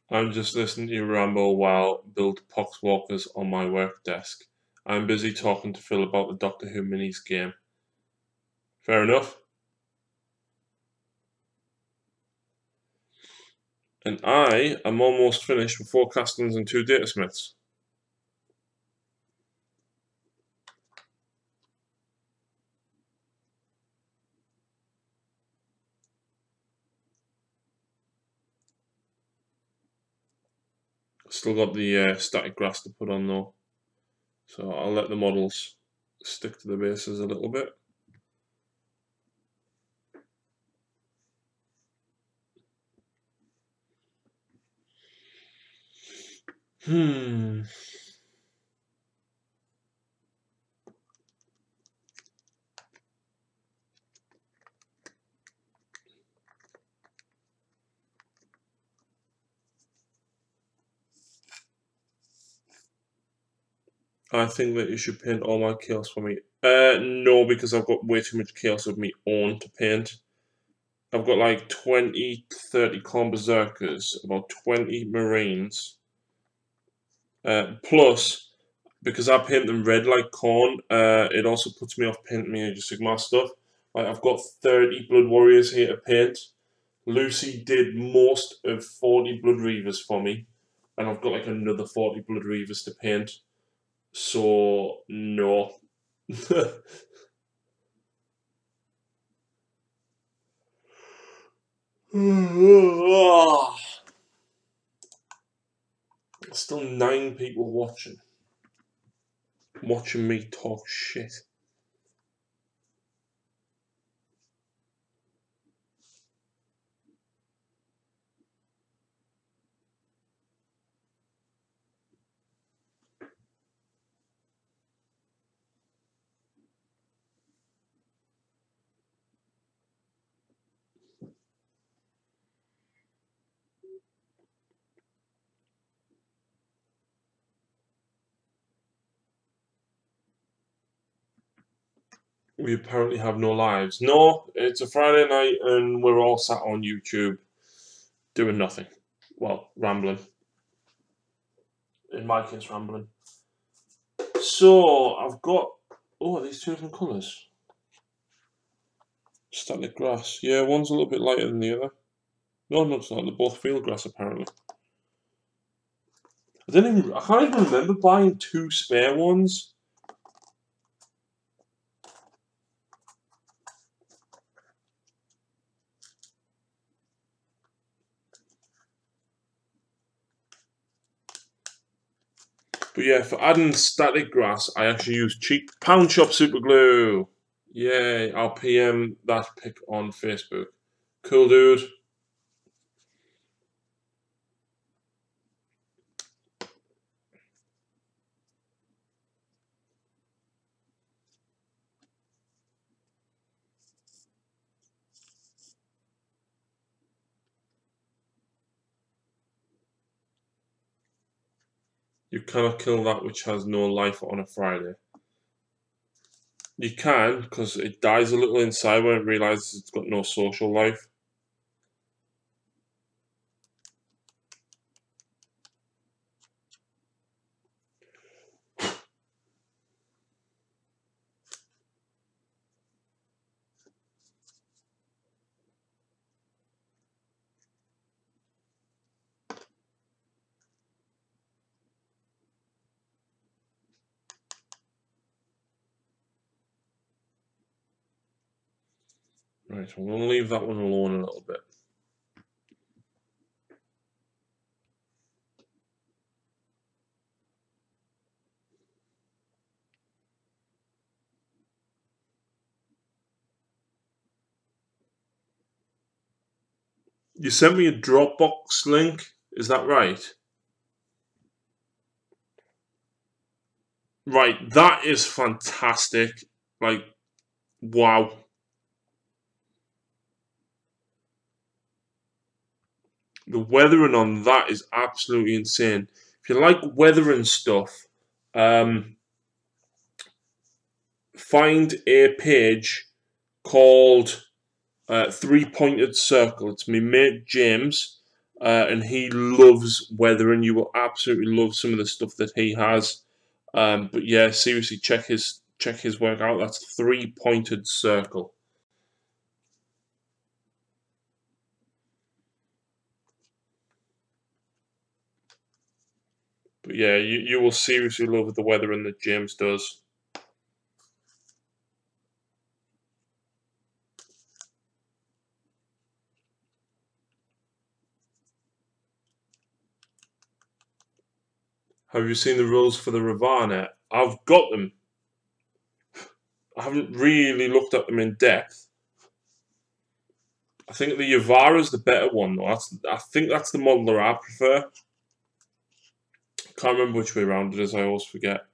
I'm just listening to you ramble while build poxwalkers on my work desk. I'm busy talking to Phil about the Doctor Who minis game. Fair enough. And I am almost finished with 4 castings and 2 datasmiths. Still got the static grass to put on though. So I'll let the models stick to the bases a little bit. I think that you should paint all my chaos for me. No, because I've got way too much chaos of me own to paint. I've got like 20, 30 Corn Berserkers, about 20 Marines. Plus, because I paint them red like corn, it also puts me off painting me Age of Sigmar stuff. Like I've got 30 Blood Warriors here to paint. Lucy did most of 40 Blood Reavers for me, and I've got like another 40 Blood Reavers to paint. So no. Still 9 people watching me talk shit. We apparently have no lives. No, it's a Friday night and we're all sat on YouTube doing nothing. Well, rambling. In my case, rambling. So I've got, oh, are these two different colours? Static grass. Yeah, one's a little bit lighter than the other. No, it's not. They're both field grass apparently. I can't even remember buying two spare ones. But yeah, for adding static grass, I actually use cheap pound shop super glue. Yay, I'll PM that pic on Facebook. Cool, dude. You cannot kill that which has no life on a Friday. You can, because it dies a little inside when it realizes it's got no social life. Right, so I'm going to leave that one alone a little bit. You sent me a Dropbox link, is that right? Right, that is fantastic. Like, wow. The weathering on that is absolutely insane. If you like weathering stuff, find a page called Three Pointed Circle. It's my mate James, and he loves weathering. You will absolutely love some of the stuff that he has. But yeah, seriously, check his work out. That's Three Pointed Circle. But yeah, you will seriously love the weathering that James does. Have you seen the rules for the Ravana? I've got them. I haven't really looked at them in depth. I think the Yavara is the better one, though. I think that's the model that I prefer. Can't remember which way around it is. I always forget.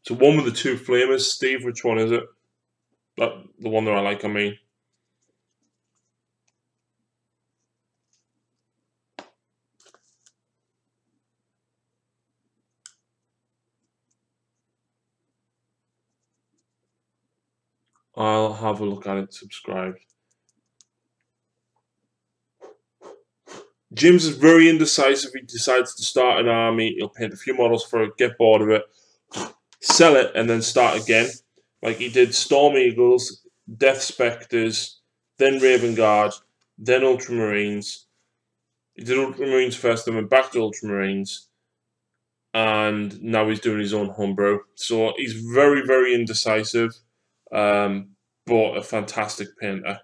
So one with the two flamers, Steve. Which one is it? The one that I like. I mean. I'll have a look at it. Subscribed. James is very indecisive. He decides to start an army. He'll paint a few models for it, get bored of it, sell it, and then start again. Like he did Storm Eagles, Death Spectres, then Raven Guard, then Ultramarines. He did Ultramarines first, then went back to Ultramarines, and now he's doing his own homebrew. So he's very, very indecisive, but a fantastic painter.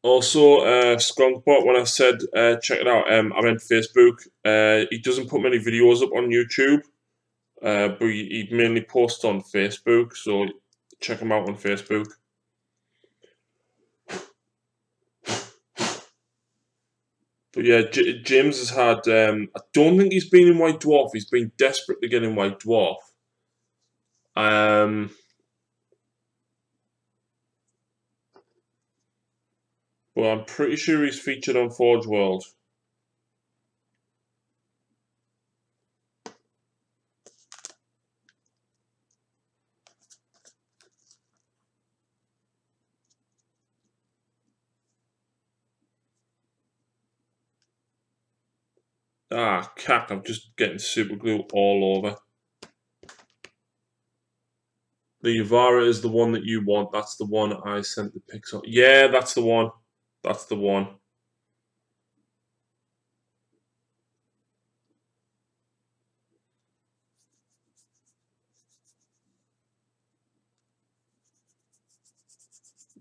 Also, Skunkbot, when I said check it out, I meant Facebook. He doesn't put many videos up on YouTube, but he mainly posts on Facebook, so check him out on Facebook. But yeah, James has had, I don't think he's been in White Dwarf, he's been desperate to get in White Dwarf. But I'm pretty sure he's featured on Forge World. Ah, cack, I'm just getting super glue all over. The Yavara is the one that you want. That's the one I sent the pics on. Yeah, that's the one. That's the one.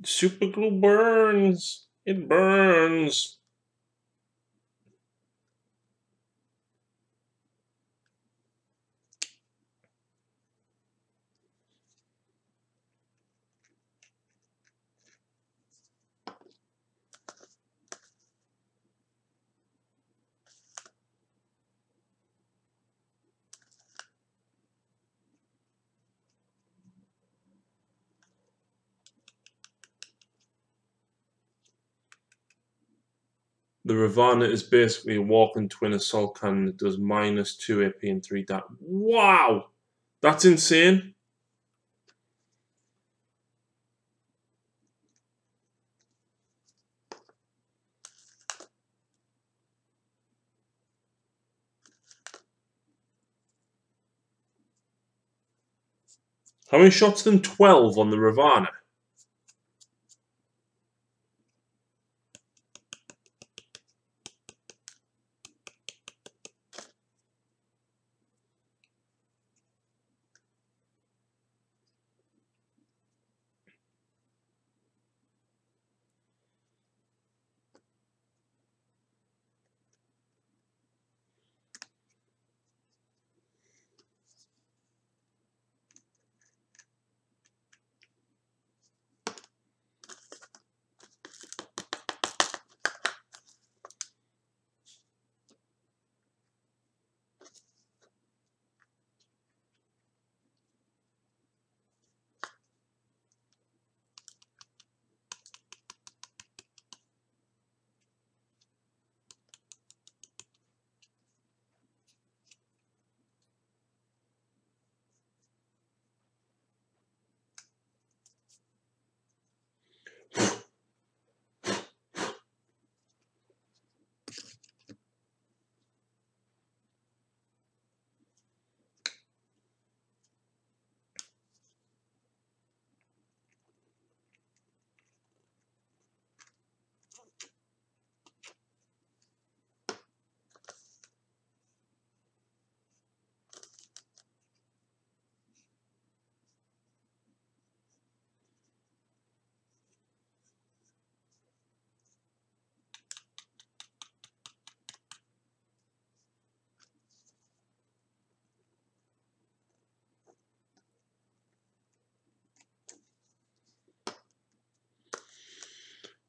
Super glue burns. It burns. The Ravana is basically a walking twin assault cannon that does -2 AP and 3 damage. Wow! That's insane. How many shots then? 12 on the Ravana.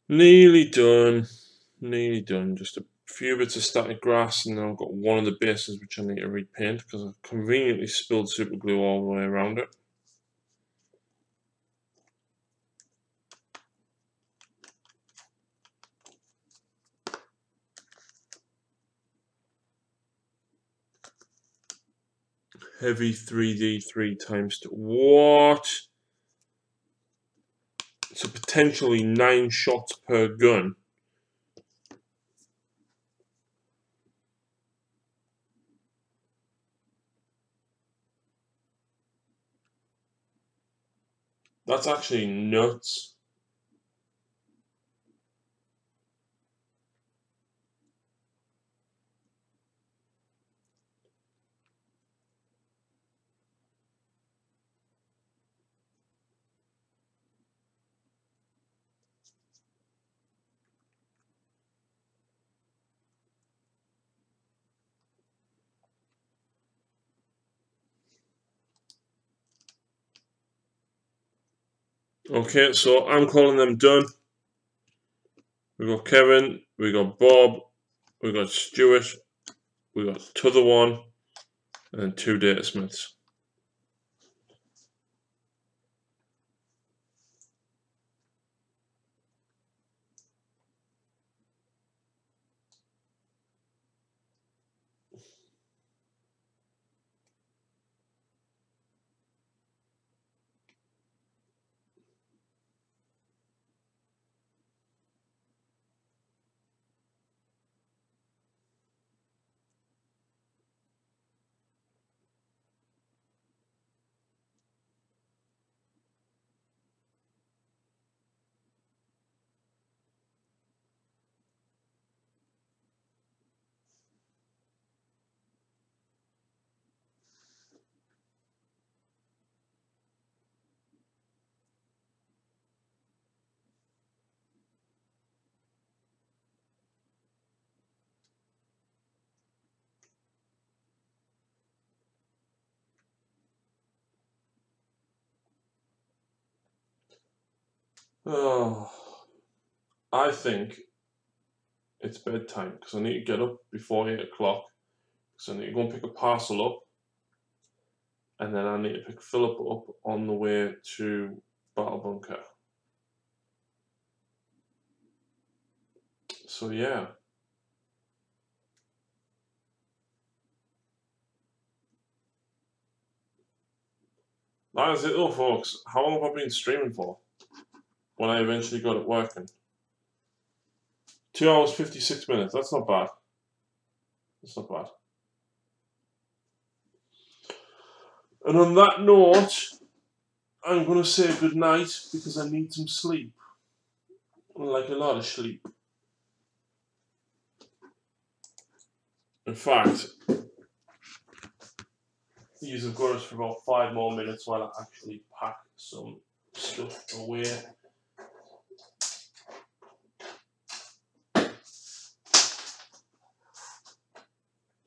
Nearly done. Nearly done. Just a few bits of static grass, and then I've got one of the bases which I need to repaint because I've conveniently spilled super glue all the way around it. Heavy 3D 3 times 2. What? So potentially 9 shots per gun. That's actually nuts. Okay, so I'm calling them done. We got Kevin, we got Bob, we got Stuart, we got t'other one, and 2 data smiths. Oh, I think it's bedtime because I need to get up before 8 o'clock. So I need to go and pick a parcel up, and then I need to pick Philip up on the way to Battle Bunker. So yeah. That is it though, folks. How long have I been streaming for? When I eventually got it working. 2 hours 56 minutes. That's not bad. That's not bad. And on that note, I'm going to say good night because I need some sleep. Like a lot of sleep. In fact, these have got us for about 5 more minutes while I actually pack some stuff away.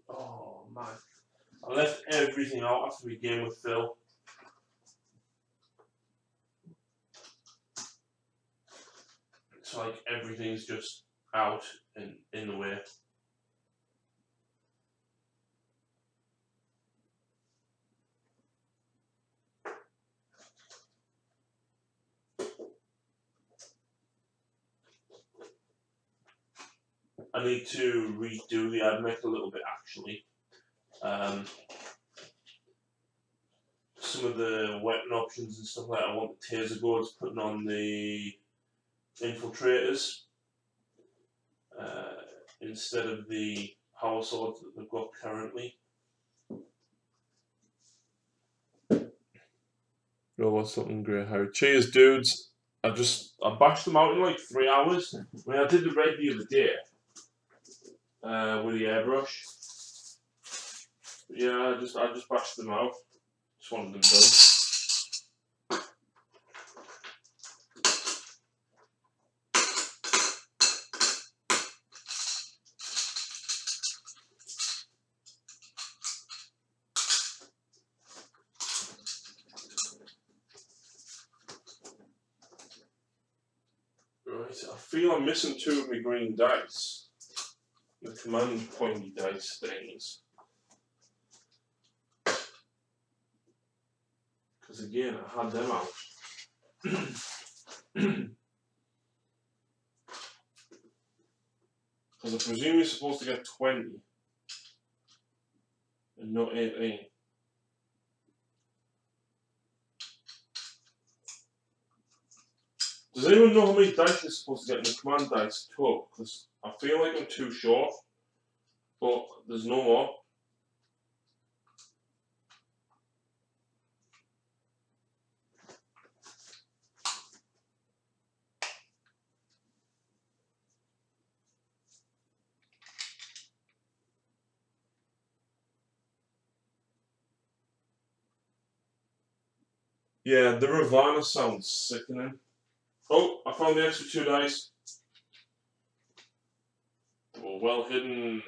Oh man, I left everything out after we game with Phil. It's like everything's just out and in the way. I need to redo the admech a little bit actually. Some of the weapon options and stuff like that, I want the taser guards putting on the infiltrators instead of the power swords that they've got currently. Oh, what's something great? How? Cheers, dudes. I bashed them out in like 3 hours. I mean, I did the red the other day with the airbrush. Yeah, I just bashed them out. Just wanted them done. Right, I feel I'm missing 2 of my green dice. The command pointy dice things. Because again, I had them out. Because I presume you're supposed to get 20 and not 18. Does anyone know how many dice you're supposed to get in the command dice total? Because I feel like I'm too short, but there's no more. Yeah, the Ravana sounds sickening. Oh, I found the extra 2 dice. They were well hidden.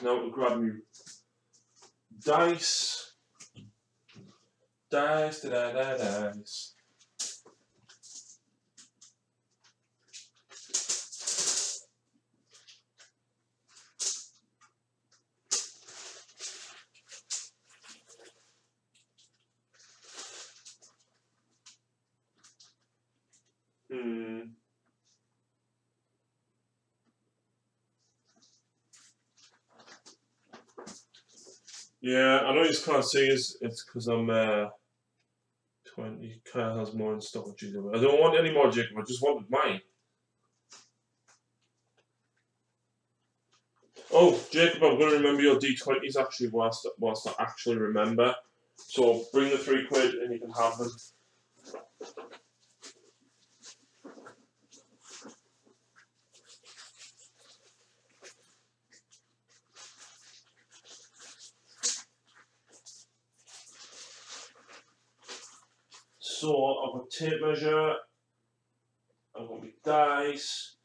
Now to grab me dice. Dice. Yeah, I know you can't see it's because I'm 20. Kyle has more in stock. Jacob. I don't want any more, Jacob. I just wanted mine. Oh, Jacob, I'm going to remember your D20s actually whilst I actually remember. So bring the £3 and you can have them. So I've got tape measure, I've got my dice,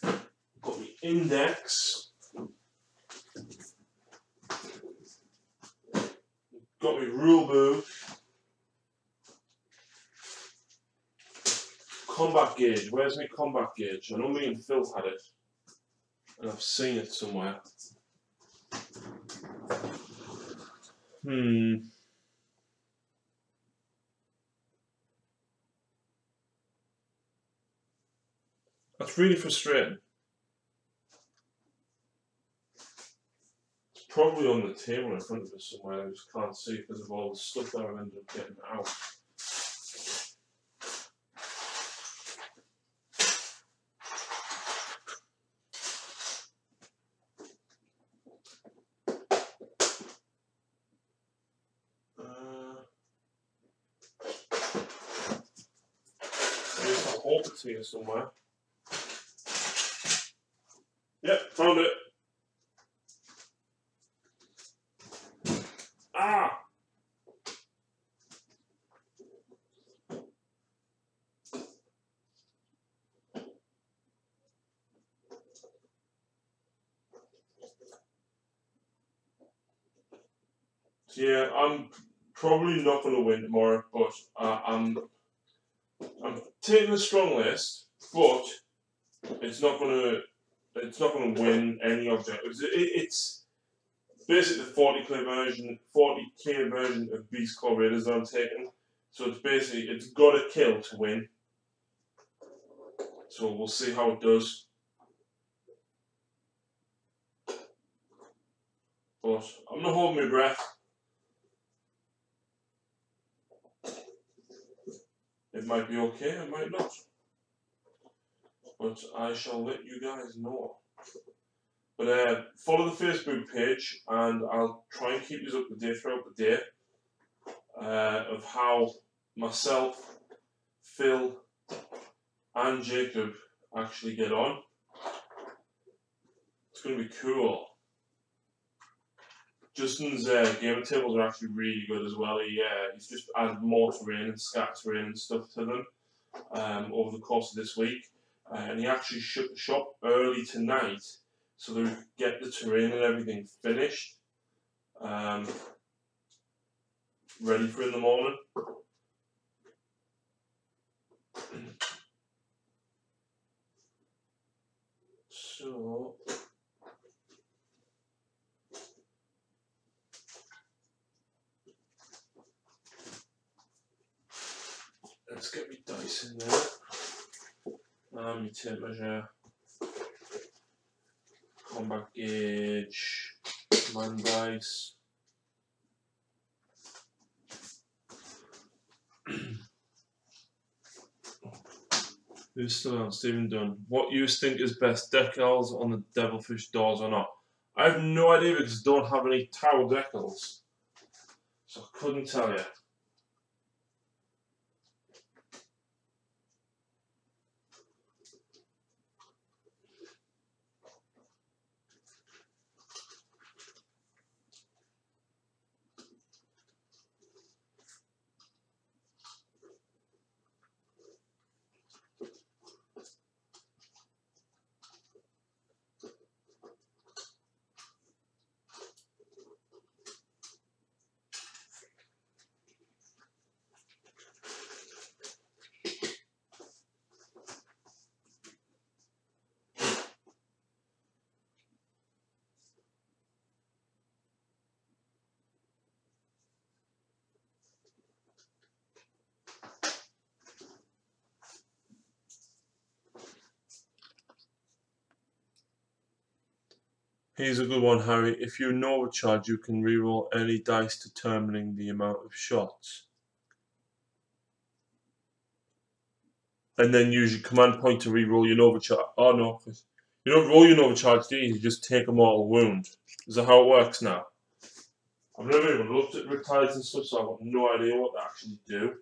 I've got my index, got my rule book, combat gauge. Where's my combat gauge? I know me and Phil had it, and I've seen it somewhere. That's really frustrating. It's probably on the table in front of us somewhere. I just can't see because of all the stuff that I've ended up getting out. I hope it's here somewhere. Yep, found it. Ah! Yeah, I'm probably not going to win tomorrow, but I'm taking a strong list, but it's not going to win any objectives. It's basically the 40k version of Beast Core Raiders that I'm taking. So it's got to kill to win. So we'll see how it does. But I'm not holding my breath. It might be okay, it might not. But I shall let you guys know. But follow the Facebook page, and I'll try and keep you up to date throughout the day of how myself, Phil, and Jacob actually get on. It's going to be cool. Justin's gamer tables are actually really good as well. He's just added more terrain and scat terrain and stuff to them over the course of this week. And he actually shut the shop early tonight so that we could get the terrain and everything finished, ready for in the morning. So let's get my dice in there. My tape measure, combat gauge, man dice. Who's still on? Stephen Dunn. What you think is best, decals on the devilfish doors or not? I have no idea because I don't have any tower decals. So I couldn't tell you. Here's a good one, Harry. If you Nova charge, you can reroll any dice determining the amount of shots. And then use your command point to reroll your Nova charge. Oh no, because you don't roll your Nova charge, do you? You just take a mortal wound. Is that how it works now? I've never even looked at riptides and stuff, so I've got no idea what they actually do.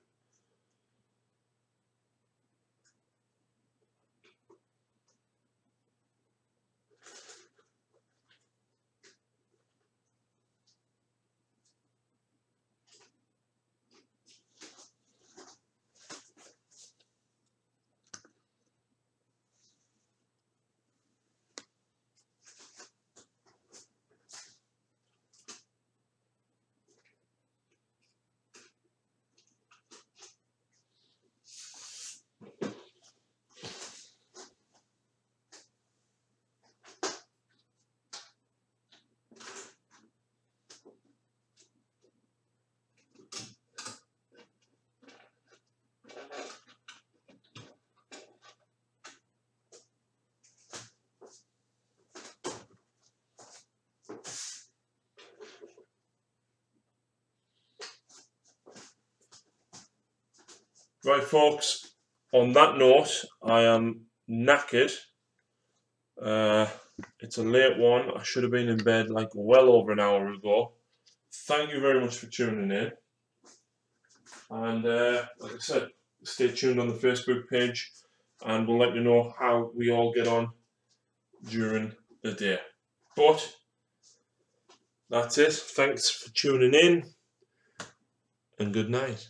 Right, folks, on that note, I am knackered. It's a late one. I should have been in bed like well over an hour ago. Thank you very much for tuning in. And like I said, stay tuned on the Facebook page and we'll let you know how we all get on during the day. But that's it. Thanks for tuning in and good night.